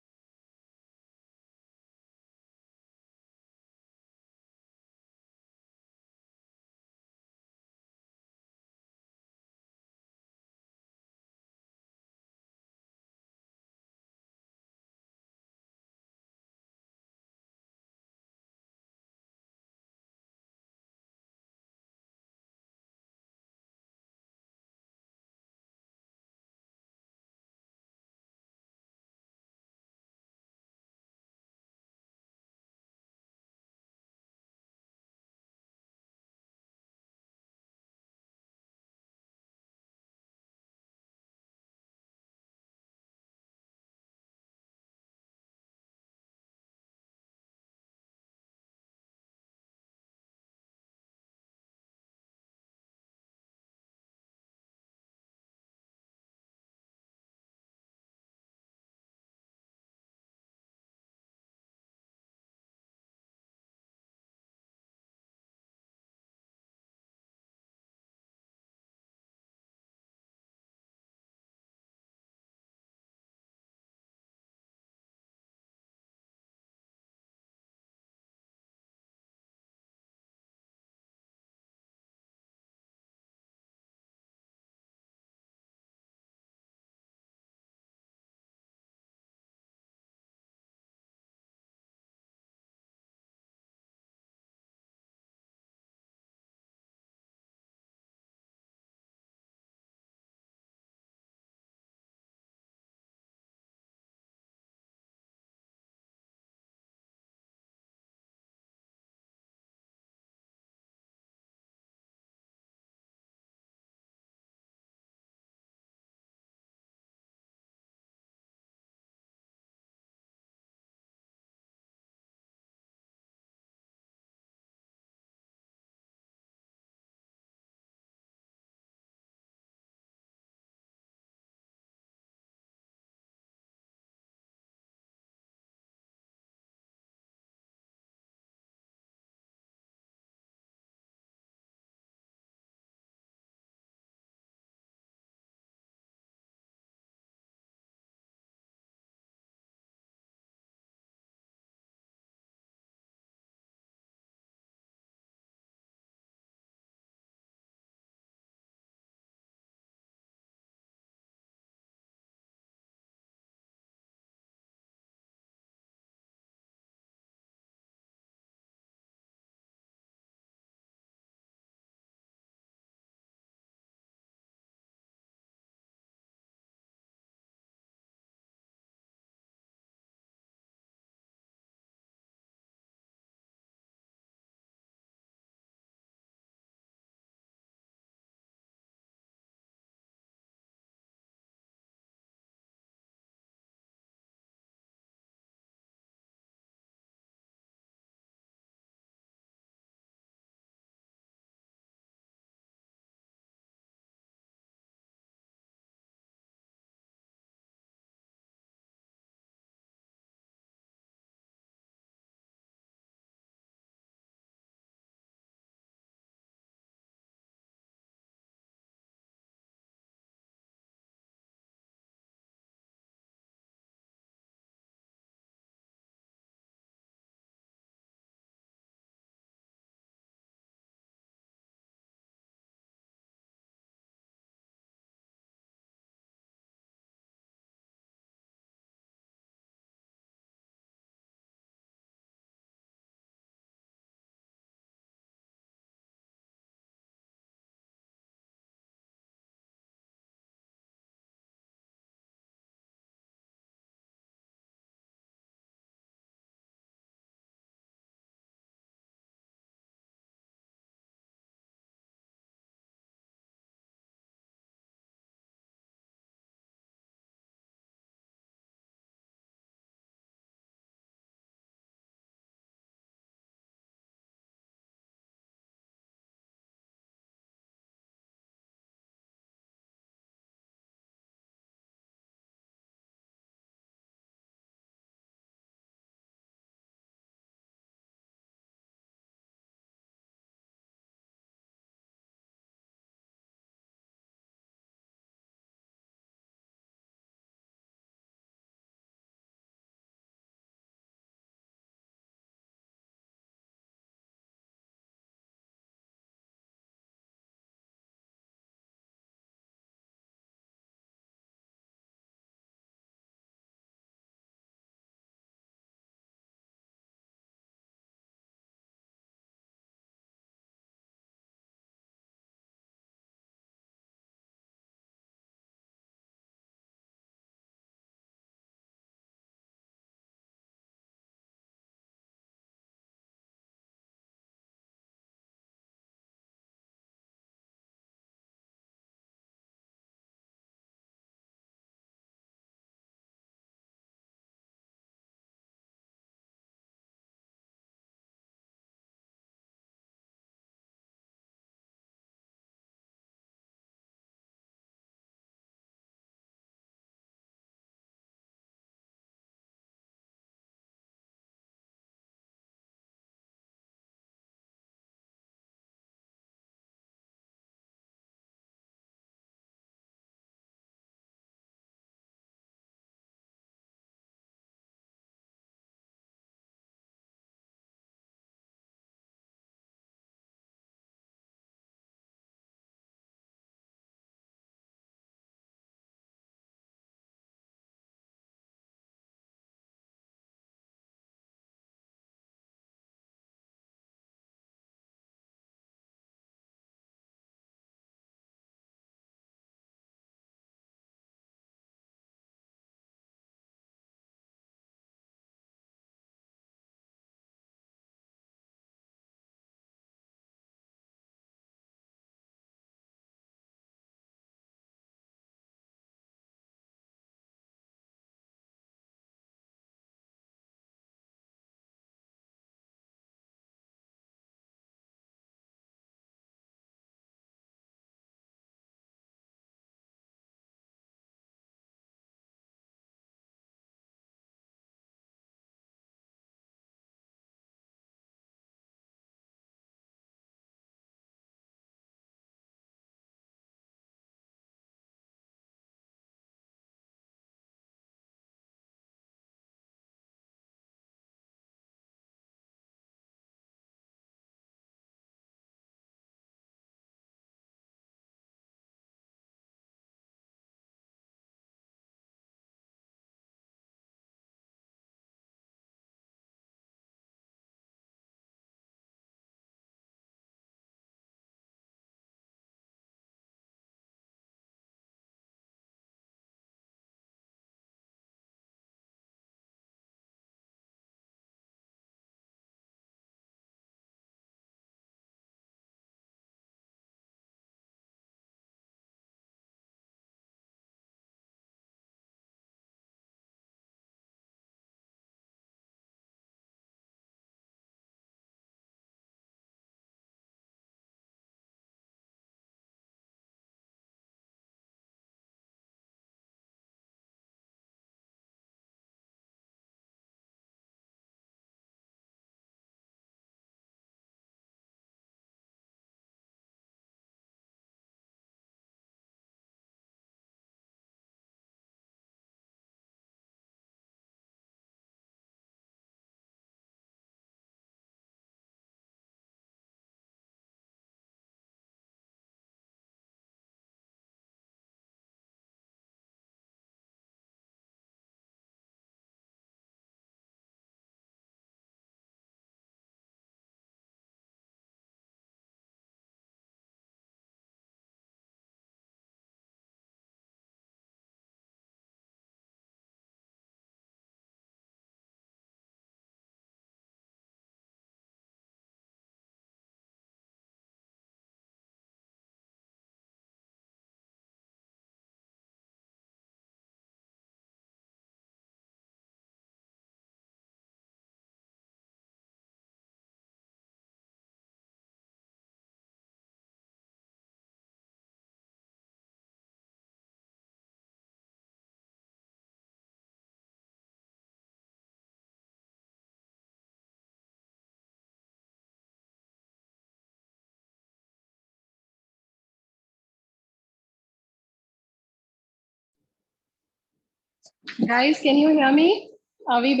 Guys, can you hear me? Are we?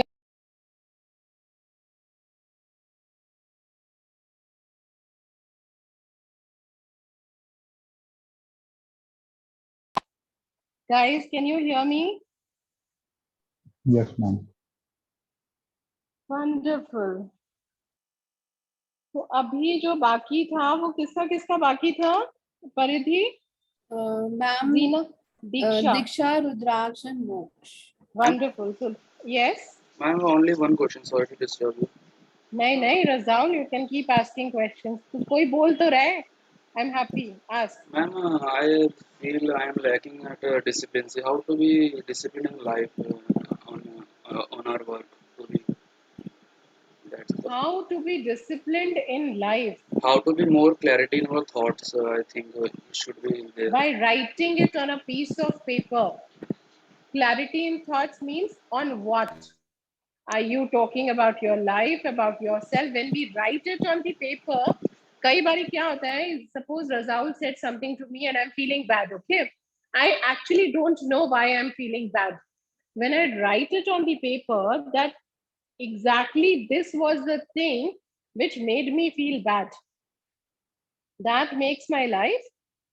Guys, can you hear me? Yes, ma'am. Wonderful. तो अभी जो बाकी था वो किसका किसका बाकी था? परिधि, Ma'am, Zina, Diksha. Diksha, Rudraksh, and Moksh. Wonderful. So, yes. I have only one question. Sorry to disturb you. नहीं, Razaul, you can keep asking questions. तू कोई बोल तो रहे. I'm happy. Ask. Ma'am, I feel I am lacking at discipline. See, how to be disciplined in life on our work? To be, that's the, How to be disciplined in life? how to be more clarity in our thoughts. I think it should be there. By writing it on a piece of paper. Clarity in thoughts means on what? Are you talking about your life, about yourself? When we write it on the paper, कई बारी क्या होता है? Suppose Razaul said something to me and I'm feeling bad, okay? I actually don't know why I'm feeling bad. When I write it on the paper, that exactly this was the thing which made me feel bad. That makes my life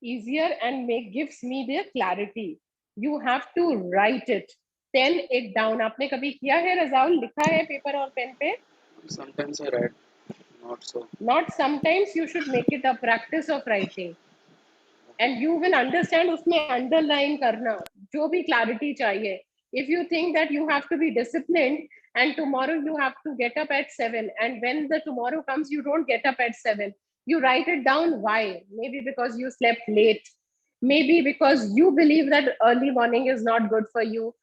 easier and gives me the clarity. You have to write it, pen it down. आपने कभी किया है रजाउल? लिखा है paper और pen पे? Sometimes I write, not so. Not sometimes. You should make it a practice of writing. And you will understand उसमें underline करना जो भी clarity चाहिए. If you think that you have to be disciplined and tomorrow you have to get up at 7 and when the tomorrow comes you don't get up at 7, you write it down. Why? Maybe because you slept late, maybe because you believe that early morning is not good for you.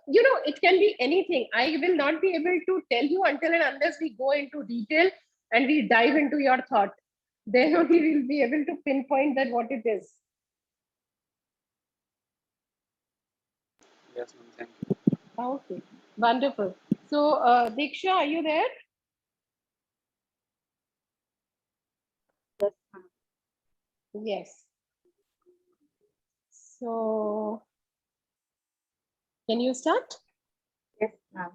It can be anything. I will not be able to tell you until and unless we go into detail and we dive into your thought. Then only we'll be able to pinpoint that what it is. Yes, ma'am. Thank you. Okay, wonderful. So, Diksha, are you there? Yes, Yes. So, can you start? yes, ma'am.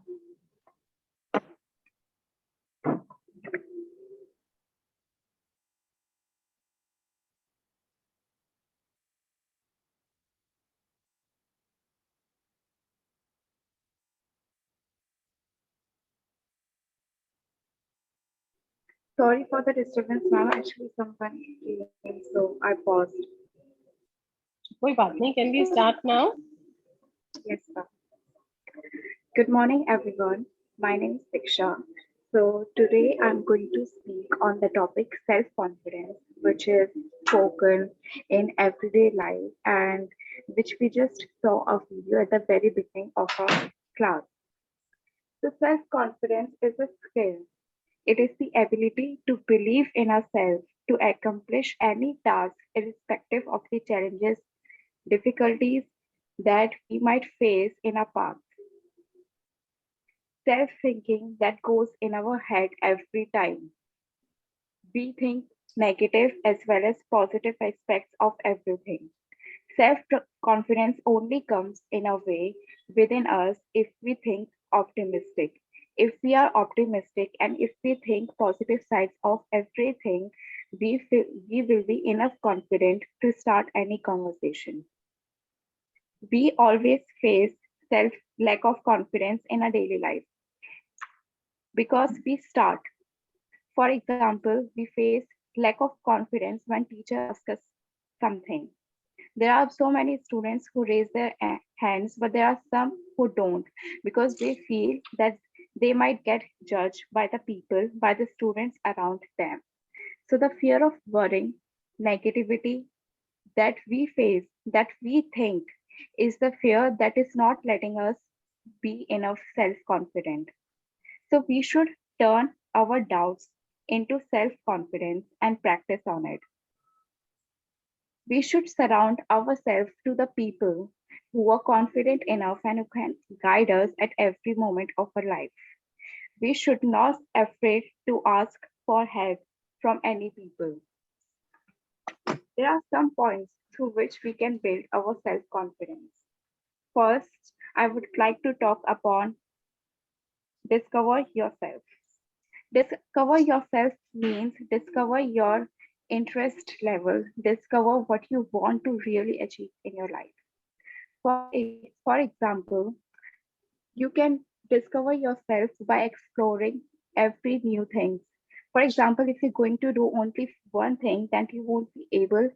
Sorry for the disturbance, ma'am. Actually, someone came, so I paused. कोई बात नहीं. Can we start now? Yes, sir. Good morning, everyone. My name is Diksha. So today I'm going to speak on the topic self-confidence, which is spoken in everyday life and which we just saw a video at the very beginning of our class. So self-confidence is a skill. It is the ability to believe in ourselves, to accomplish any task, irrespective of the challenges, difficulties that we might face in our path. Self-thinking that goes in our head every time. We think negative as well as positive aspects of everything. Self-confidence only comes in a way within us if we think optimistic. If we are optimistic and if we think positive sides of everything, we will be enough confident to start any conversation. We always face self lack of confidence in our daily life because we start. For example, we face lack of confidence when teacher asks us something. There are so many students who raise their hands, but there are some who don't because they feel that they might get judged by the people, by the students around them. So the fear of worrying, negativity that we face, that we think is the fear that is not letting us be enough self-confident. So we should turn our doubts into self-confidence and practice on it. We should surround ourselves to the people who are confident enough and who can guide us at every moment of our life. We should not afraid to ask for help from any people. There are some points through which we can build our self-confidence. First, I would like to talk upon discover yourself. Discover yourself means discover your interest level, discover what you want to really achieve in your life. For example, you can discover yourself by exploring every new thing. For example, if you're going to do only one thing, then you won't be able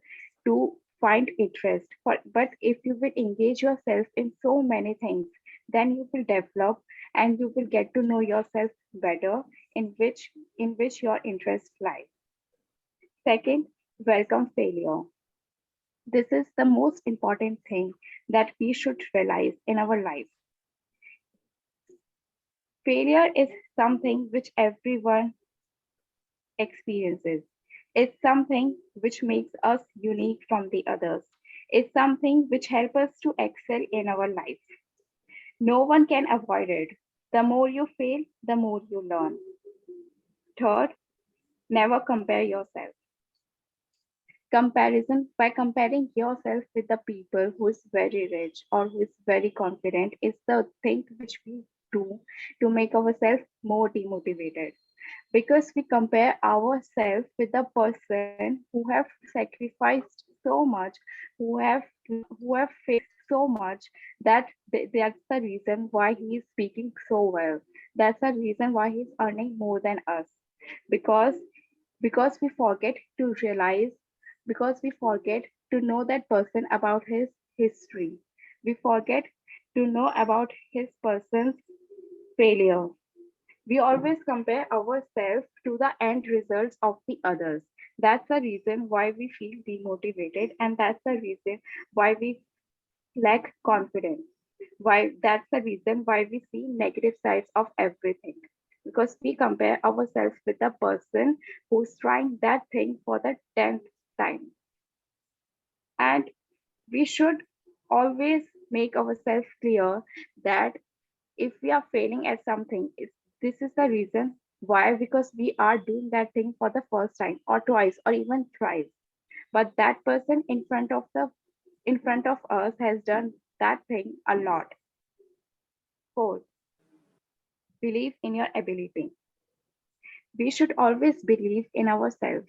to find interest. But if you will engage yourself in so many things, then you will develop and you will get to know yourself better in which your interests lie. Second, welcome failure. This is the most important thing that we should realize in our life. Failure is something which everyone experiences. It's something which makes us unique from the others. It's something which helps us to excel in our life. No one can avoid it. The more you fail, the more you learn. Third, never compare yourself. Comparison, by comparing yourself with the people who is very rich or who is very confident, is the thing which we do to make ourselves more demotivated, because we compare ourselves with the person who have sacrificed so much, who have faced so much, that that's the reason why he is speaking so well. That's the reason why he's earning more than us. Because because we forget to realize, because we forget to know that person about his history. We forget to know about his person's failure. We always compare ourselves to the end results of the others. That's the reason why we feel demotivated, and that's the reason why we lack confidence. Why That's the reason why we see negative sides of everything. Because we compare ourselves with the person who's trying that thing for the 10th time. And we should always make ourselves clear that if we are failing at something, this is the reason why, because we are doing that thing for the first time or twice or even thrice. But that person in front of us has done that thing a lot. Fourth, believe in your ability. We should always believe in ourselves.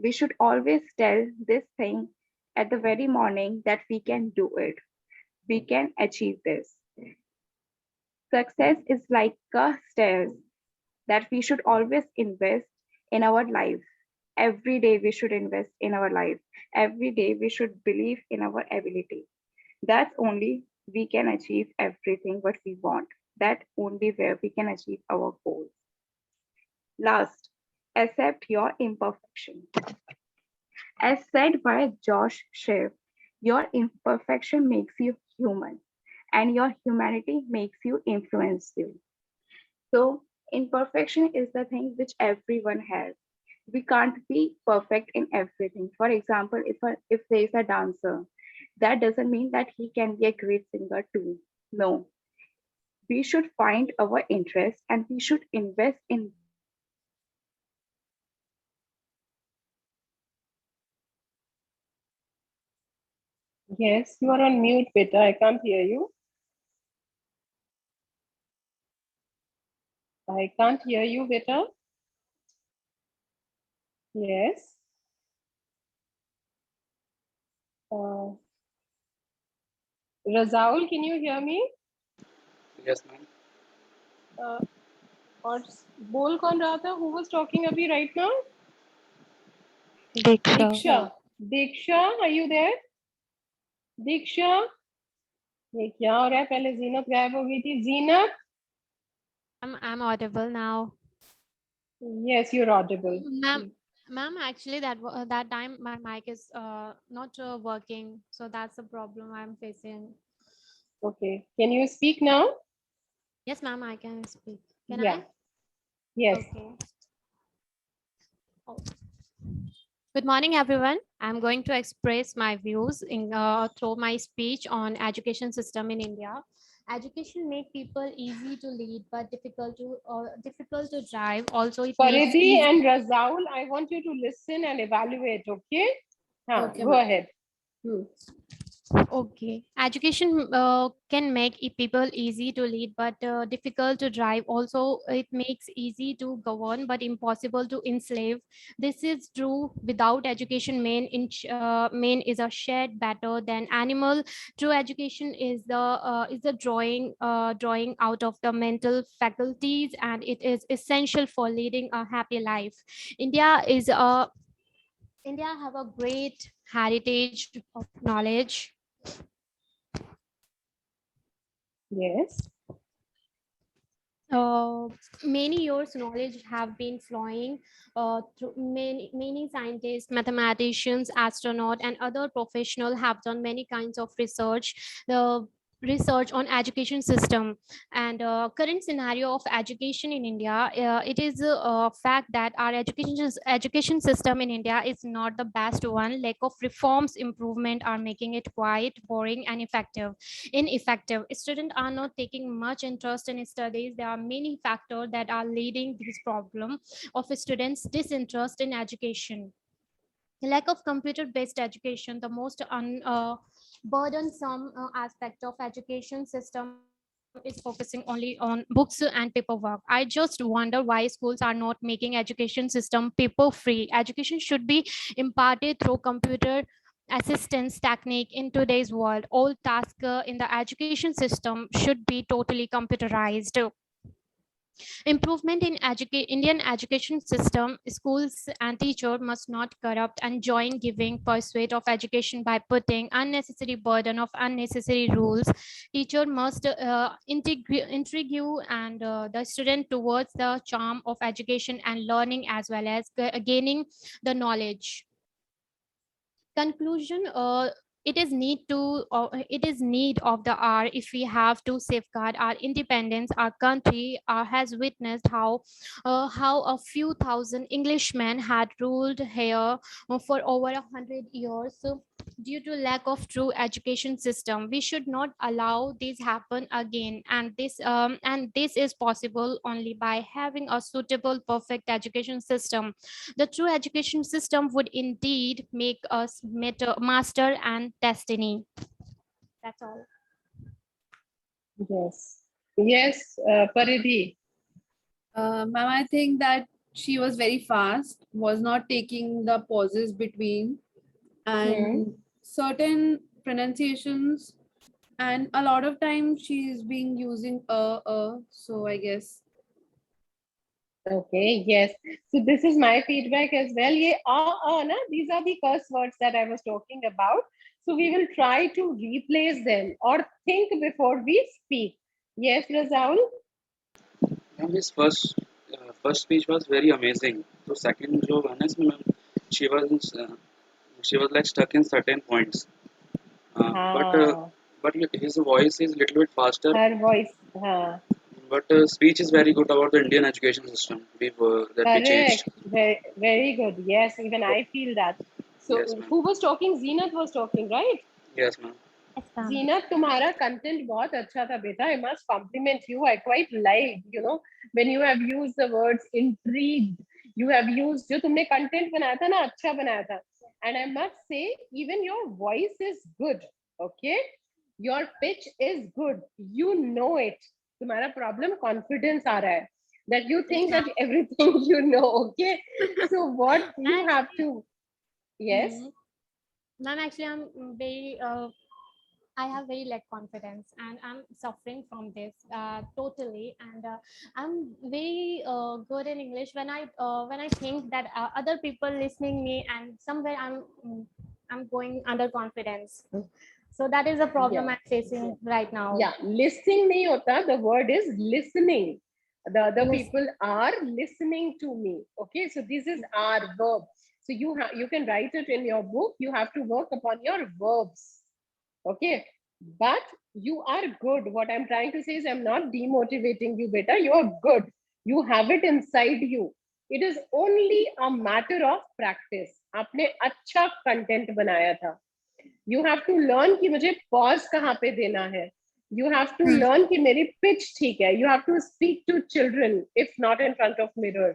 We should always tell this thing at the very morning that we can do it. We can achieve this. Success is like a stairs that we should always invest in our life. Every day we should invest in our life. Every day we should believe in our ability. That's only we can achieve everything what we want. That only where we can achieve our goals. Last, accept your imperfection. As said by Josh Sheff, your imperfection makes you human, and your humanity makes you influence you. So imperfection is the thing which everyone has. We can't be perfect in everything. For example, if there is a dancer, that doesn't mean that he can be a great singer too. No, we should find our interest and we should invest in that thing so that we can Yes, you are on mute, beta. I can't hear you. I can't hear you, beta. Yes. Razaul, can you hear me? Yes, ma'am. और बोल कौन रहा था? Who was talking अभी right now? Diksha. Diksha. Diksha, are you there? Diksha? ये क्या हो रहा है? पहले जीनत गायब हो गई थी. जीनत? I'm audible now. Yes, you're audible. Ma'am, actually that time my mic is not working, so that's the problem I'm facing. Okay. Can you speak now? Yes, ma'am, I can speak. Can Yeah. I? Yes. Okay. Oh. Good morning, everyone. I'm going to express my views through my speech on education system in India. Education make people easy to lead, but difficult to drive. Also, it makes Faridhi and Razaul, I want you to listen and evaluate. Okay. Okay, Go ma'am. ahead. Okay, education can make people easy to lead, but difficult to drive. Also, it makes easy to govern, but impossible to enslave. This is true without education. Man is a shed better than animal. True education is the drawing out of the mental faculties, and it is essential for leading a happy life. India is a India have a great heritage of knowledge. Yes. uh, Many years knowledge have been flowing through many scientists, mathematicians, astronaut, and other professional have done many kinds of research. The research on education system and current scenario of education in India, it is a fact that our education system in India is not the best one. Lack of reforms improvement are making it quite boring and ineffective. Students are not taking much interest in studies. There are many factors that are leading this problem of students disinterest in education. The lack of computer based education, the most burdensome aspect of education system, is focusing only on books and paperwork. I just wonder why schools are not making education system paper free. Education should be imparted through computer assistance technique. In today's world, all tasks in the education system should be totally computerized. Improvement in Indian education system. Schools and teachers must not corrupt and join giving pursuit of education by putting unnecessary burden of unnecessary rules. Teacher must intrigue and the student towards the charm of education and learning, as well as gaining the knowledge. Conclusion, it is need of the hour. If we have to safeguard our independence, our country has witnessed how a few thousand Englishmen had ruled here for over 100 years. So due to lack of true education system, we should not allow this happen again, and this is possible only by having a suitable perfect education system. The true education system would indeed make us master and destiny. That's all. Yes. Yes, Paridhi. Ma'am, I think that she was very fast, was not taking the pauses between, and certain pronunciations, and a lot of times she's being using so I guess. Okay, yes. So this is my feedback as well. Ye na, these are the curse words that I was talking about. So we will try to replace them or think before we speak. Yes, Razaul? And his first speech was very amazing. So second जो है ना इसमें ma'am, she was uh, she was like stuck in certain points. But हाँ, his voice is little bit faster. her voice. हाँ, But speech is very good about the Indian education system that we changed. correct. Very, very good. Yes, even So, I feel that. yes, So ma'am. who was talking? Zenat was talking, right? Yes, ma'am. जीनत, तुम्हारा content बहुत अच्छा था बेटा. I must compliment you. I quite liked, when you have used the words intrigued. You have used, जो तुमने content बनाया था ना, अच्छा बनाया था. And I must say, even your voice is good. Okay, your pitch is good. You know it. तुम्हारा problem confidence आ रहा है. That you think that everything you know. Okay, so what you have to, yes. Ma'am, actually, I'm very I have very lack confidence, and I'm suffering from this totally. And I'm very good in English when I think that other people listening me, and somewhere I'm going under confidence. So that is a problem Yeah. I'm facing right now. Yeah, listening nahi hota. The word is listening. The other Yes. people are listening to me. Okay, so this is our verb. So you can write it in your book. You have to work upon your verbs. Okay, but you are good. What I'm trying to say is I'm not demotivating you, beta. You are good. You have it inside you. It is only a matter of practice. आपने अच्छा content बनाया था. You have to learn कि मुझे pause कहाँ पे देना है. You have to learn कि मेरी pitch ठीक है. You have to speak to children, if not in front of mirror,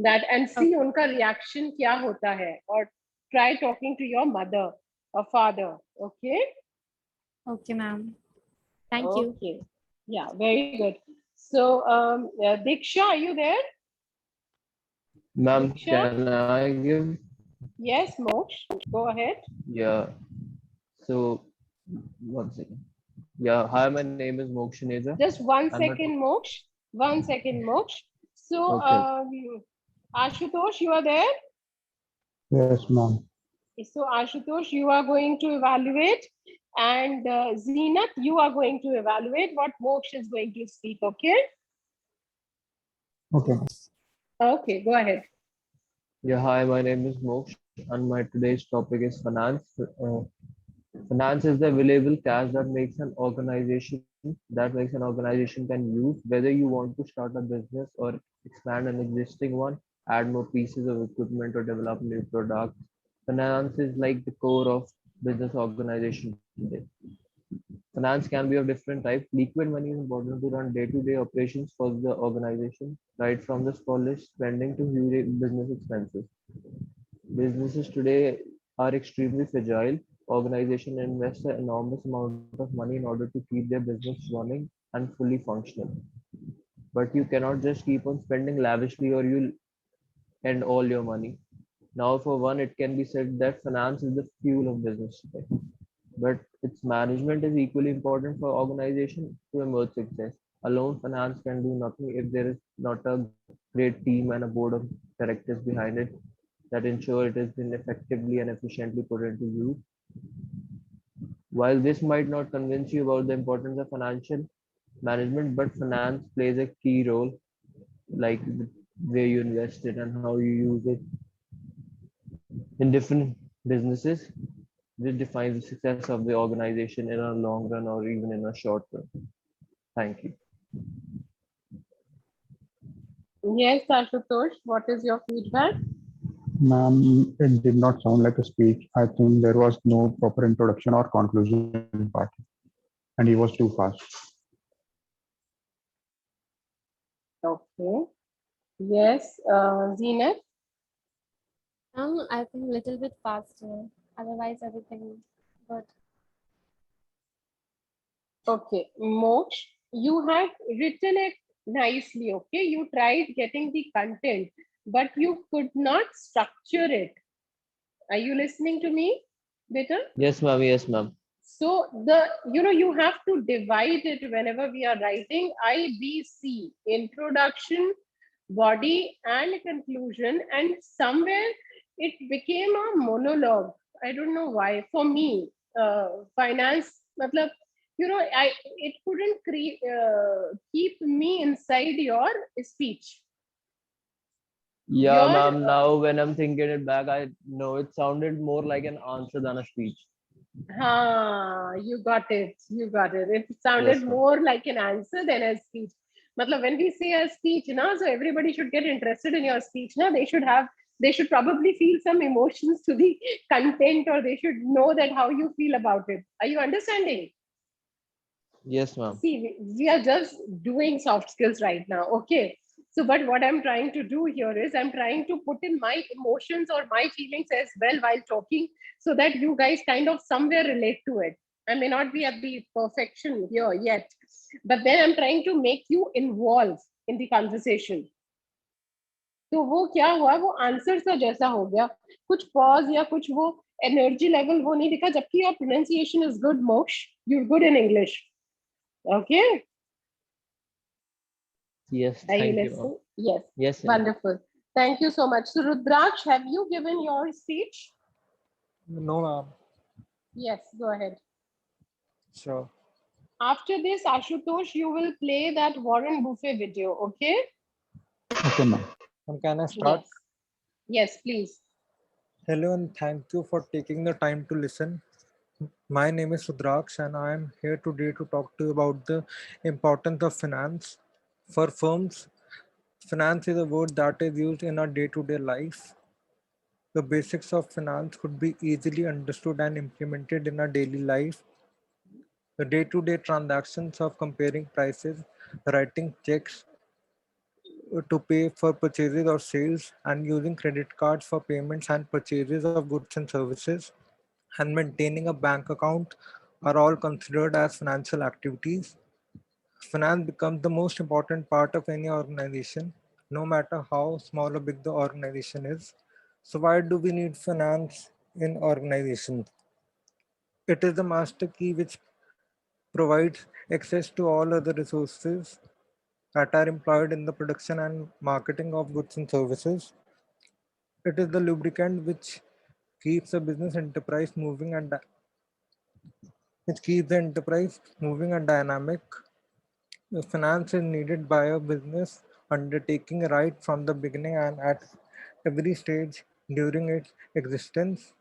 that and see उनका reaction क्या होता है, or try talking to your mother or father. Okay. Okay, ma'am. Thank you. Okay. Yeah, very good. So, Diksha, are you there? Ma'am, Diksha? can I give? Yes, Moksh. Go ahead. Yeah. So, one second. Yeah. Hi, my name is Mokshaneja. Just one I'm a second, Moksh. 1 second, Moksh. So, okay. Ashutosh, you are there? Yes, ma'am. So, Ashutosh, you are going to evaluate, and Zeenat, you are going to evaluate what Moksh is going to speak, okay? Okay, ma'am. Okay, go ahead. Yeah. Hi, my name is Moksh, and my today's topic is finance. Finance is the available cash that makes an organization can use, whether you want to start a business or expand an existing one, add more pieces of equipment or develop new products. Finance is like the core of business organization today. Finance can be of different types. Liquid money is important to run day-to-day operations for the organization, right from the smallest spending to huge business expenses. Businesses today are extremely fragile. Organizations invest an enormous amount of money in order to keep their business running and fully functional. But you cannot just keep on spending lavishly or you'll end all your money. Now, for one, it can be said that finance is the fuel of business today. But its management is equally important for organization to emerge success. Alone, finance can do nothing if there is not a great team and a board of directors behind it that ensure it has been effectively and efficiently put into use. While this might not convince you about the importance of financial management, but finance plays a key role, like the way you invest it and how you use it in different businesses. This defines the success of the organization in a long run or even in a short run. Thank you. Yes, Ashutosh, what is your feedback? Ma'am, it did not sound like a speech. I think there was no proper introduction or conclusion part, and he was too fast. Okay. Yes, Zenith. I think a little bit faster. Otherwise, everything good. Okay, Moksh, you have written it nicely, okay? You tried getting the content, but you could not structure it. Are you listening to me, Beta? Yes, ma'am. Yes, ma'am. So you have to divide it whenever we are writing IBC, introduction, body, and conclusion, and somewhere it became a monologue. I don't know why. For me, finance, matlab, it couldn't keep me inside your speech. Yeah, Your ma'am. Now, when I'm thinking it back, I know it sounded more like an answer than a speech. You got it. You got it. It sounded Yes, ma'am. more like an answer than a speech. Matlab, when we say a speech, so everybody should get interested in your speech. They should probably feel some emotions to the content, or they should know that how you feel about it. Are you understanding? Yes, ma'am. See, we are just doing soft skills right now. Okay. So, but what I'm trying to do here is I'm trying to put in my emotions or my feelings as well while talking so that you guys kind of somewhere relate to it. I may not be at the perfection here yet, but then I'm trying to make you involved in the conversation. तो वो क्या हुआ, वो answer सा जैसा हो गया, कुछ पॉज या कुछ वो एनर्जी लेवल वो नहीं दिखा, जबकि योर प्रोनाउंसिएशन इज गुड मोक्ष, you good in English. Okay. Yes, Are you thank you, ma'am. listening? Yes. Yes, ma'am. Wonderful. Thank you so much. So, Rudraksh, have you given your speech? No, ma'am. Yes, go ahead. Sure. After this, Ashutosh, you will play that Warren Buffett video, okay? Okay, ma'am. And can I start? Yes. Yes, please. Hello, and thank you for taking the time to listen. My name is Sudraksh, and I am here today to talk to you about the importance of finance. For firms, finance is a word that is used in our day to day life. The basics of finance could be easily understood and implemented in our daily life. The day to day transactions of comparing prices, writing checks to pay for purchases or sales, and using credit cards for payments and purchases of goods and services, and maintaining a bank account are all considered as financial activities. Finance becomes the most important part of any organization, no matter how small or big the organization is. So why do we need finance in organizations? It is the master key which provides access to all other resources that are employed in the production and marketing of goods and services. It is the lubricant which keeps a business enterprise moving and which keeps the enterprise moving and dynamic. Finance is needed by a business undertaking right from the beginning and at every stage during its existence.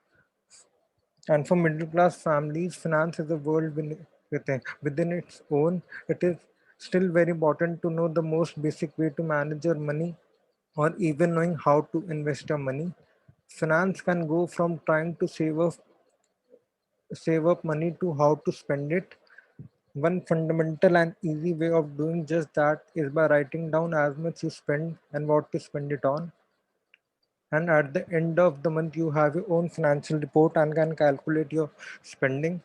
And for middle class families, finance is a world within its own. It is still very important to know the most basic way to manage your money or even knowing how to invest your money. Finance can go from trying to save up money to how to spend it. One fundamental and easy way of doing just that is by writing down as much you spend and what to spend it on. And at the end of the month, you have your own financial report and can calculate your spending.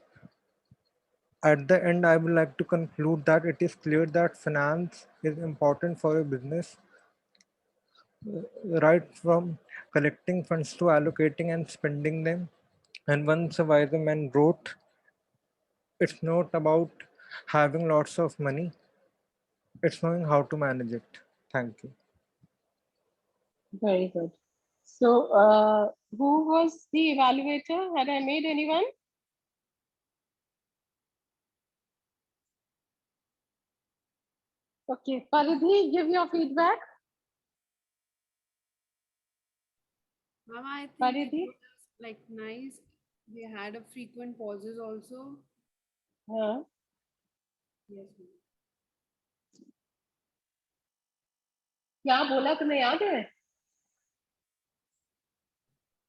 At the end, I would like to conclude that it is clear that finance is important for a business, right from collecting funds to allocating and spending them. And once a wise man wrote, it's not about having lots of money, it's knowing how to manage it. Thank you. Very good. So, who was the evaluator? Had I made anyone? Okay, Paridhi, give your feedback. Mama, I think Paridhi? it was like nice. They had a frequent pauses also. हाँ. Yes, ma'am. क्या बोला तुम्हें याद है?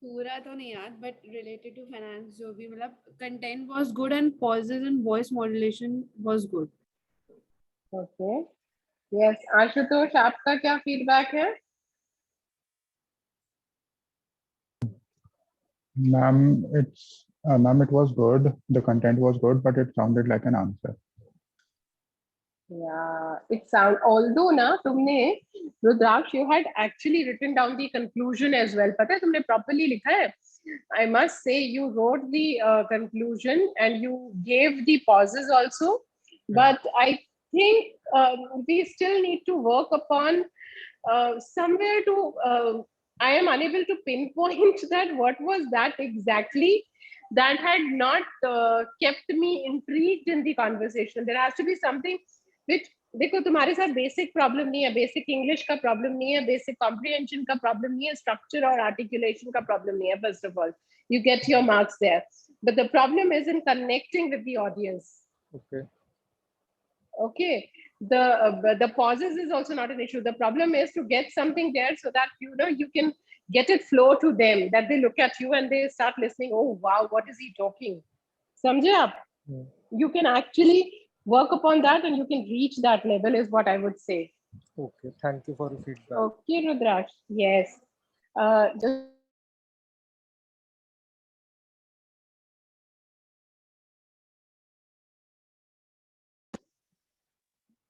पूरा तो नहीं याद, but related to finance जो भी मतलब content was good and pauses and voice modulation was good. Okay. Yes, Ashutosh आपका क्या feedback है? Ma'am, it was good. The content was good, but it sounded like an answer. Yeah, it sound although ना तुमने रुद्राक्ष you had actually written down the conclusion as well. पता है तुमने properly लिखा है. I must say you wrote the conclusion and you gave the pauses also. But I think we still need to work upon somewhere to. I am unable to pinpoint that what was that exactly that had not kept me intrigued in the conversation. There has to be something which देखो तुम्हारे साथ basic problem नहीं है, basic English का problem नहीं है, basic comprehension का problem नहीं है, स्ट्रक्चर और आर्टिकुलेशन का प्रॉब्लम नहीं है. First of all you get your marks there, but the problem is in connecting with the audience. Okay, the pauses is also not an issue. The problem is to get something there so that you can get it flow to them, that they look at you and they start listening. Oh wow, what is he talking? समझे आप? You can actually work upon that and you can reach that level is what I would say. Okay, thank you for the feedback. Okay, Rudraksh. Yes. Just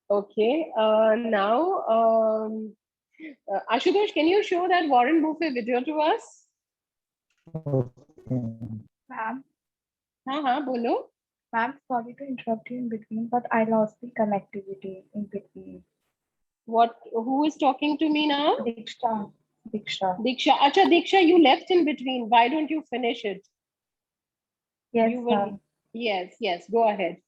okay. Now, Ashutosh, can you show that Warren Buffett video to us? Ma'am, हाँ, बोलो. ma'am, sorry to interrupt you in between, but I lost the connectivity in between. What? Who is talking to me now? Diksha. Diksha. Acha, Diksha, you left in between. Why don't you finish it? Yes, You will. ma'am. Yes. Go ahead.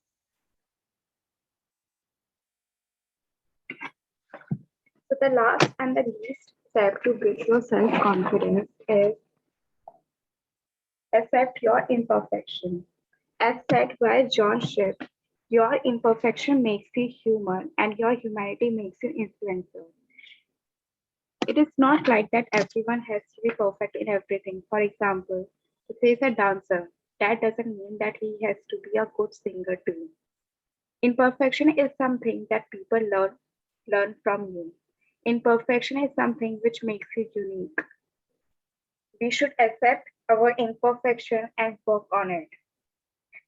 So the last and the least step to build your self-confidence is accept your imperfection. As said by John Shipp, your imperfection makes you human and your humanity makes you influencer. It is not like that everyone has to be perfect in everything. For example, if he is a dancer, that doesn't mean that he has to be a good singer too. Imperfection is something that people learn from you. Imperfection is something which makes you unique. We should accept our imperfection and work on it.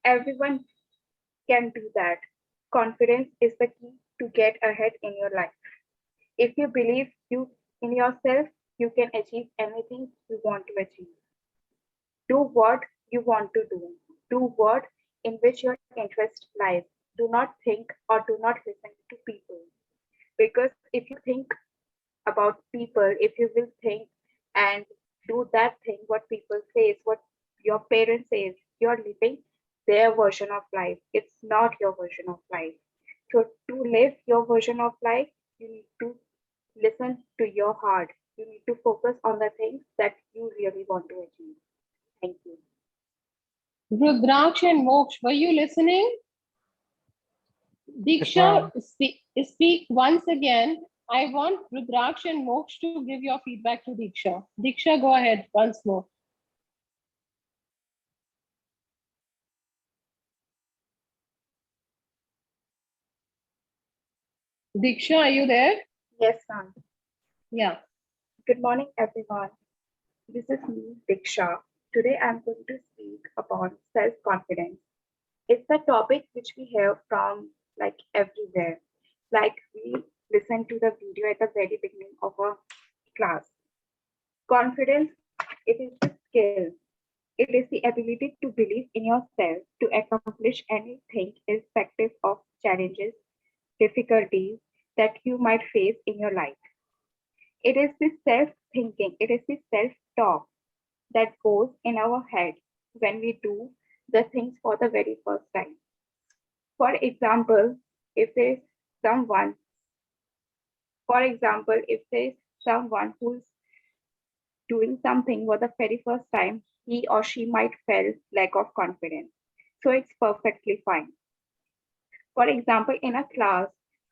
Everyone can do that. Confidence is the key to get ahead in your life. If you believe you in yourself, you can achieve anything you want to achieve. Do what you want to do. Do what in which your interest lies. Do not think or do not listen to people. Because if you think about people, if you will think and do that thing, what people say, what your parents say, you're living their version of life. It's not your version of life. So to live your version of life, you need to listen to your heart. You need to focus on the things that you really want to achieve. Thank you. Rudraksh and Moksh, were you listening? Diksha, speak once again. I want Rudraksh and Moksh to give your feedback to Diksha. Diksha, go ahead once more. Diksha, are you there? Yes, ma'am. Yeah. Good morning, everyone. This is me, Diksha. Today I'm going to speak about self-confidence. It's a topic which we hear from like everywhere. Like we listen to the video at the very beginning of a class. Confidence, it is the skill. It is the ability to believe in yourself to accomplish anything irrespective of challenges, difficulties that you might face in your life. It is the self-thinking, it is the self-talk that goes in our head when we do the things for the very first time. For example, if there's someone, if there's someone who's doing something for the very first time, he or she might feel lack of confidence. So it's perfectly fine. For example, in a class,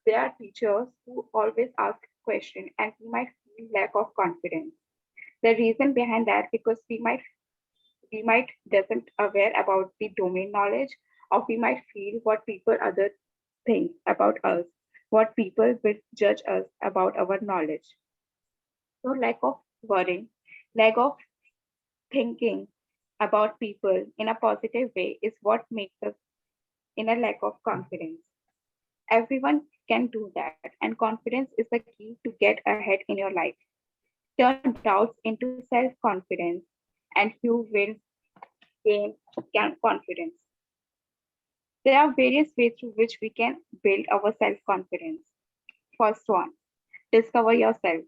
there are teachers who always ask questions and we might feel lack of confidence. The reason behind that because we might doesn't aware about the domain knowledge or we might feel what people other think about us, what people will judge us about our knowledge. So lack of worrying, lack of thinking about people in a positive way is what makes us in a lack of confidence. Everyone can do that, and confidence is the key to get ahead in your life. Turn doubts into self confidence, and you will gain confidence. There are various ways through which we can build our self confidence. First one, discover yourself.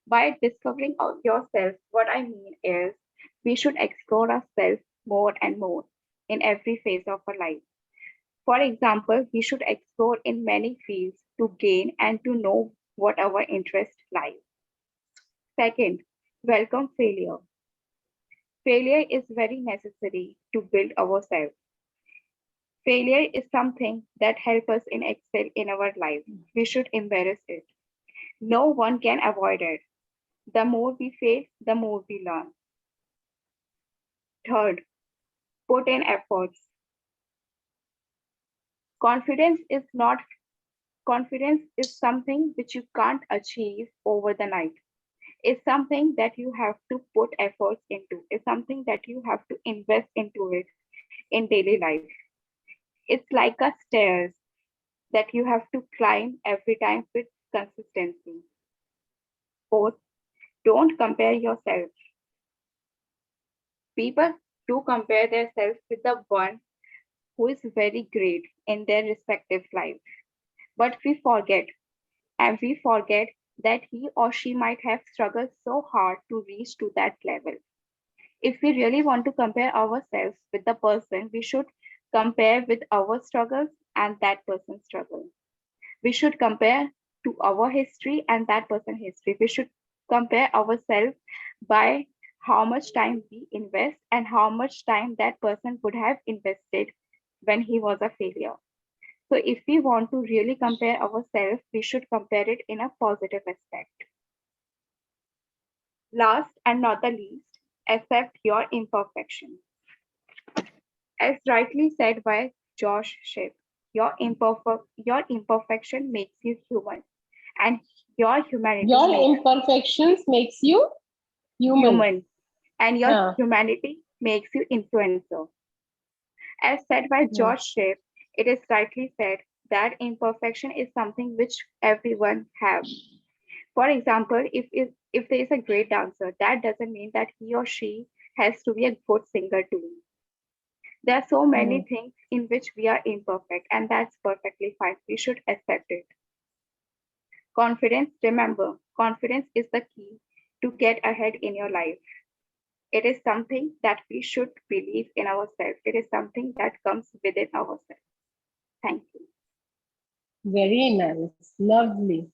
By discovering yourself, what I mean is we should explore ourselves more and more in every phase of our life. For example, we should explore in many fields to gain and to know what our interest lies. Second, welcome failure. Failure is very necessary to build ourselves. Failure is something that helps us in excel in our life. We should embrace it. No one can avoid it. The more we fail, the more we learn. Third, put in efforts. Confidence is not confidence is something which you can't achieve over the night. It's something that you have to put efforts into. It's something that you have to invest into it in daily life. It's like a stairs that you have to climb every time with consistency. Fourth, don't compare yourself. People do compare themselves with the one who is very great in their respective life. But we forget that he or she might have struggled so hard to reach to that level. If we really want to compare ourselves with the person, we should compare with our struggles and that person's struggle. We should compare to our history and that person's history. We should compare ourselves by how much time we invest and how much time that person would have invested when he was a failure. So if we want to really compare ourselves, we should compare it in a positive aspect. Last and not the least, accept your imperfection. As rightly said by Josh Shipp, your imperfection makes you human, and your humanity. Your imperfections makes you human. And your humanity makes you influencer. As said by George Ship, it is rightly said that imperfection is something which everyone have. For example, if there is a great dancer, that doesn't mean that he or she has to be a good singer too. There are so many things in which we are imperfect, and that's perfectly fine. We should accept it. Confidence, remember, confidence is the key to get ahead in your life. It is something that we should believe in ourselves. It is something that comes within ourselves. Thank you. Very nice. Lovely.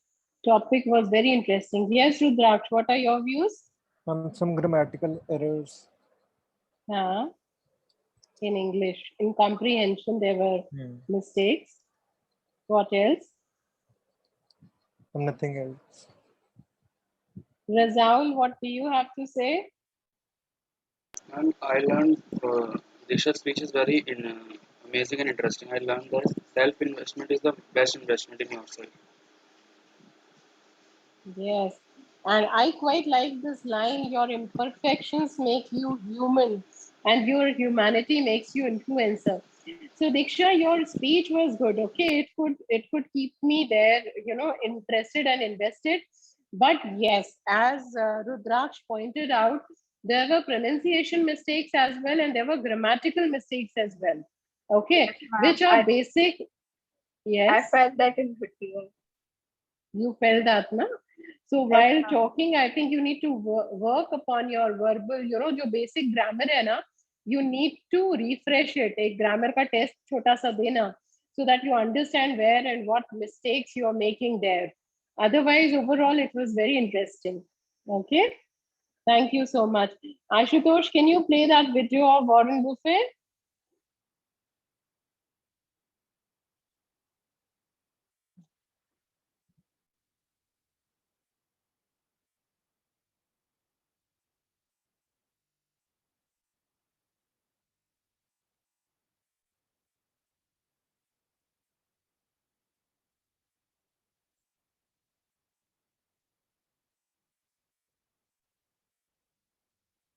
Topic was very interesting. Yes, Rudraksh, what are your views? Some grammatical errors. In English. In comprehension, there were mistakes. What else? Nothing else. Razaul, what do you have to say? And I learned Disha's speech is very amazing and interesting. I learned that self-investment is the best investment in yourself. Yes. And I quite like this line, your imperfections make you human and your humanity makes you influencer. So Diksha, your speech was good. Okay, it could keep me there, interested and invested. But yes, as Rudraksh pointed out, there were pronunciation mistakes as well, and there were grammatical mistakes as well. Okay, which are basic. Yes. I felt that in between. You felt that, na? So while talking, I think you need to work upon your verbal, जो basic grammar है ना, you need to refresh it. एक grammar का test छोटा सा देना, so that you understand where and what mistakes you are making there. Otherwise, overall, it was very interesting. Okay. Thank you so much. Ashutosh, can you play that video of Warren Buffett?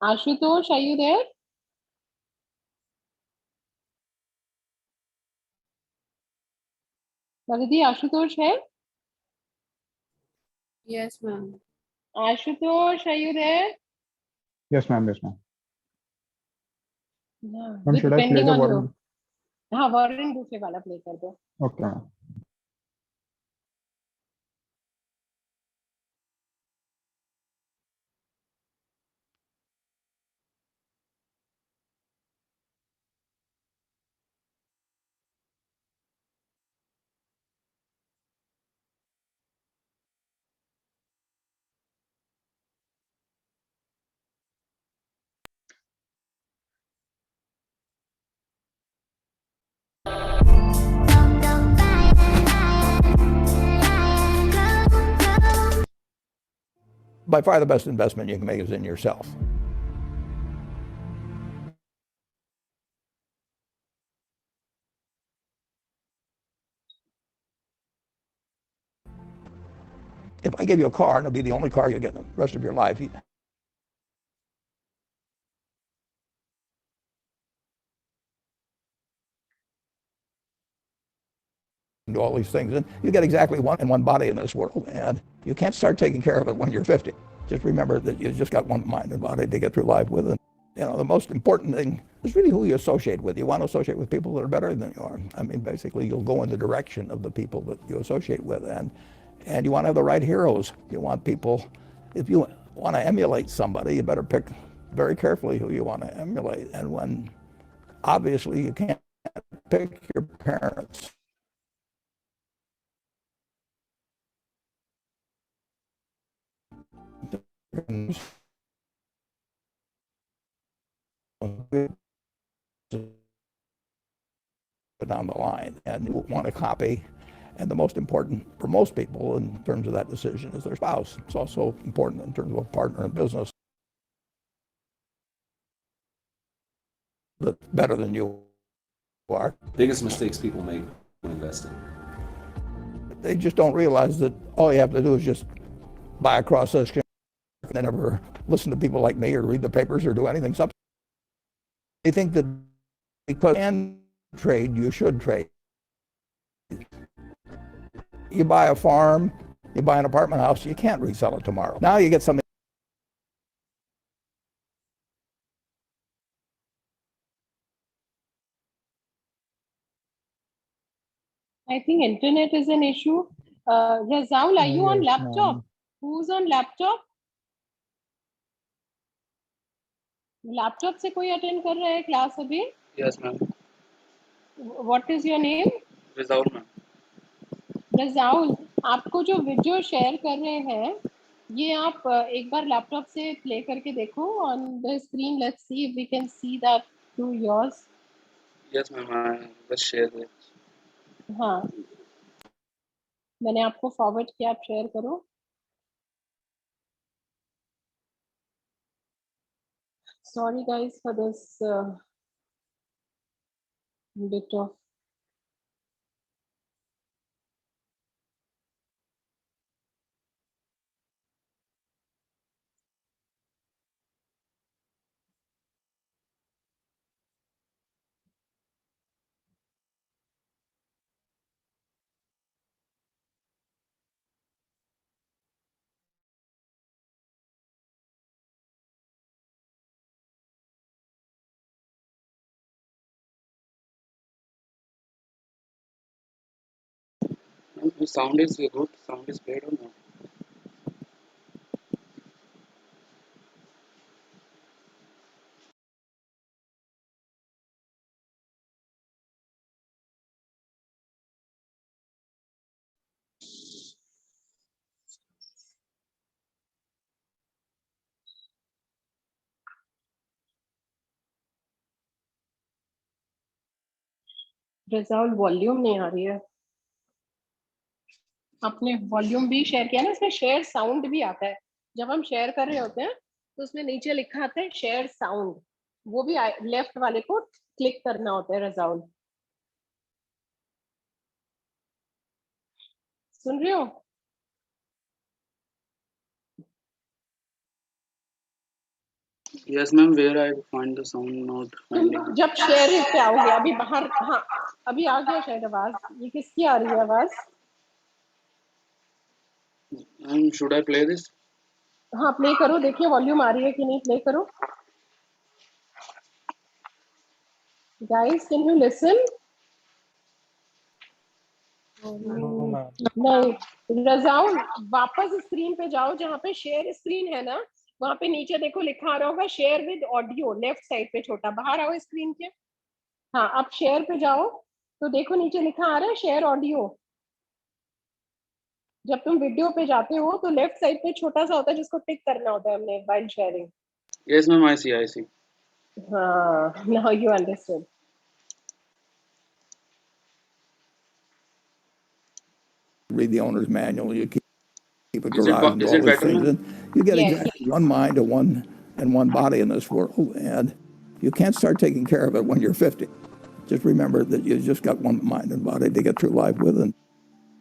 Ashutosh, are you there? Varidhi, Ashutosh है? Yes, ma'am. Ashutosh, are you there? Yes, ma'am. Yes, ma'am. Yeah, Ma'am, should I play depending the on Warren? you. हाँ Warren buffet वाला play कर दो. Okay, ma'am. By far the best investment you can make is in yourself. If I give you a car and it'll be the only car you get the rest of your life, you do all these things, and you get exactly one body in this world, and you can't start taking care of it when you're 50. Just remember that you just got one mind and body to get through life with. And the most important thing is really who you associate with. You want to associate with people that are better than you are. I mean, basically, you'll go in the direction of the people that you associate with, and you want to have the right heroes. You want people, if you want to emulate somebody, you better pick very carefully who you want to emulate. And when, obviously, you can't pick your parents. Down the line, and you want to copy. And the most important for most people in terms of that decision is their spouse. It's also important in terms of a partner in business that's better than you are. Biggest mistakes people make when investing. They just don't realize that all you have to do is just buy a cross-section and they never listen to people like me or read the papers or do anything. They think that because you can trade, you should trade. You buy a farm, you buy an apartment house, you can't resell it tomorrow. Now you get something. I think internet is an issue. Razaul, are you on Yes, laptop? ma'am. Who's on laptop? Laptop से कोई attend कर रहा है class अभी? Yes, ma'am. What is your name? Without, ma'am. Rezaul, आपको जो video share कर रहे हैं ये आप एक बार लैपटॉप से प्ले करके देखो on the screen. Let's see if we can see that through yours. Yes, ma'am. I will share it. हाँ, मैंने आपको फॉरवर्ड किया, आप शेयर करो. Sorry guys for this bit of The sound is good. Sound is played or not? Rezaul volume नहीं आ रही है. आपने वॉल्यूम भी शेयर किया ना, इसमें शेयर साउंड भी आता है. जब हम शेयर कर रहे होते हैं तो उसमें नीचे लिखा आता है शेयर साउंड, वो भी लेफ्ट वाले को क्लिक करना होता है. रजाउल सुन रहे हो? Yes, ma'am. Where I find the sound not तुम finding. जब शेयर पे आओगे अभी बाहर, हाँ अभी आ गया शायद आवाज. ये किसकी आ रही है आवाज? Should I play this? हाँ प्ले करो, देखिए वॉल्यूम आ रही है कि नहीं. प्ले करो guys, can you listen? No, ma'am. नहीं. रजाउल वापस स्क्रीन पे जाओ, जहाँ पे शेयर स्क्रीन है ना, वहां पे नीचे देखो लिखा आ रहा होगा share with audio, left side पे छोटा. बाहर आओ स्क्रीन के. हाँ अब शेयर पे जाओ तो देखो नीचे लिखा आ रहा है शेयर ऑडियो. जब तुम वीडियो पे जाते हो तो लेफ्ट साइड पे छोटा सा होता है जिसको टिक करना होता है हमने while sharing. Yes, ma'am. I see. I see. हाँ, now you understand. Read the owner's manual. You keep a Is it garage and is all it these better things, now? and you get Yes. exactly one mind and one body in this world, and you can't start taking care of it when you're 50. Just remember that you just got one mind and body to get through life with, and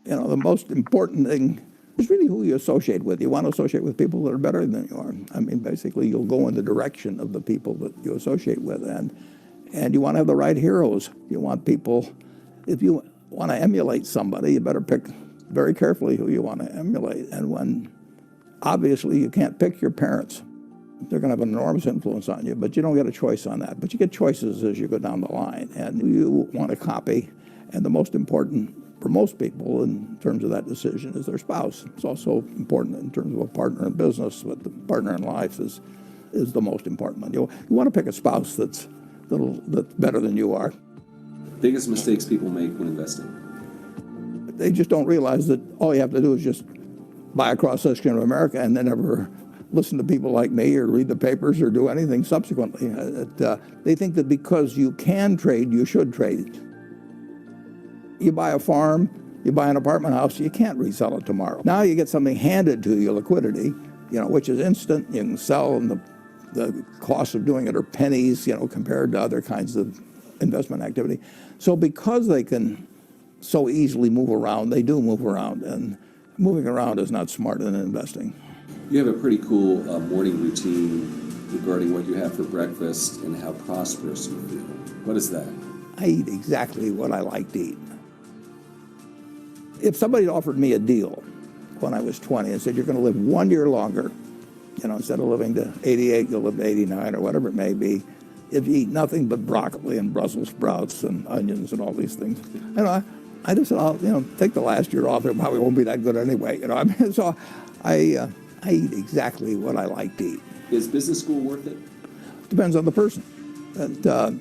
the most important thing is really who you associate with. You want to associate with people that are better than you are. I mean, basically, you'll go in the direction of the people that you associate with, and you want to have the right heroes. You want people. If you want to emulate somebody, you better pick very carefully who you want to emulate. And when obviously you can't pick your parents, they're going to have an enormous influence on you, but you don't get a choice on that. But you get choices as you go down the line, and you want to copy. And the most important for most people in terms of that decision is their spouse. It's also important in terms of a partner in business, but the partner in life is the most important one. You want to pick a spouse that's better than you are. Biggest mistakes people make when investing. They just don't realize that all you have to do is just buy a cross-section of America and then never listen to people like me or read the papers or do anything subsequently. They think that because you can trade, you should trade. You buy a farm, you buy an apartment house, you can't resell it tomorrow. Now you get something handed to you, liquidity, which is instant. You can sell, and the cost of doing it are pennies, compared to other kinds of investment activity. So because they can so easily move around, they do move around, and moving around is not smart in investing. You have a pretty cool morning routine regarding what you have for breakfast and how prosperous you feel. What is that? I eat exactly what I like to eat. If somebody offered me a deal when I was 20 and said, you're going to live 1 year longer, you know, instead of living to 88, you'll live to 89 or whatever it may be, if you eat nothing but broccoli and Brussels sprouts and onions and all these things, you know, I just said, I'll, you know, take the last year off. It probably won't be that good anyway, you know. I mean, so I eat exactly what I like to eat. Is business school worth it? Depends on the person.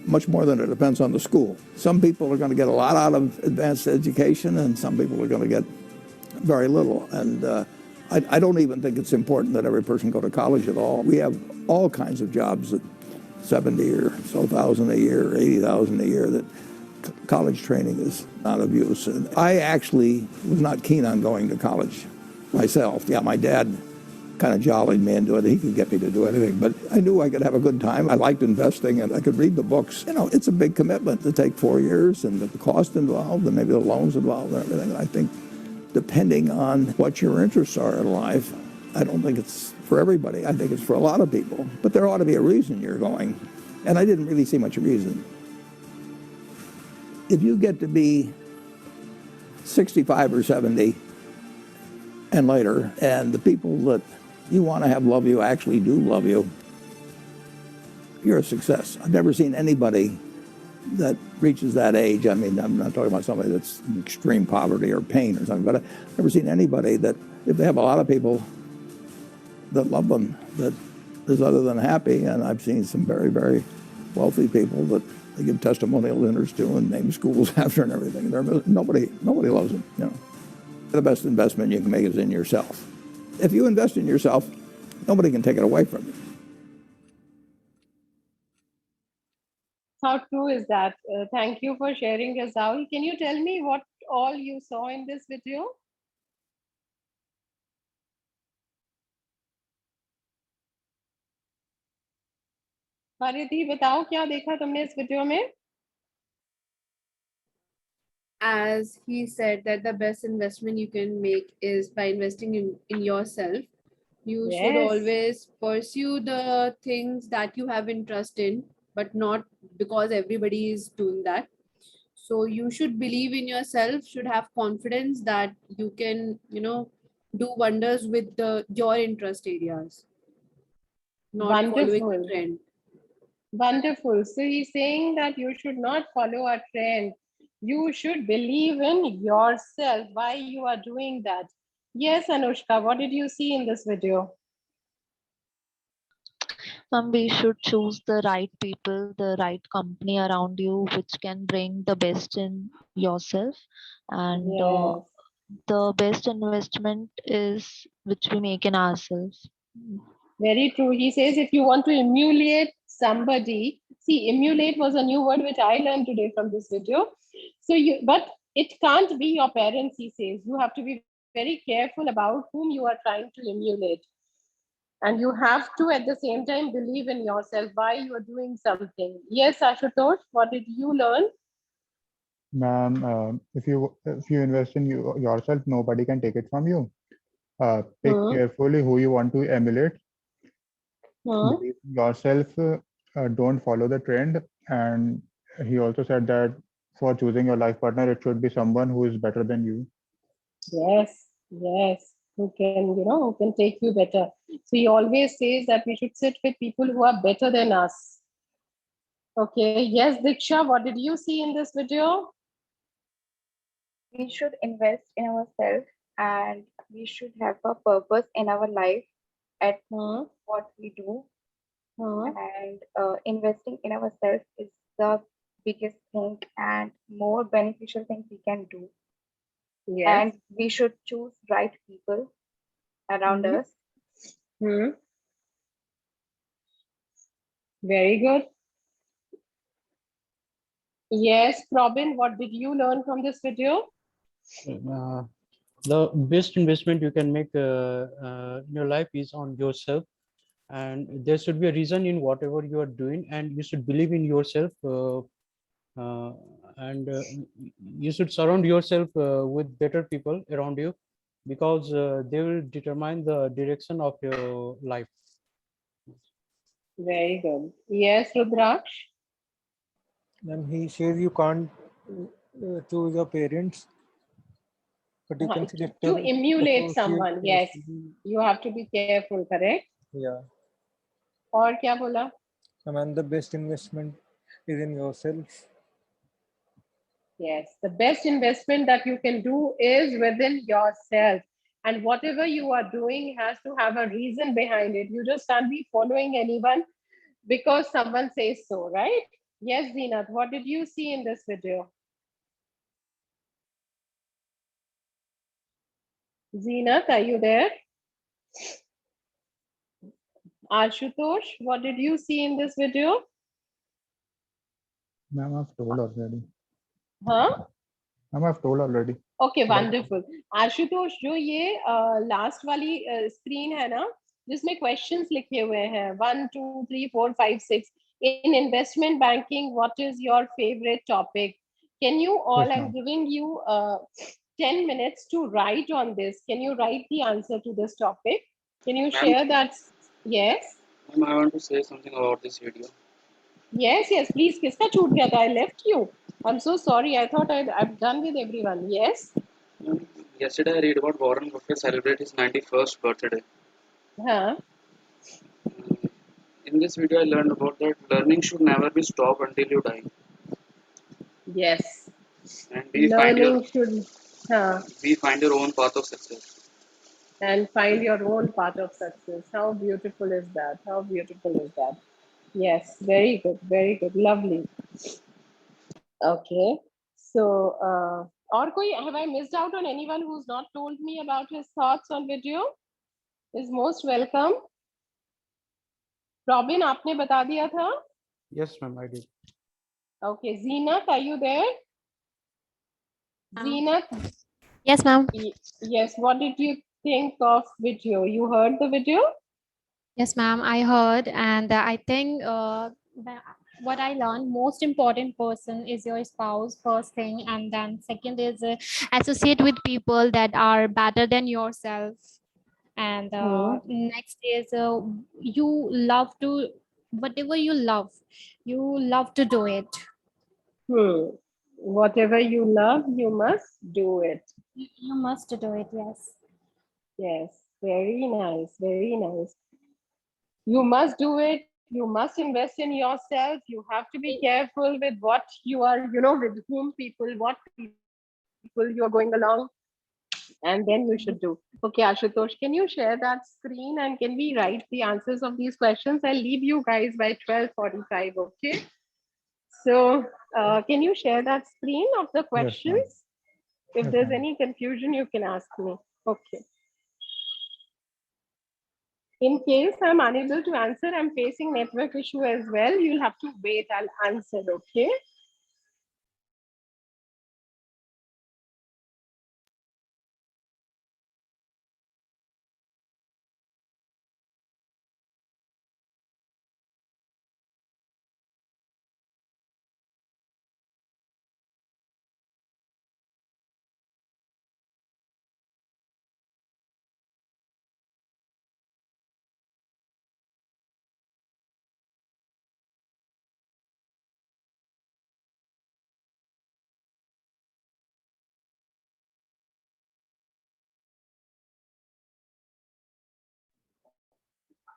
Much more than it depends on the school. Some people are going to get a lot out of advanced education, and some people are going to get very little. And I don't even think it's important that every person go to college at all. We have all kinds of jobs at 70 or so thousand a year, or 80,000 a year that college training is not of use. And I actually was not keen on going to college myself. Yeah, my dad kind of jollied me into it. He could get me to do anything, but I knew I could have a good time. I liked investing, and I could read the books. You know, it's a big commitment to take 4 years, and the cost involved, and maybe the loans involved, and everything. And I think, depending on what your interests are in life, I don't think it's for everybody. I think it's for a lot of people. But there ought to be a reason you're going, and I didn't really see much reason. If you get to be 65 or 70 and later, and the people that you want to have love you actually do love you, you're a success. I've never seen anybody that reaches that age. I mean, I'm not talking about somebody that's in extreme poverty or pain or something, but I've never seen anybody that, if they have a lot of people that love them, that is other than happy. And I've seen some very, very wealthy people that they give testimonial dinners to and name schools after and everything. Nobody loves them, you know. The best investment you can make is in yourself. If you invest in yourself, nobody can take it away from you. How true is that? Thank you for sharing, Razaul. Can you tell me what all you saw in this video? परिधि बताओ क्या देखा तुमने इस video में? As he said that the best investment you can make is by investing in yourself. You should Yes. always pursue the things that you have interest in, but not because everybody is doing that. So you should believe in yourself, should have confidence that you can, you know, do wonders with your interest areas, not following a Wonderful. trend. Wonderful. So he's saying that you should not follow a trend. You should believe in yourself, why you are doing that. Yes, Anushka, what did you see in this video? We should choose the right people, the right company around you, which can bring the best in yourself. And Yes. the best investment is which we make in ourselves. Very true. He says if you want to emulate somebody, see, emulate was a new word which I learned today from this video. So but it can't be your parents, he says. You have to be very careful about whom you are trying to emulate. And you have to, at the same time, believe in yourself, why you are doing something. Yes, Ashutosh, what did you learn? Ma'am, if you invest in yourself, nobody can take it from you. Pick carefully who you want to emulate. Believe in yourself. Don't follow the trend. And he also said that for choosing your life partner, it should be someone who is better than you. Yes, yes. Who can, who can take you better. So he always says that we should sit with people who are better than us. Okay. Yes, Diksha, what did you see in this video? We should invest in ourselves, and we should have a purpose in our life at what we do. And investing in ourselves is the biggest thing and more beneficial thing we can do. Yes. And we should choose right people around us. Very good. Yes, Robin, what did you learn from this video? The best investment you can make in your life is on yourself, and there should be a reason in whatever you are doing, and you should believe in yourself, and you should surround yourself with better people around you, because they will determine the direction of your life. Very good. Yes, Rudraksh? Then he says you can't choose your parents, but you can select To your emulate associate. someone, yes. You have to be careful, correct? Yeah. और क्या बोला? And the best investment is in yourself. Yes, the best investment that you can do is within yourself. And whatever you are doing has to have a reason behind it. You just can't be following anyone because someone says so, right? Yes, Zeenat, what did you see in this video? Zeenat, are you there? Ashutosh, what did you see in this video? Ma'am, I've told already. Huh? Ma'am, I've told already. Okay wonderful Ashutosh जो ये last वाली screen है ना जिसमें questions लिखे हुए हैं 1 2 3 4 5 6 in investment banking what is your favorite topic can you all Yes, I'm ma'am. giving you 10 minutes to write on this can you write the answer to this topic can you Ma'am, share that yes ma'am, I want to say something about this video. yes please किसका छूट गया था I left you I'm so sorry I thought I'm done with everyone yes Yesterday I read about Warren Buffett celebrate his 91st birthday. हाँ In this video I learned about that learning should never be stopped until you die. Yes. And Learning should, be find your own path of success. And find your own path of success. How beautiful is that? How beautiful is that? Yes, very good, lovely. Okay. So, और कोई have I missed out on anyone who's not told me about his thoughts on video? Is most welcome. Robin, आपने बता दिया था? Yes, ma'am, I did. Okay, Zeenat, are you there? Zeenat? Yes, ma'am. Yes, what did you think of video? You heard the video? Yes, ma'am. I heard, and I think what I learned, most important person is your spouse, first thing, and then second is associate with people that are better than yourself, and next is you love to whatever you love to do it. Whatever you love, you must do it. You must do it. Yes. Yes, very nice, very nice. You must do it. You must invest in yourself. You have to be careful with what you are, with whom people, what people you are going along. And then you should do. Okay, Ashutosh, can you share that screen and can we write the answers of these questions? I'll leave you guys by 12:45, okay? So, can you share that screen of the Yes, ma'am. questions? If Yes, there's ma'am. any confusion, you can ask me. Okay. In case I'm unable to answer, I'm facing network issue as well. You'll have to wait. I'll answer, okay?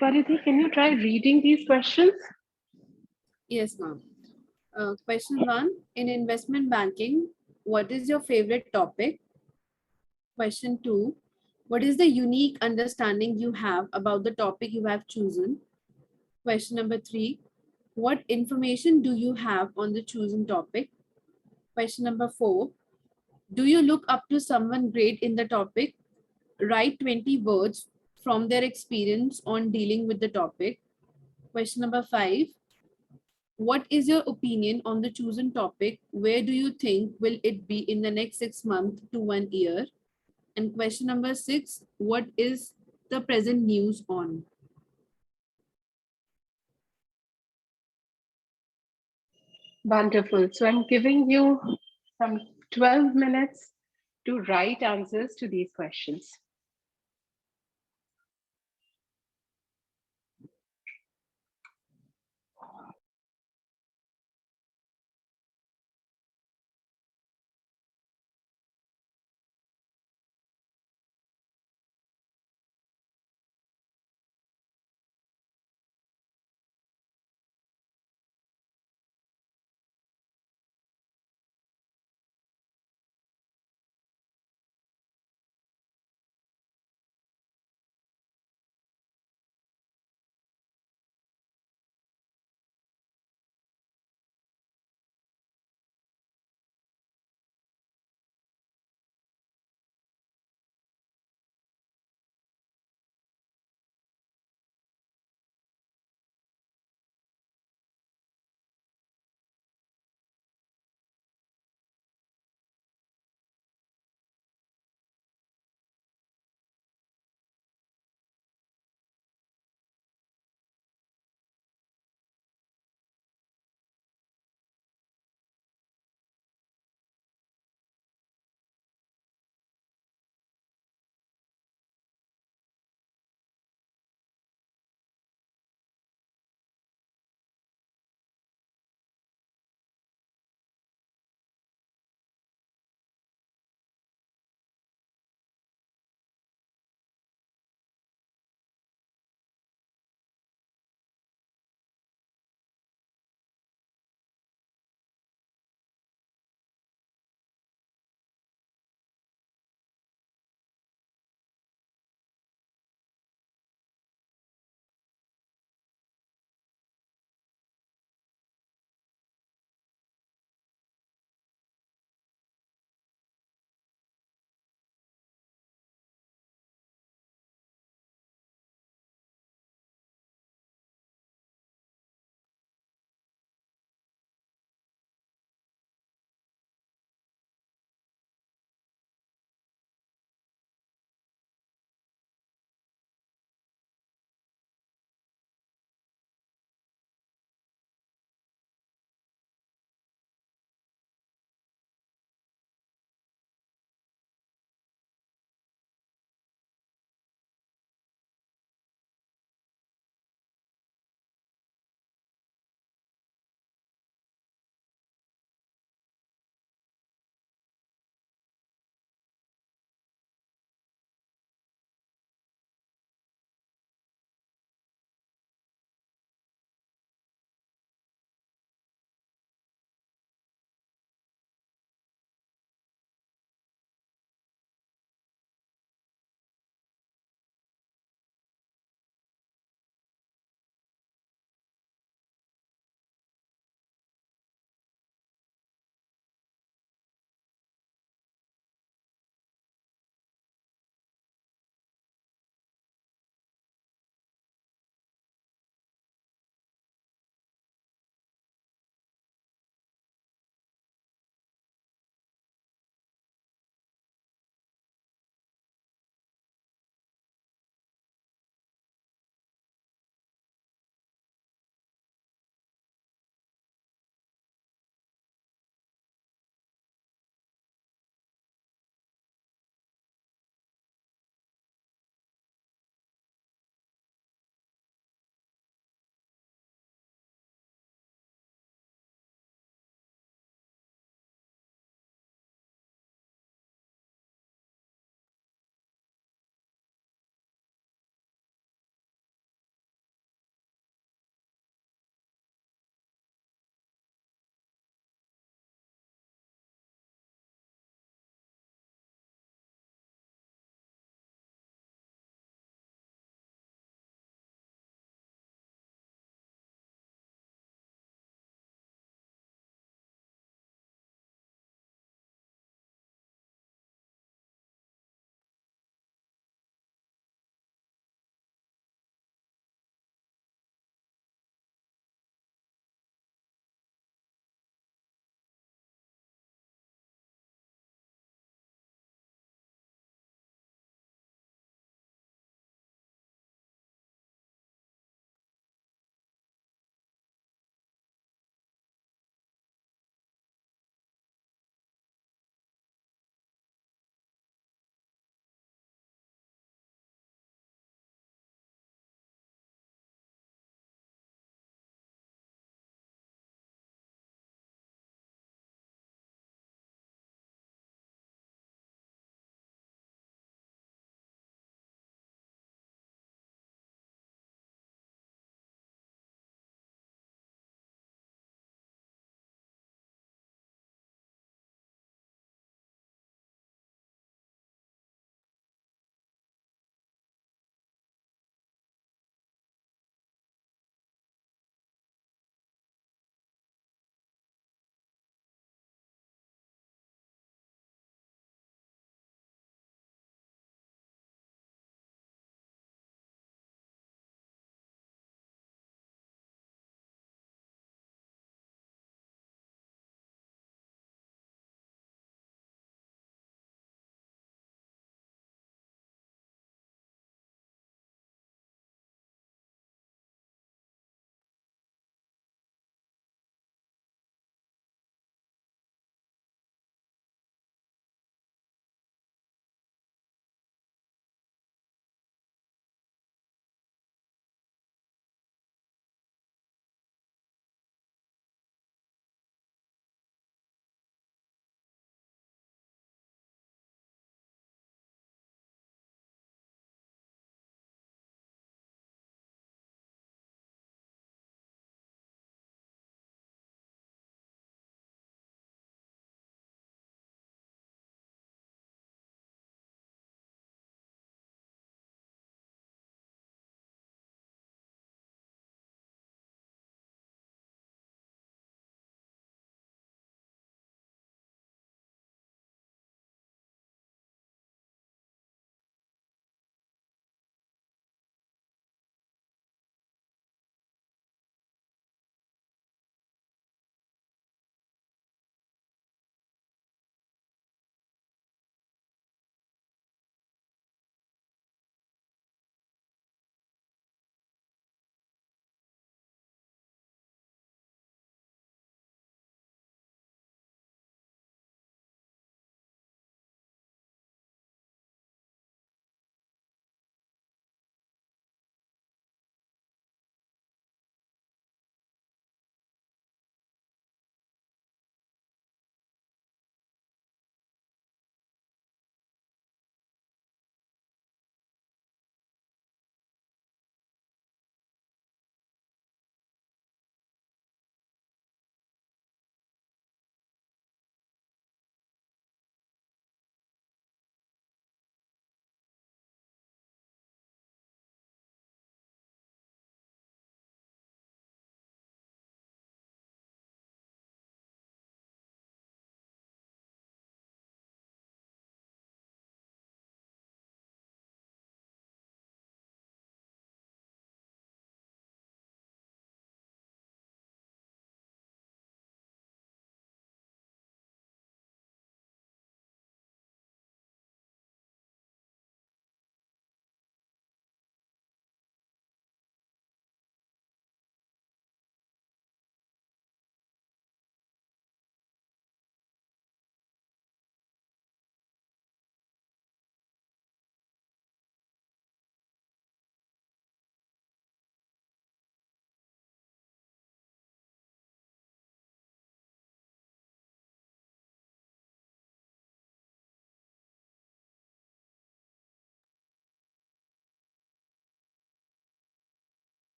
Paridhi, can you try reading these questions? Yes, ma'am. Question 1. In investment banking, what is your favorite topic? Question 2. What is the unique understanding you have about the topic you have chosen? Question number 3. What information do you have on the chosen topic? Question number 4. Do you look up to someone great in the topic? Write 20 words from their experience on dealing with the topic. Question number 5. What is your opinion on the chosen topic? Where do you think will it be in the next 6 months to 1 year? And question number 6, what is the present news on? Wonderful. So I'm giving you some 12 minutes to write answers to these questions.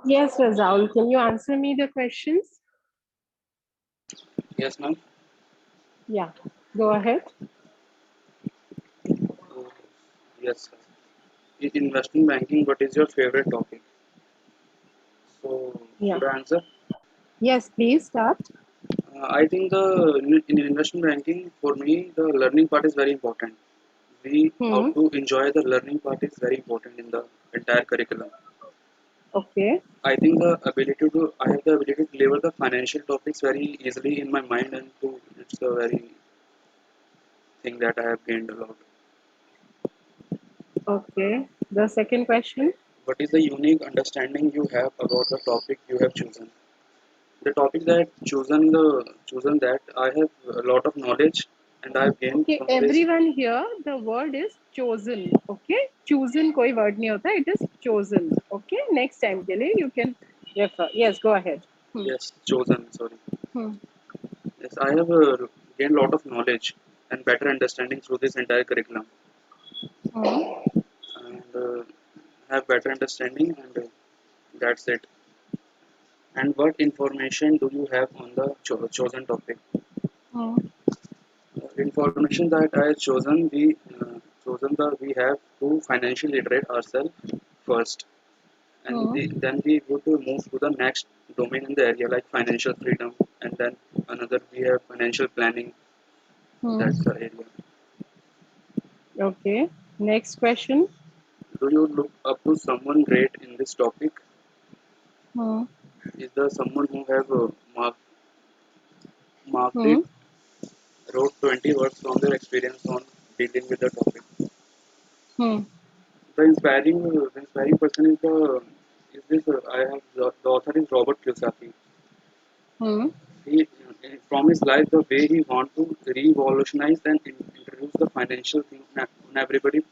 Yes, Razaul, can you answer me the questions? Yes, ma'am. Yeah, go ahead. Yes, sir. In investment banking, what is your favorite topic? So, Yeah. should I answer? Yes, please start. I think in investment banking, for me, the learning part is very important. How to enjoy the learning part is very important in the entire curriculum. Okay. I think I have the ability to deliver the financial topics very easily in my mind, and it's a very thing that I have gained a lot. Okay. The second question. What is the unique understanding you have about the topic you have chosen? The topic that chosen that I have a lot of knowledge, and I have gained Okay, from this. everyone here, the word is chosen. Okay, chosen कोई word नहीं होता. It is chosen. Okay, next time के लिए you can refer. Yes, go ahead. Yes, chosen. Sorry. Hmm. Yes, I have gained a lot of knowledge and better understanding through this entire curriculum, Hmm. and have better understanding, and that's it. And what information do you have on the chosen topic? Hmm. Information that I have chosen, we have to financially literate ourselves first, and then we would move to the next domain in the area like financial freedom, and then another we have financial planning. That's the area. Okay. Next question. Do you look up to someone great in this topic? Hmm. Is there someone who have marked it, Hmm. wrote 20 words from their experience on dealing with the topic? Hmm. The inspiring person is this. I have the author is Robert Kiyosaki. Hmm. He from his life, the way he want to revolutionize and introduce the financial thing in everybody's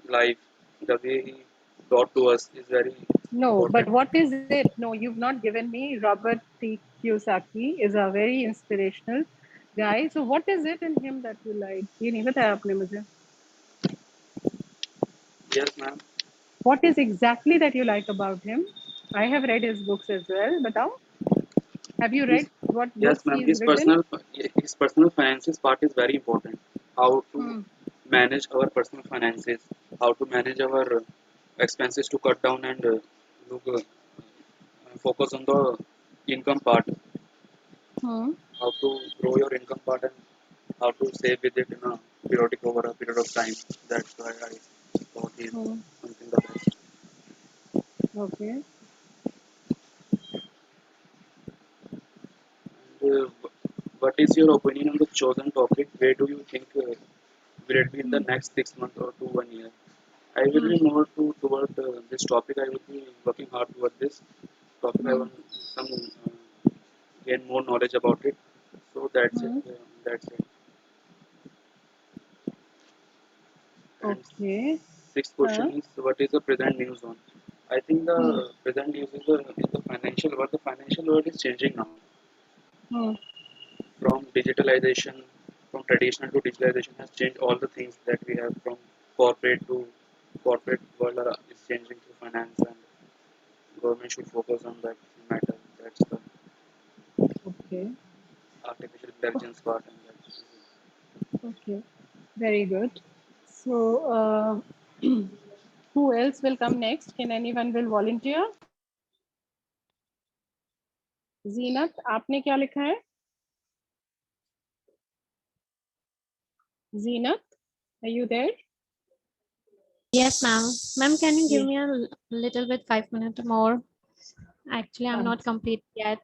life, the way he brought to us is very No, but important. what is it? No, you've not given me. Robert T. Kiyosaki is a very inspirational guy. So what is it in him that you like? ये नहीं बताया आपने मुझे. Yes, ma'am. What is exactly that you like about him? I have read his books as well. Batao, have you His, read what yes, books ma'am. he's written? His personal finances part is very important. How to Hmm. manage our personal finances, how to manage our expenses to cut down and look, focus on the income part, Hmm. how to grow your income part and how to save with it in a periodic over a period of time. That's why I thought he is Hmm. something the best. Okay. And, what is your opinion on the chosen topic? Where do you think will it be in the Hmm. next 6 months or to 1 year? I will Hmm. be more toward this topic. I will be working hard toward this topic. I Hmm. want some gain more knowledge about it. So that's it. Hmm. That's it. And Okay. sixth question Huh? is what is the present news on? I think Hmm. the present news is the financial world. The financial world is changing now Hmm. from digitalization, from traditional to digitalization has changed all the things that we have from corporate to corporate world is changing to finance, and government should focus on that matter. That's the Okay. artificial intelligence part and that. Okay. Very good. So, who else will come next? Can anyone will volunteer? Zeenat, आपने क्या लिखा है? Zeenat, are you there? Yes, ma'am. Ma'am, can you give Yeah. me a little bit 5 minutes more? Actually, I'm not complete yet.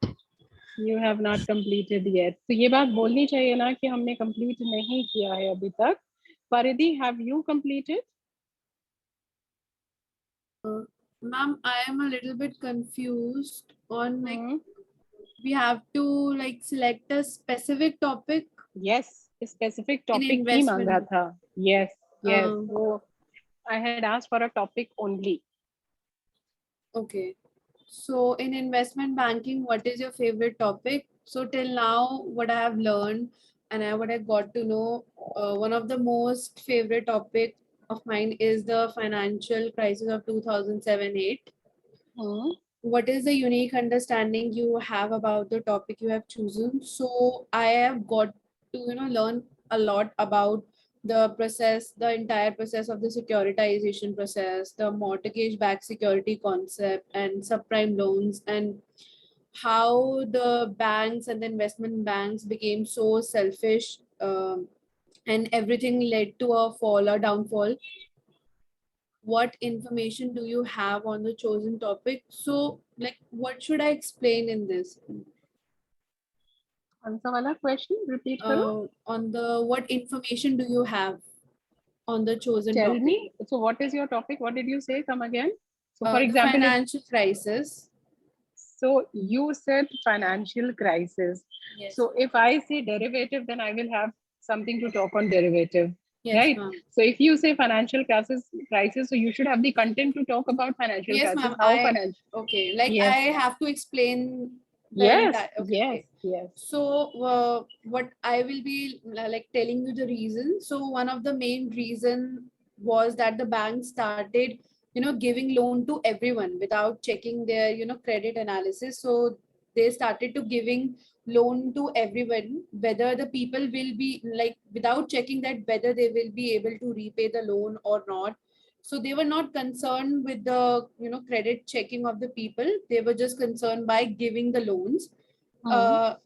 You have not completed yet. तो ये बात बोलनी चाहिए ना कि हमने complete नहीं किया है अभी तक. Paridhi, have you completed? Ma'am, I am a little bit confused on like we have to like select a specific topic. Yes, specific In topic ही मांगा investment. था. Yes, yes. Um, So I had asked for a topic only. okay. So in investment banking, what is your favorite topic? So till now, what I have learned and what I got to know, one of the most favorite topic of mine is the financial crisis of 2007-8. Hmm. what is the unique understanding you have about the topic you have chosen? So I have got to, learn a lot about the process, the entire process of the securitization process, the mortgage-backed security concept and subprime loans, and how the banks and the investment banks became so selfish, and everything led to a fall or downfall. What information do you have on the chosen topic? So, like, what should I explain in this? Answer wala question, repeat karo. On the what information do you have on the chosen Tell topic? me. So what is your topic? What did you say? Come again. So for The example, financial crisis. So you said financial crisis. Yes. So if I say derivative, then I will have something to talk on derivative, Yes, right? ma'am. So if you say financial crisis, so you should have the content to talk about financial Yes, crisis. ma'am. How financial? Okay. Like Yes. I have to explain the Yes. entire. Okay. Yes. Okay. Yes. So what I will be like telling you the reason. So one of the main reason was that the bank started, giving loan to everyone without checking their, credit analysis. So they started to giving loan to everyone, whether the people will be like without checking that whether they will be able to repay the loan or not. So they were not concerned with the, credit checking of the people. They were just concerned by giving the loans.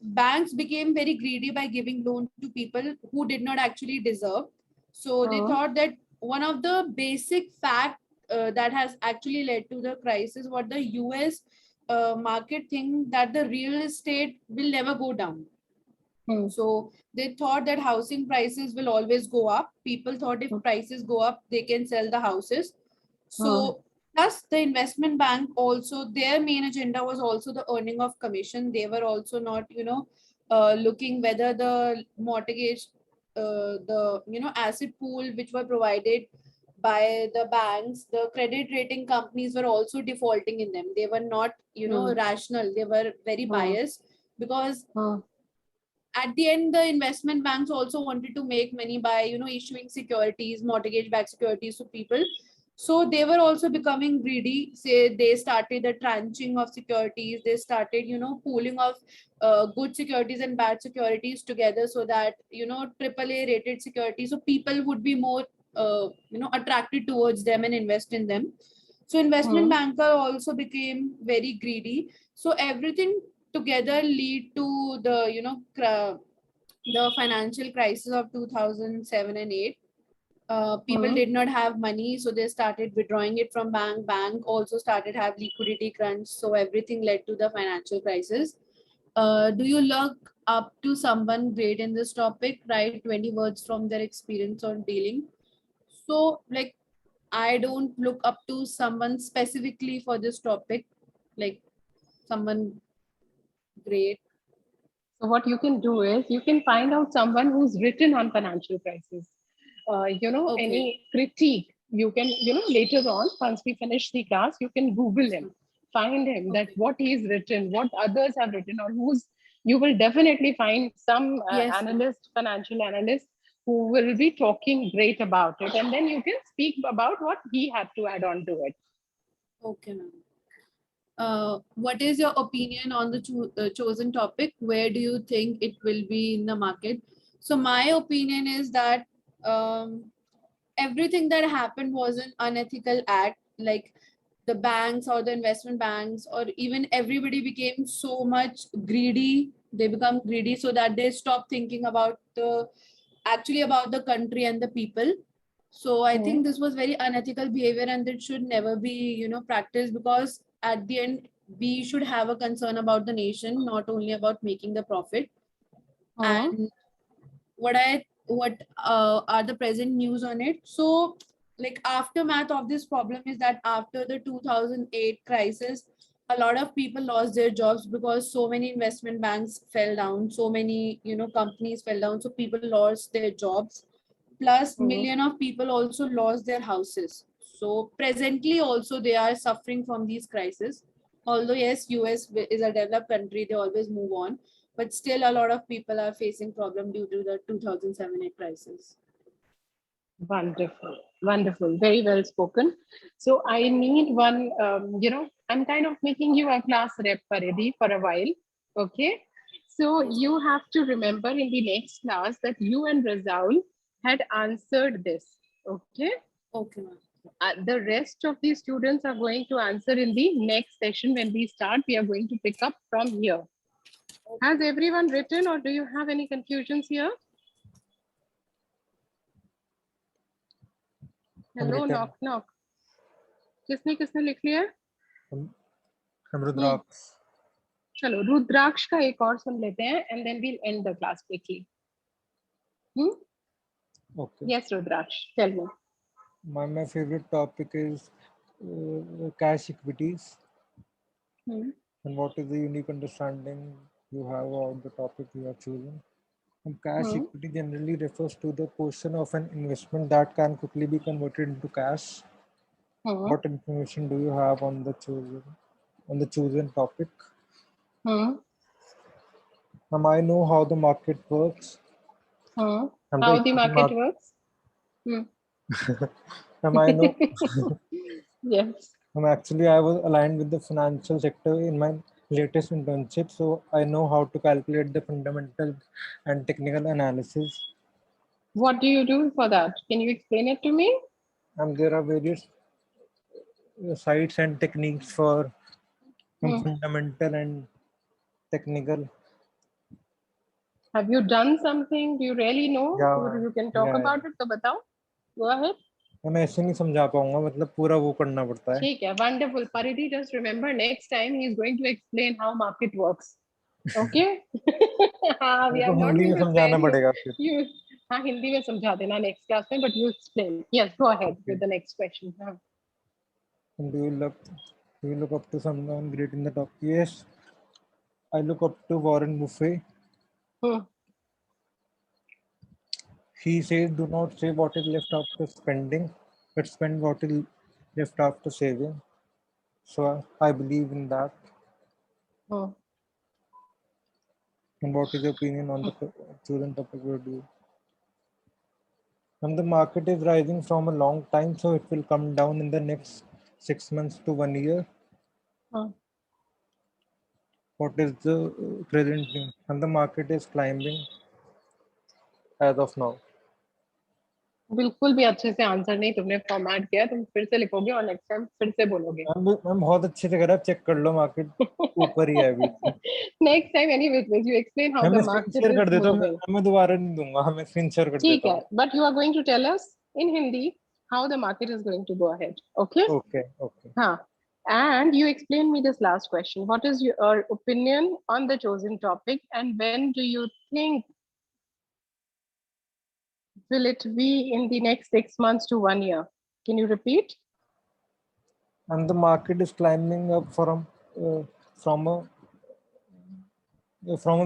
Banks became very greedy by giving loan to people who did not actually deserve. So they thought that one of the basic fact that has actually led to the crisis, what the US market think that the real estate will never go down. So they thought that housing prices will always go up. People thought if prices go up, they can sell the houses. So plus the investment bank also, their main agenda was also the earning of commission. They were also not, looking whether the mortgage, the, asset pool which were provided by the banks, the credit rating companies were also defaulting in them. They were not, rational. They were very biased because at the end the investment banks also wanted to make money by issuing securities, mortgage backed securities to people. So they were also becoming greedy. Say they started the tranching of securities. They started pooling of good securities and bad securities together, so that AAA rated securities, so people would be more attracted towards them and invest in them. So investment banker also became very greedy. So everything together lead to the the financial crisis of 2007 and 8. People did not have money, so they started withdrawing it from bank also started have liquidity crunch, so everything led to the financial crisis. Do you look up to someone great in this topic? Write 20 words from their experience on dealing. So like I don't look up to someone specifically for this topic, like someone great. So what you can do is you can find out someone who's written on financial crisis. Any critique, you can, later on, once we finish the class, you can Google him, find him, that what he's written, what others have written, or you will definitely find some financial analyst who will be talking great about it. And then you can speak about what he had to add on to it. Okay, ma'am. What is your opinion on the chosen topic? Where do you think it will be in the market? So my opinion is that everything that happened was an unethical act. Like the banks or the investment banks or even everybody became so much greedy. They become greedy so that they stop thinking about about the country and the people. So I think this was very unethical behavior and it should never be, practiced, because at the end we should have a concern about the nation, not only about making the profit. And what are the present news on it? So like aftermath of this problem is that after the 2008 crisis, a lot of people lost their jobs because so many investment banks fell down, so many companies fell down, so people lost their jobs. Plus million of people also lost their houses. So presently also they are suffering from these crises. Although yes, US is a developed country, they always move on, but still a lot of people are facing problem due to the 2007-8 crisis. Wonderful, wonderful, very well spoken. So I need one, I'm kind of making you a class rep, Paridhi, for a while. Okay. So you have to remember in the next class that you and Razaul had answered this. Okay. Okay, ma'am. The rest of the students are going to answer in the next session. When we start, we are going to pick up from here. Has everyone written, or do you have any confusions here? Hello, knock knock. किसने किसने लिख लिया? हम रुद्राक्ष. चलो रुद्राक्ष का एक और सुन लेते हैं and then we'll end the class quickly. Okay. Yes, Rudraksh, tell me. My favorite topic is cash equities. And what is the unique understanding you have of the topic you have chosen? And cash equity generally refers to the portion of an investment that can quickly be converted into cash. What information do you have on the chosen topic? I know how the market works. How the market works? I know. Yes. I was aligned with the financial sector in my latest internship, so I know how to calculate the fundamental and technical analysis. What do you do for that? Can you explain it to me? There are various sites and techniques for fundamental and technical. Have you done something? Do you really know? Yeah, You can talk about it. तो बताओ. Go ahead. मैं ऐसे नहीं समझा पाऊंगा, मतलब पूरा वो करना पड़ता है. ठीक है, wonderful. Paridhi, just remember next time he is going to explain how market works. Okay? हाँ, we are not Hindi going में to समझाना send पड़ेगा फिर. you. हाँ, हिंदी में समझा देना next class में, but you explain. Yes, go ahead with the next question. हाँ. Do you look up to someone great in the top? Yes, I look up to Warren Buffett. He says, do not save what is left after spending, but spend what is left after saving. So I believe in that. And what is your opinion on the chosen topic we do? And the market is rising from a long time, so it will come down in the next 6 months to 1 year. What is the present news? And the market is climbing as of now. बिल्कुल भी अच्छे से answer नहीं तुमने format किया, तुम फिर से लिखोगे और नेक्स्ट टाइम फिर से बोलोगे. मैम बहुत अच्छे से करा, चेक कर लो, मार्केट ऊपर ही है अभी. Next time anyways you explain how the market share कर इज देता हूं, मूविंग. मैं दोबारा नहीं दूंगा, मैं स्क्रीन शेयर कर ठीक देता है, हूं. But you are going to tell us in Hindi how the market is going to go ahead. Okay okay. हाँ, and you explain me this last question. What is your opinion on the chosen topic, and when do you think will it be in the next 6 months to 1 year? Can you repeat? And the market is climbing up from a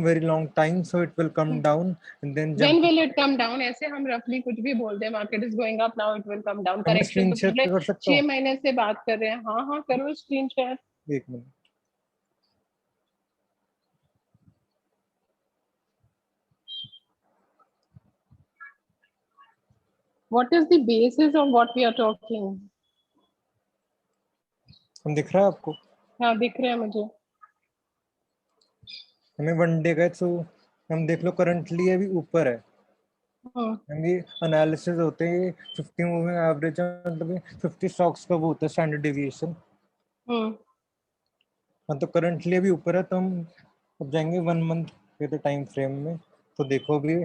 very long time, so it will come down and then jump. When will it come down? ऐसे हम roughly कुछ भी बोल दें, market is going up now, it will come down. मैं Correction screen तो share पिछले कर सकता 6 हूं? महीने से बात कर रहे हैं. हाँ हाँ करो स्क्रीन शेयर. एक minute. What is the basis of what we are talking? हम दिख रहा है आपको? हाँ दिख रहा है मुझे. हमें 1 डे का, तो हम देख लो करंटली अभी ऊपर है. ये एनालिसिस होते हैं 50 मूविंग एवरेज, मतलब 50 स्टॉक्स का वो होता है स्टैंडर्ड डेविएशन. हाँ, तो करंटली अभी ऊपर है, तो हम अब जाएंगे 1 मंथ के टाइम फ्रेम में, तो देखो अभी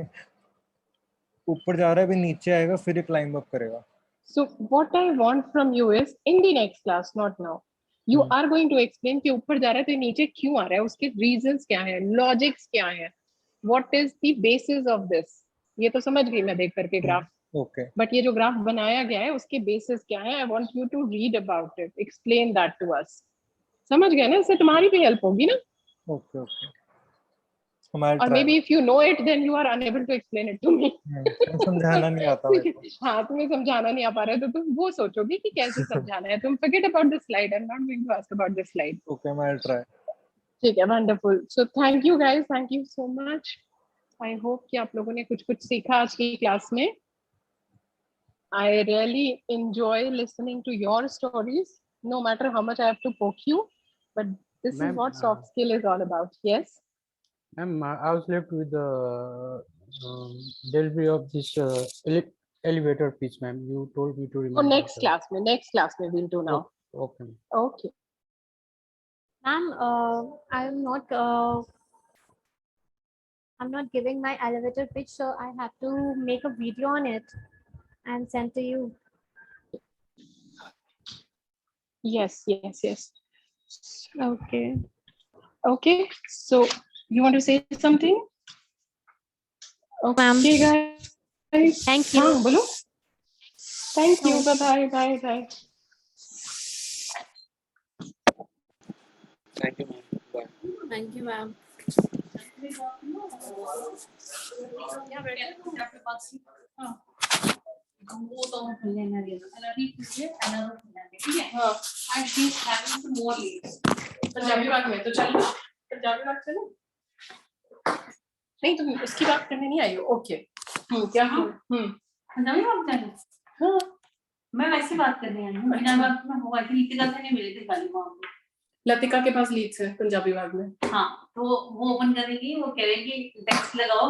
ऊपर जा रहा है, अभी नीचे आएगा, फिर क्लाइंब अप करेगा. So what I want from you is in the next class, not now. You are going to explain कि ऊपर जा रहा है तो नीचे क्यों आ रहा है, उसके reasons क्या है, logics क्या है, what is the basis of this. ये तो समझ गई मैं देख करके ग्राफ. Okay. But ये जो ग्राफ बनाया गया है उसके बेसिस क्या है, I want you to read about it, explain that to us. समझ गए ना, इससे तुम्हारी भी हेल्प होगी ना. Okay. और maybe if you know it, then you are unable to explain it to me. समझाना नहीं आता मेरे को. हाँ, तुम्हें समझाना नहीं आ पा रहा है, तो तुम वो सोचोगे कि कैसे समझाना है. तुम forget about this slide. I'm not going to ask about this slide. Okay, I'll try. ठीक है, wonderful. So thank you guys, thank you so much. I hope कि आप लोगों ने कुछ सीखा आज की क्लास में. I really enjoy listening to your stories, no matter how much I have to poke you. But this is Ma'am, what soft skill is all about. Yes. ma'am, I was left with the delivery of this elevator pitch, ma'am. You told me to Oh, remind myself. next class में we'll do now. Okay. Okay. Ma'am, I'm not giving my elevator pitch, so I have to make a video on it and send to you. Yes, yes, yes. Okay. Okay. So you want to say something? Ma'am. Okay, guys. Thank you. हाँ, बोलो. Thank you. Okay. Bye, bye, bye. Thank you, ma'am. Bye. Thank you, ma'am. Punjabi बात में तो चलो पंजाबी बात चलो नहीं तुम उसकी बात करने नहीं आई हो ओके क्या पंजाबी बात करनी हाँ मैं वैसे बात करने आई हूँ बिना बात में हुआ कि लतिका से नहीं मिले थे खाली वहाँ पे लतिका के पास लीड्स है पंजाबी बात में हाँ तो वो ओपन करेगी वो कह रही कि टेक्स्ट लगाओ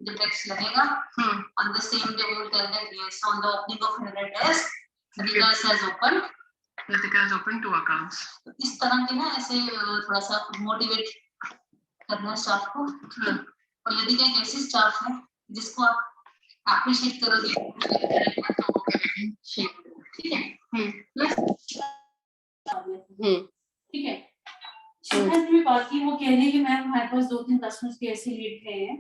the text लगेगा on the same day we will tell that yes on the opening of her desk Latika has opened 2 accounts इस तरह के ना ऐसे थोड़ा सा मोटिवेट करना स्टाफ को और लतिका एक ऐसी स्टाफ है जिसको आप अप्रिशिएट करोगे तो वो करेगी ठीक है ठीक है शिखर ने बात की वो कह रही है कि मैम हमारे पास 2-3 कस्टमर्स के ऐसे लीड हैं